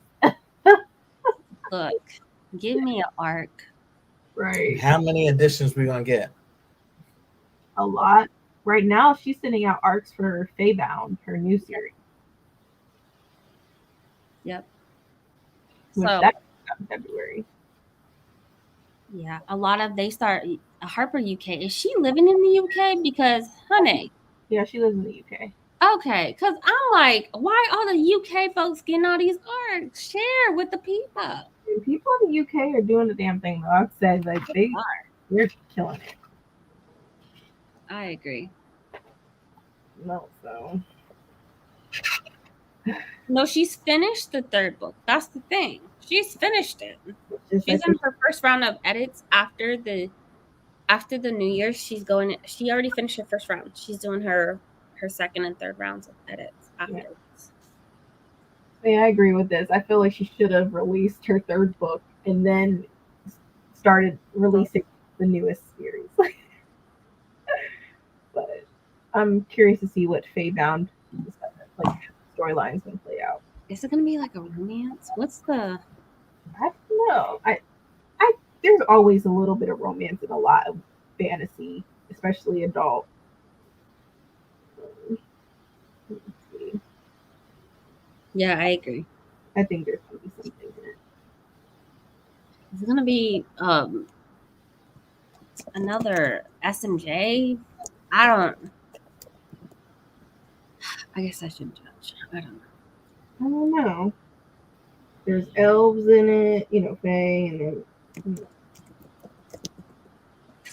[SPEAKER 7] Look, give me an arc.
[SPEAKER 1] right,
[SPEAKER 5] How many editions we gonna get?
[SPEAKER 1] a lot. Right now, she's sending out arcs for Feybound, her new series,
[SPEAKER 7] Yep.
[SPEAKER 1] which
[SPEAKER 7] So
[SPEAKER 1] that comes out in February.
[SPEAKER 7] yeah, a lot of they start Harper UK. Is she living in the UK? Because honey,
[SPEAKER 1] Yeah, she lives in the UK.
[SPEAKER 7] okay, because I'm like, why all the UK folks getting all these arcs? Share with the people.
[SPEAKER 1] And people in the UK are doing the damn thing though. I've said like they're killing it.
[SPEAKER 7] I agree.
[SPEAKER 1] No, so
[SPEAKER 7] No, she's finished the third book. That's the thing. She's finished it.
[SPEAKER 1] just
[SPEAKER 7] She's
[SPEAKER 1] like
[SPEAKER 7] in her first round of edits after the New Year. She already finished her first round. She's doing her second and third rounds of edits afterwards.
[SPEAKER 1] yeah, I agree with this. I feel like she should have released her third book and then started releasing the newest series. But I'm curious to see what Feybound like storyline's gonna play out.
[SPEAKER 7] Is it gonna be like a romance? What's the
[SPEAKER 1] I don't know. I there's always a little bit of romance in a lot of fantasy, especially adult. Let's see.
[SPEAKER 7] Yeah, I agree.
[SPEAKER 1] I think there's gonna be something in it.
[SPEAKER 7] Is it gonna be another SMJ? I guess I shouldn't judge. I don't know.
[SPEAKER 1] I don't know. There's elves in it, you know, Fae, and then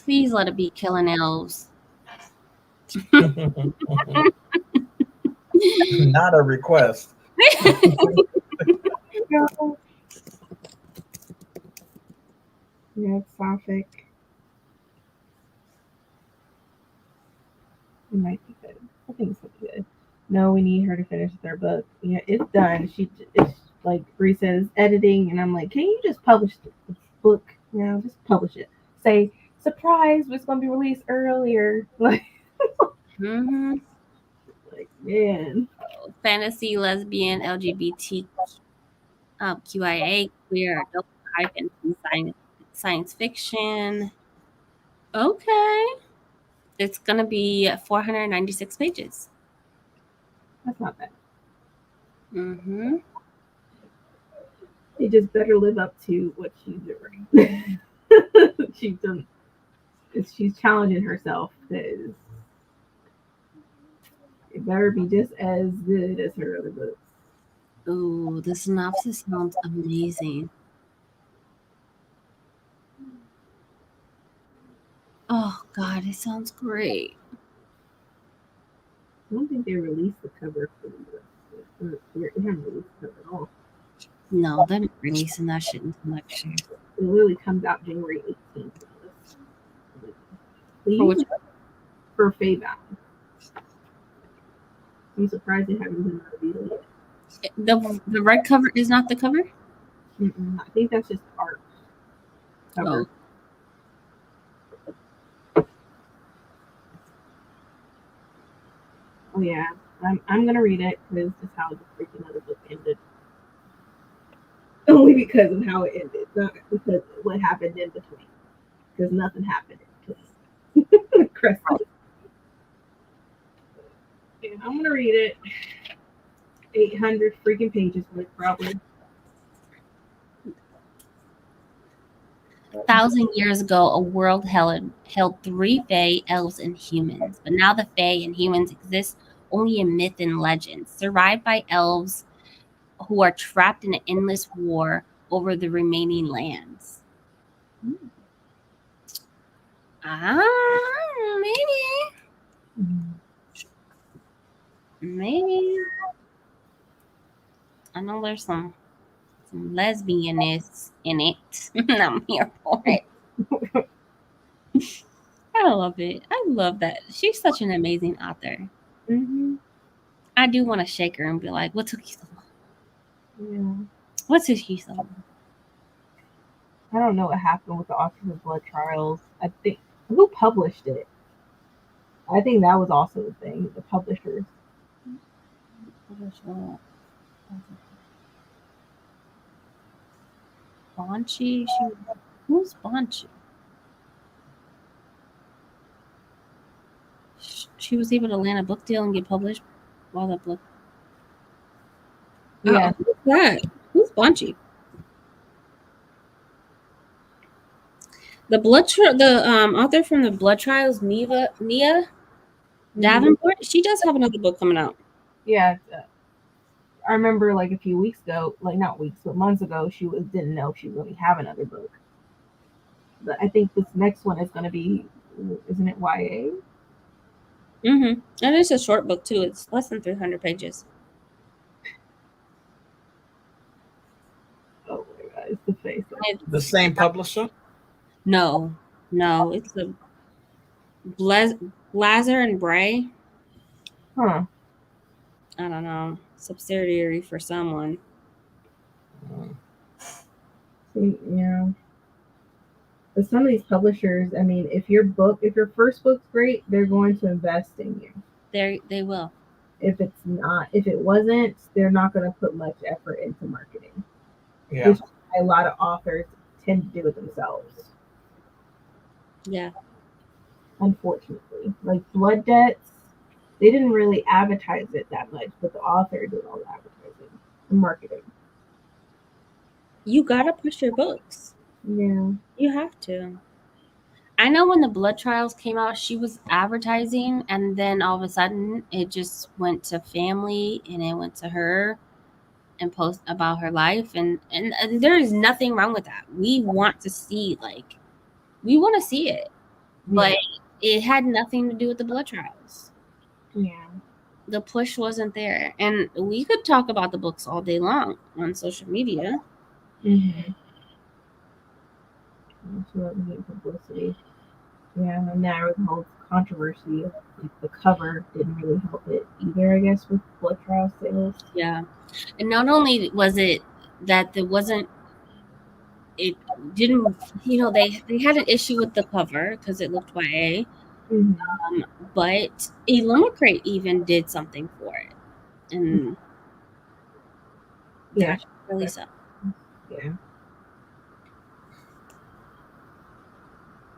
[SPEAKER 7] Please let it be killing elves.
[SPEAKER 5] Not a request.
[SPEAKER 1] yeah, it's Sapphic. It might be good. I think it's gonna be good. No, we need her to finish their book. Yeah, it's done. It's like Bree says, editing, and I'm like, can you just publish the book? You know, just publish it. Say, surprise, it's gonna be released earlier. Like,
[SPEAKER 7] Mm-hmm.
[SPEAKER 1] like man.
[SPEAKER 7] Fantasy, lesbian, LGBT, QIA, queer, adult, high fantasy, science fiction. Okay. It's going to be 496 pages.
[SPEAKER 1] That's not bad.
[SPEAKER 7] Mm-hmm.
[SPEAKER 1] They just better live up to what she's doing. She's challenging herself because it better be just as good as her other books.
[SPEAKER 7] Ooh, the synopsis sounds amazing. Oh, God, it sounds great.
[SPEAKER 1] I don't think they released the cover for the US. They haven't released the cover at all.
[SPEAKER 7] No, they're not releasing that shit until next year.
[SPEAKER 1] It literally comes out January 18th.
[SPEAKER 7] For which
[SPEAKER 1] For Feybound. I'm surprised they haven't been revealed yet.
[SPEAKER 7] the red cover is not the cover?
[SPEAKER 1] I think that's just art. Cover. Oh yeah, I'm gonna read it because it's how the freaking other book ended. Only because of how it ended, not because of what happened in between. Because nothing happened in between. Crescent. Yeah, I'm gonna read it. 800 freaking pages worth, probably.
[SPEAKER 7] 1,000 years ago, a world held 3 Fae, elves, and humans. But now the Fae and humans exist only in myth and legend, survived by elves who are trapped in an endless war over the remaining lands. Maybe. I know there's some lesbianness in it. I'm here for it. I love it. I love that. She's such an amazing author.
[SPEAKER 1] Mm-hmm.
[SPEAKER 7] I I do want to shake her and be like, "What took you so long?
[SPEAKER 1] Yeah.
[SPEAKER 7] What took you so long?"
[SPEAKER 1] I don't know what happened with the Authors of Blood Trials. I think who published it? I think that was also the thing. The publishers.
[SPEAKER 7] Banshee. Who's Banshee? She was able to land a book deal and get published while the book.
[SPEAKER 1] Yeah.
[SPEAKER 7] Who's that? Who's Banshee? The author from the Blood Trials, Nia Davenport. She does have another book coming out.
[SPEAKER 1] Yeah. I remember like a few weeks ago, like not weeks, but months ago, didn't know if she was going to have another book. But I think this next one is going to be, isn't it YA?
[SPEAKER 7] Mm-hmm. And it's a short book too. It's less than 300 pages.
[SPEAKER 1] Oh my god, it's the face.
[SPEAKER 5] The same publisher?
[SPEAKER 7] No, it's the Lazar and Bray.
[SPEAKER 1] Huh.
[SPEAKER 7] I don't know, subsidiary for someone.
[SPEAKER 1] Yeah. But some of these publishers, I mean, if your first book's great, they're going to invest in you.
[SPEAKER 7] They will.
[SPEAKER 1] If it wasn't, they're not going to put much effort into marketing.
[SPEAKER 5] Yeah.
[SPEAKER 1] Which a lot of authors tend to do it themselves.
[SPEAKER 7] Yeah.
[SPEAKER 1] Unfortunately. Like Blood Debts, they didn't really advertise it that much, but the author did all the advertising and marketing.
[SPEAKER 7] You gotta push your books.
[SPEAKER 1] Yeah.
[SPEAKER 7] You have to. I know when the Blood Trials came out, she was advertising, and then all of a sudden it just went to family and it went to her and post about her life, and there is nothing wrong with that. We want to see it, but it had nothing to do with the Blood Trials.
[SPEAKER 1] Yeah.
[SPEAKER 7] The push wasn't there, and we could talk about the books all day long on social media.
[SPEAKER 1] Mm-hmm. That's what we get publicity. Yeah, and now the whole controversy of like, the cover didn't really help it either, I guess, with Blood Trial sales.
[SPEAKER 7] Yeah. And not only was it that it didn't, they had an issue with the cover because it looked YA, but Illumicrate even did something for it. And
[SPEAKER 1] yeah,
[SPEAKER 7] really sucked.
[SPEAKER 1] Yeah.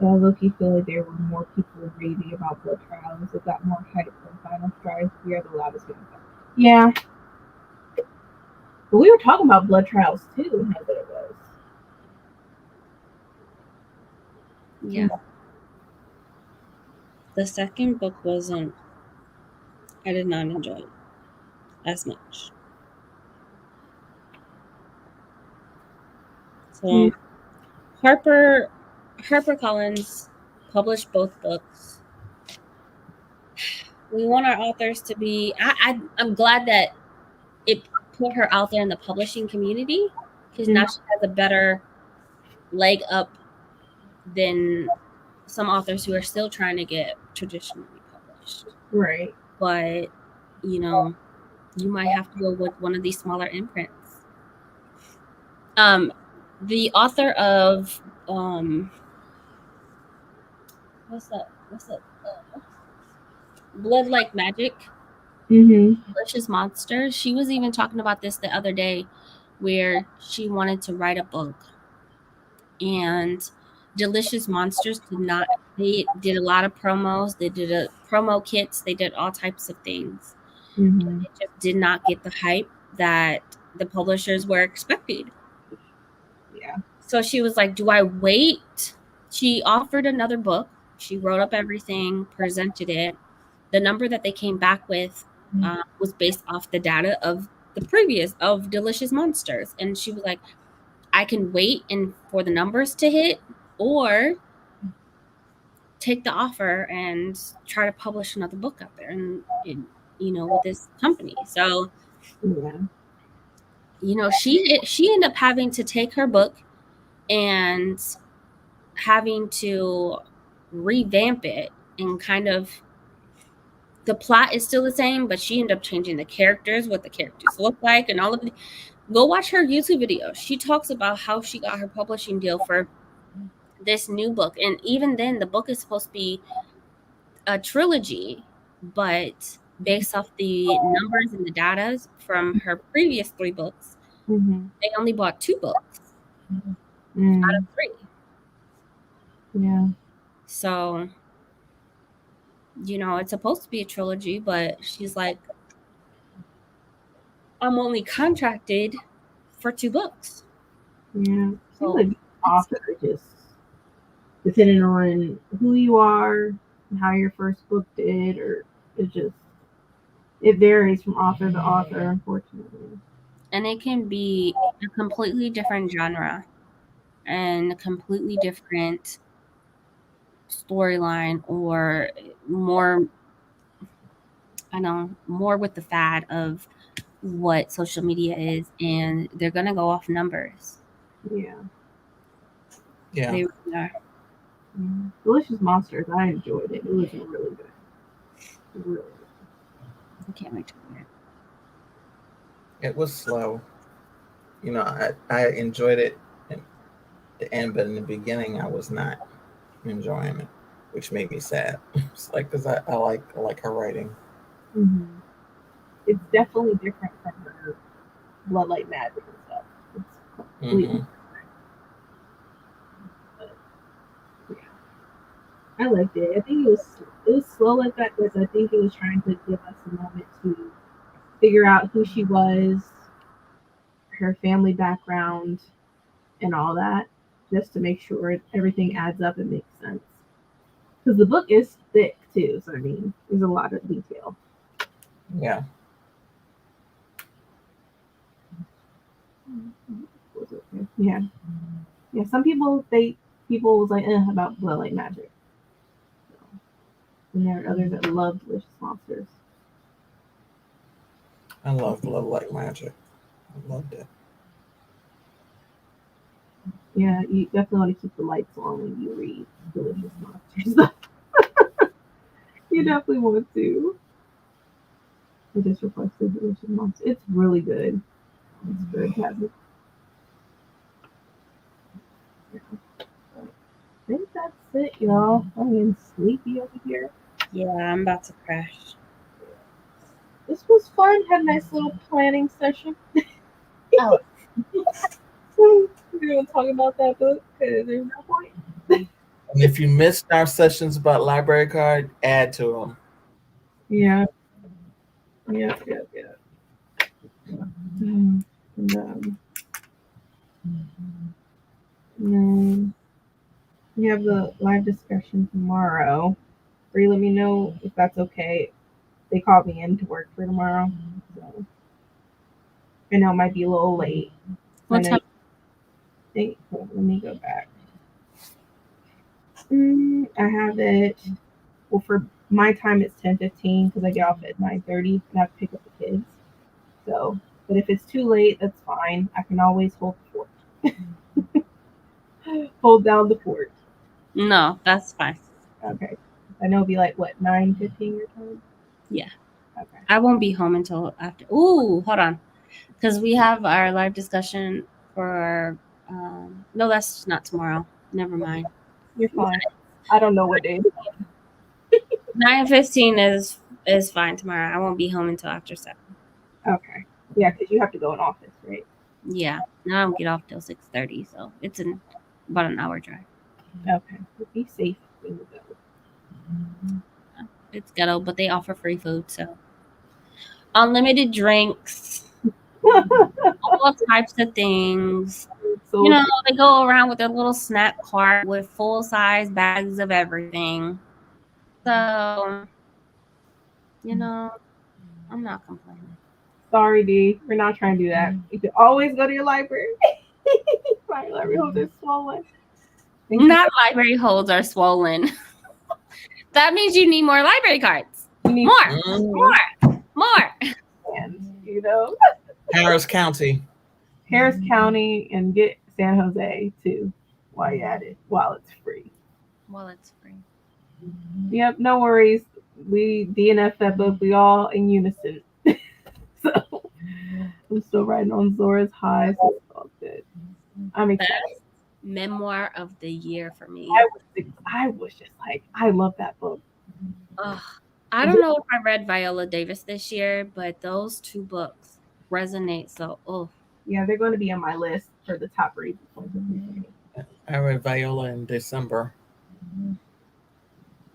[SPEAKER 1] But I low-key feel like there were more people raving about Blood Trials. It got more hype than Final Strife. We are the loudest game. Yeah. But we were talking about Blood Trials too, and how good it was.
[SPEAKER 7] Yeah. The second book I did not enjoy it as much. So HarperCollins published both books. We want our authors to be. I'm glad that it put her out there in the publishing community because now she has a better leg up than some authors who are still trying to get traditionally published.
[SPEAKER 1] Right.
[SPEAKER 7] But you might have to go with one of these smaller imprints. The author of what's that? Blood Like Magic. Delicious Monsters. She was even talking about this the other day, where she wanted to write a book, and Delicious Monsters they did a lot of promos. They did promo kits. They did all types of things. And it just did not get the hype that the publishers were expecting.
[SPEAKER 1] Yeah.
[SPEAKER 7] So she was like, do I wait? She offered another book. She wrote up everything, presented it. The number that they came back with was based off the data of the previous of Delicious Monsters. And she was like, I can wait for the numbers to hit, or take the offer and try to publish another book out there and with this company. So she ended up having to take her book and having to revamp it and kind of the plot is still the same, but she ended up changing the characters, what the characters look like, and all of the. Go watch her YouTube video. She talks about how she got her publishing deal for this new book, and even then, the book is supposed to be a trilogy, but based off the numbers and the data from her previous 3 books,
[SPEAKER 1] Mm-hmm.
[SPEAKER 7] they only bought 2 books out
[SPEAKER 1] Mm,
[SPEAKER 7] of 3.
[SPEAKER 1] yeah.
[SPEAKER 7] So, it's supposed to be a trilogy, but she's like, I'm only contracted for 2 books.
[SPEAKER 1] Yeah.
[SPEAKER 7] So,
[SPEAKER 1] Seems like author just depending on who you are and how your first book did, or it varies from author to author, unfortunately.
[SPEAKER 7] and it can be a completely different genre and a completely different storyline, or more, more with the fad of what social media is, and they're gonna go off numbers.
[SPEAKER 1] Yeah.
[SPEAKER 5] Yeah.
[SPEAKER 7] They really are.
[SPEAKER 1] Delicious Monsters, I enjoyed it. It was really good. Really good.
[SPEAKER 7] I can't wait to read it.
[SPEAKER 5] It was slow. I enjoyed it at the end, but in the beginning, I was not enjoying it, which made me sad. It's like, because I like her writing.
[SPEAKER 1] Mm-hmm. It's definitely different from her Bloodlight Magic and stuff. It's completely
[SPEAKER 5] Mhm.
[SPEAKER 1] I liked it. I think it was slow like that because I think it was trying to give us a moment to figure out who she was, her family background, and all that, just to make sure everything adds up and makes sense. Because the book is thick too, so I mean, there's a lot of detail.
[SPEAKER 5] Yeah.
[SPEAKER 1] Yeah. Some people was like about Bloodlight Magic. And there are others that love Delicious Monsters.
[SPEAKER 5] I loved Love Like Magic. I loved it.
[SPEAKER 1] Yeah, you definitely want to keep the lights on when you read Delicious Monsters. You definitely want to. It just reflects the Delicious Monsters. It's really good. It's very heavy. Yeah. I think that's it, y'all. I'm getting sleepy over here.
[SPEAKER 7] Yeah, I'm about to crash.
[SPEAKER 1] This was fun. Had a nice little planning session.
[SPEAKER 7] Oh.
[SPEAKER 1] We're going to talk about that book because there's no point.
[SPEAKER 5] And if you missed our sessions about library card, add to them.
[SPEAKER 1] Yeah. Yeah. And then we have the live discussion tomorrow. Bree, let me know if that's okay. They called me in to work for tomorrow. So I know it might be a little late.
[SPEAKER 7] What time?
[SPEAKER 1] Hold on, let me go back. I have it. Well, for my time, it's 10:15 because I get off at 9:30 and I have to pick up the kids. So, but if it's too late, that's fine. I can always hold the fort. Hold down the fort.
[SPEAKER 7] No, that's fine.
[SPEAKER 1] Okay. I know it'll be like, what, 9:15 your time?
[SPEAKER 7] Yeah.
[SPEAKER 1] Okay.
[SPEAKER 7] I won't be home until after. Ooh, hold on. Because we have our live discussion for. No, that's not tomorrow. Never mind.
[SPEAKER 1] You're fine. I don't know what day.
[SPEAKER 7] 9:15 is fine tomorrow. I won't be home until after 7.
[SPEAKER 1] Okay. Yeah, because you have to go in office, right?
[SPEAKER 7] Yeah. Now I don't get off till 6:30, so it's about an hour drive.
[SPEAKER 1] Okay. Be safe when you go.
[SPEAKER 7] It's ghetto, but they offer free food, so unlimited drinks, all types of things.
[SPEAKER 1] So
[SPEAKER 7] They go around with their little snack cart with full-size bags of everything. So, I'm not complaining.
[SPEAKER 1] sorry, D. We're not trying to do that. You can always go to your library. My library holds are swollen.
[SPEAKER 7] Not library holds are swollen. That means you need more library cards.
[SPEAKER 1] You need
[SPEAKER 7] More.
[SPEAKER 1] hands,
[SPEAKER 5] Harris County.
[SPEAKER 1] Harris County and get San Jose too while you're at it, while it's free.
[SPEAKER 7] Well, it's free.
[SPEAKER 1] Yep, no worries. we DNF that book. We all in unison. So I'm still riding on Zora's high. So it's all good. I'm excited.
[SPEAKER 7] Best memoir of the year for me.
[SPEAKER 1] I was just like, I love that book.
[SPEAKER 7] Ugh. I don't know if I read Viola Davis this year, but those two books resonate so. Oh,
[SPEAKER 1] Yeah, they're going to be on my list for the top reads.
[SPEAKER 5] I read Viola in December.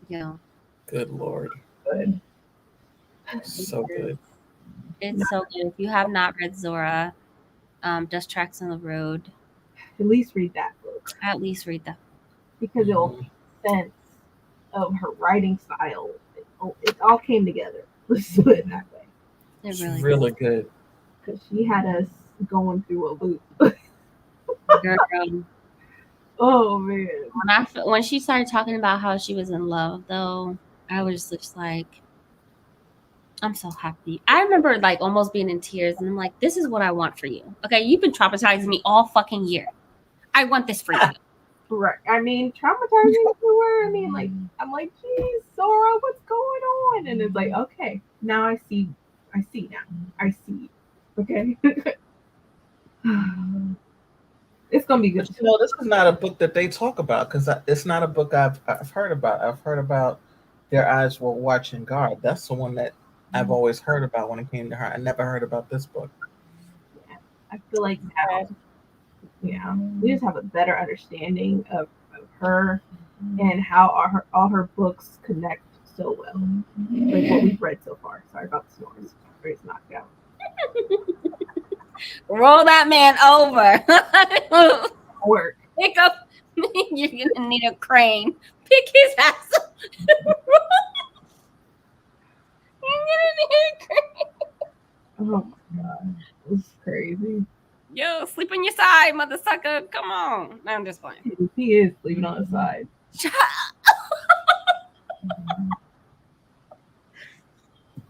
[SPEAKER 7] yeah,
[SPEAKER 5] Good Lord.
[SPEAKER 1] Good.
[SPEAKER 5] So good.
[SPEAKER 7] it's so good. If you have not read Zora, Dust Tracks on the Road,
[SPEAKER 1] At least read that book
[SPEAKER 7] at least read that.
[SPEAKER 1] because it'll make sense of her writing style. It all came together. Let's put it that way.
[SPEAKER 5] It's
[SPEAKER 7] It
[SPEAKER 5] really good.
[SPEAKER 1] Because she had us going through a loop.
[SPEAKER 7] Girl,
[SPEAKER 1] Oh man.
[SPEAKER 7] when she started talking about how she was in love, though, I was just like, I'm so happy. I remember like almost being in tears, and I'm like, this is what I want for you. Okay, you've been traumatizing me all fucking year. I want this for you.
[SPEAKER 1] Right. I mean, traumatizing to her. I mean, like, I'm like, geez, Zora, what's going on? And it's like, okay, now I see now. I see. Okay. It's gonna be good.
[SPEAKER 5] But this is not a book that they talk about because it's not a book I've heard about. I've heard about Their Eyes Were Watching God. That's the one that I've always heard about when it came to her. I never heard about this book.
[SPEAKER 1] I feel like now, yeah, we just have a better understanding of her and how all her books connect so well. Like what we've read so far. Sorry about the snores. It's knocked out.
[SPEAKER 7] Roll that man over.
[SPEAKER 1] Work.
[SPEAKER 7] Pick up. You're gonna need a crane. Pick his ass up. You're gonna need a crane.
[SPEAKER 1] Oh my god. This is crazy.
[SPEAKER 7] Yo, sleep on your side, mother sucker. Come on. No, I'm just playing.
[SPEAKER 1] He is sleeping on his side.
[SPEAKER 7] Shut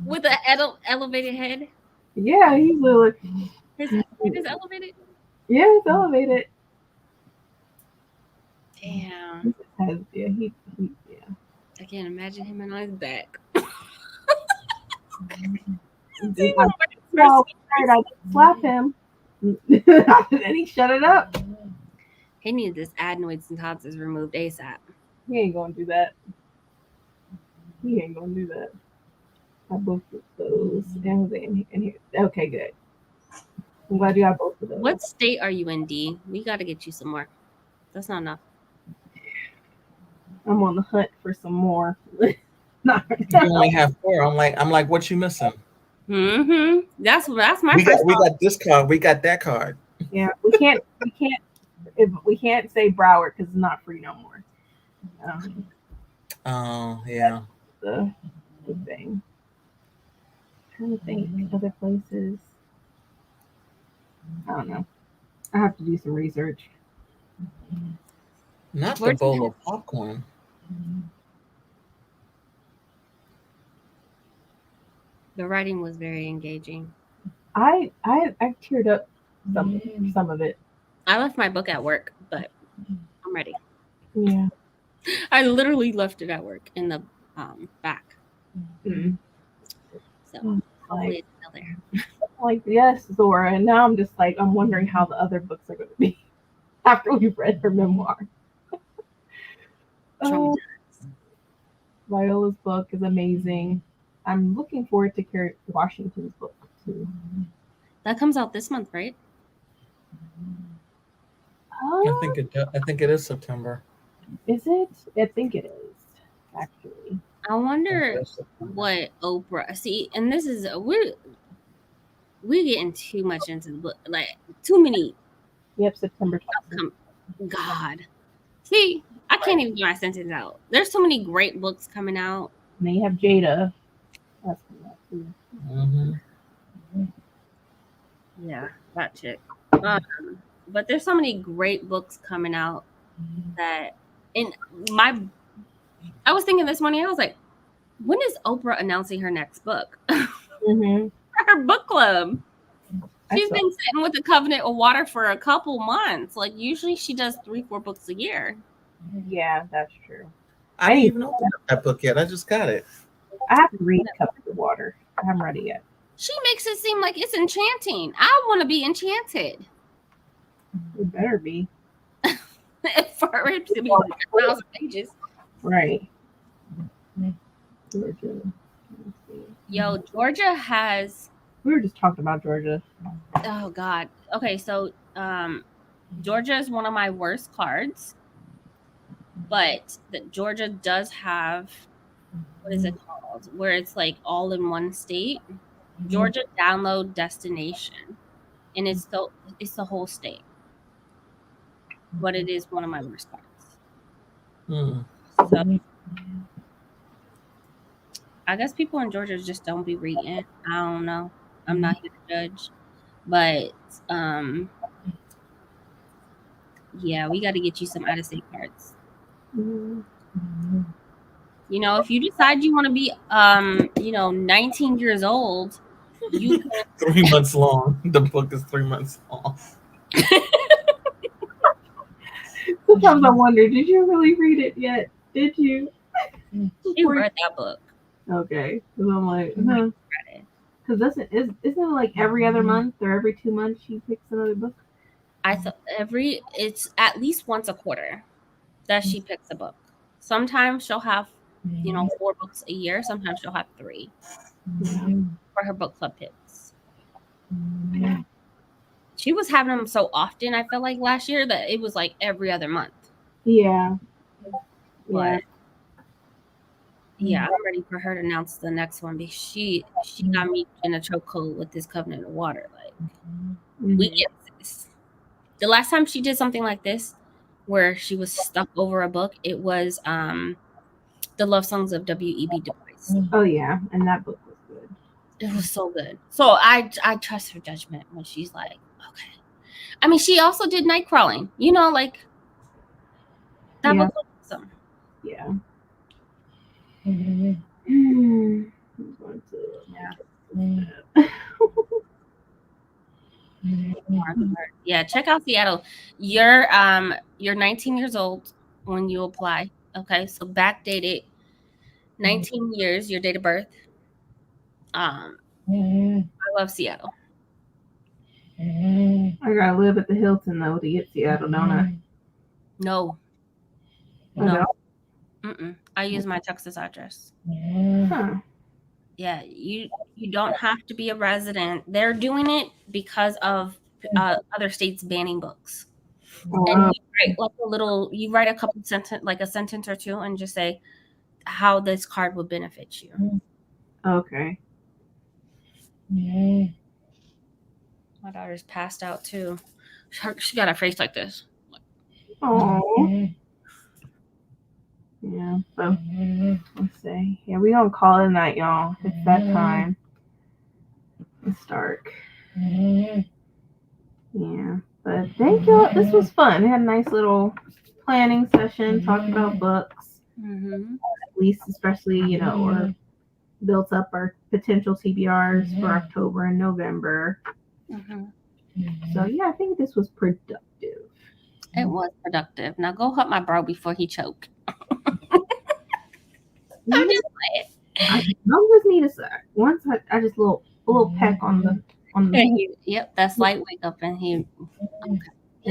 [SPEAKER 7] With an elevated head.
[SPEAKER 1] Yeah, he's little.
[SPEAKER 7] His head is elevated.
[SPEAKER 1] Yeah, it's elevated.
[SPEAKER 7] Damn.
[SPEAKER 1] Yeah, yeah.
[SPEAKER 7] I can't imagine him on his back.
[SPEAKER 1] I didn't slap him. Then he shut it up.
[SPEAKER 7] He needs this adenoids and tonsils removed ASAP.
[SPEAKER 1] He ain't gonna do that. He ain't gonna do that. I both of those. And Jose in here. Okay, good. I'm glad you got both of those.
[SPEAKER 7] What state are you in, D? We got to get you some more. That's not enough.
[SPEAKER 1] I'm on the hunt for some more.
[SPEAKER 5] You only have 4. I'm like, what you missing?
[SPEAKER 7] Mm-hmm. That's my
[SPEAKER 5] We
[SPEAKER 7] first.
[SPEAKER 5] got this card. We got that card.
[SPEAKER 1] Yeah, we can't say Broward because it's not free no more.
[SPEAKER 5] Oh yeah.
[SPEAKER 1] The thing. I'm trying to think other places. I don't know. I have to do some research.
[SPEAKER 5] Not the
[SPEAKER 7] Where's
[SPEAKER 5] bowl of popcorn.
[SPEAKER 7] The writing was very engaging.
[SPEAKER 1] I teared up some of it.
[SPEAKER 7] I left my book at work, but I'm ready.
[SPEAKER 1] Yeah.
[SPEAKER 7] I literally left it at work in the back.
[SPEAKER 1] Mm.
[SPEAKER 7] So hopefully it's still there.
[SPEAKER 1] Like, yes, Zora. And now I'm just like, I'm wondering how the other books are going to be after we've read her memoir. Oh, Viola's book is amazing. I'm looking forward to Kerry Washington's book too.
[SPEAKER 7] That comes out this month, right?
[SPEAKER 5] I think it is September.
[SPEAKER 1] Is it? I think it is, actually.
[SPEAKER 7] I wonder what Oprah see, and this is we're getting too much into the book, like too many.
[SPEAKER 1] Yep, September 20th.
[SPEAKER 7] God, see, I can't even get my sentence out. There's so many great books coming out.
[SPEAKER 1] And then you have Jada. That's coming out too.
[SPEAKER 5] Mm-hmm.
[SPEAKER 7] Yeah, that chick. But there's so many great books coming out that I was thinking this morning, I was like, when is Oprah announcing her next book?
[SPEAKER 1] Mm-hmm.
[SPEAKER 7] Her book club. She's
[SPEAKER 1] saw-
[SPEAKER 7] been sitting with the Covenant of Water for a couple months. Like usually she does 3-4 books a year.
[SPEAKER 1] Yeah, that's true.
[SPEAKER 5] I didn't even open up that book yet. I just got it.
[SPEAKER 1] I have to read Cup of the Water. I haven't read it yet.
[SPEAKER 7] She makes it seem like it's enchanting. I want to be enchanted.
[SPEAKER 1] It better be.
[SPEAKER 7] For it to be like 1,000 pages.
[SPEAKER 1] Right. Georgia. Let's see.
[SPEAKER 7] Yo, Georgia has.
[SPEAKER 1] We were just talking about Georgia.
[SPEAKER 7] Oh God. Okay, so Georgia is one of my worst cards, but Georgia does have, what is it called? Where it's like all in one state. Georgia download destination, and it's the whole state. But it is one of my worst cards.
[SPEAKER 5] Hmm.
[SPEAKER 7] So I guess people in Georgia just don't be reading. I don't know. I'm not here to judge. But yeah, we got to get you some out of state cards.
[SPEAKER 1] Mhm.
[SPEAKER 7] You know, if you decide you want to be 19 years old, you can
[SPEAKER 5] 3 months long. The book is 3 months long.
[SPEAKER 1] Sometimes I wonder, did you really read it yet? Did you?
[SPEAKER 7] you read that book.
[SPEAKER 1] Okay. Because I'm like, huh.
[SPEAKER 7] Read it.
[SPEAKER 1] Because isn't it like every other month or every 2 months she picks another book?
[SPEAKER 7] I thought it's at least once a quarter that she picks a book. Sometimes she'll have 4 books a year. Sometimes she'll have 3 for her book club picks. She was having them so often. I felt like last year that it was like every other month.
[SPEAKER 1] Yeah.
[SPEAKER 7] But yeah, I'm ready for her to announce the next one because she got me in a chokehold with this Covenant of Water. Like we get this. The last time she did something like this, where she was stuck over a book, it was the Love Songs of W.E.B. Du Bois.
[SPEAKER 1] Oh yeah, and that book was good.
[SPEAKER 7] It was so good. So I trust her judgment when she's like, okay. I mean, she also did Night Crawling. You know, like that
[SPEAKER 1] Yeah.
[SPEAKER 7] book was awesome.
[SPEAKER 1] Yeah.
[SPEAKER 7] Yeah, check out Seattle. You're 19 years old when you apply. Okay, so backdated 19 years, your date of birth. I love Seattle.
[SPEAKER 1] I gotta live at the Hilton though to get Seattle, don't I?
[SPEAKER 7] No.
[SPEAKER 1] I don't?
[SPEAKER 7] Mm-mm. I use my Texas address.
[SPEAKER 1] Huh.
[SPEAKER 7] Yeah, you don't have to be a resident. They're doing it because of other states banning books.
[SPEAKER 1] Oh,
[SPEAKER 7] And
[SPEAKER 1] wow.
[SPEAKER 7] you write a couple sentence, like a sentence or two, and just say how this card would benefit you.
[SPEAKER 1] Okay.
[SPEAKER 7] My daughter's passed out too. She got a face like this.
[SPEAKER 1] Oh. Yeah. So let's see. Yeah, we gonna call it a night, y'all. It's that time. It's dark. Yeah. But thank y'all. This was fun. We had a nice little planning session, talked about books.
[SPEAKER 7] Mm-hmm.
[SPEAKER 1] At least, especially, or built up our potential TBRs for October and November.
[SPEAKER 7] Mm-hmm.
[SPEAKER 1] So yeah, I think this was productive.
[SPEAKER 7] It was productive. Now go help my bro before he choke. I'm just
[SPEAKER 1] I just need a sec. Once I just a little peck on the
[SPEAKER 7] Yep, that's light wake up and he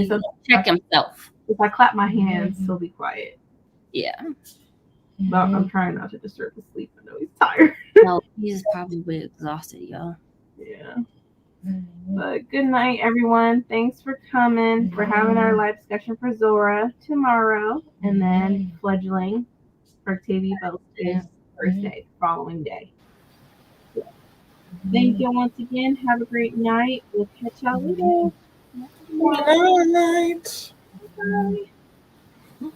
[SPEAKER 1] so
[SPEAKER 7] check himself.
[SPEAKER 1] if I clap my hands, he'll be quiet.
[SPEAKER 7] Yeah.
[SPEAKER 1] But I'm trying not to disturb his sleep. I know he's tired.
[SPEAKER 7] No, he's probably exhausted, y'all.
[SPEAKER 1] Yeah. But good night, everyone. Thanks for coming, for having our live discussion for Zora tomorrow, and then fledgling for Octavia Belton's first day, following day. Thank you once again. Have a great night. We'll catch y'all later.
[SPEAKER 5] Good night.
[SPEAKER 1] Bye.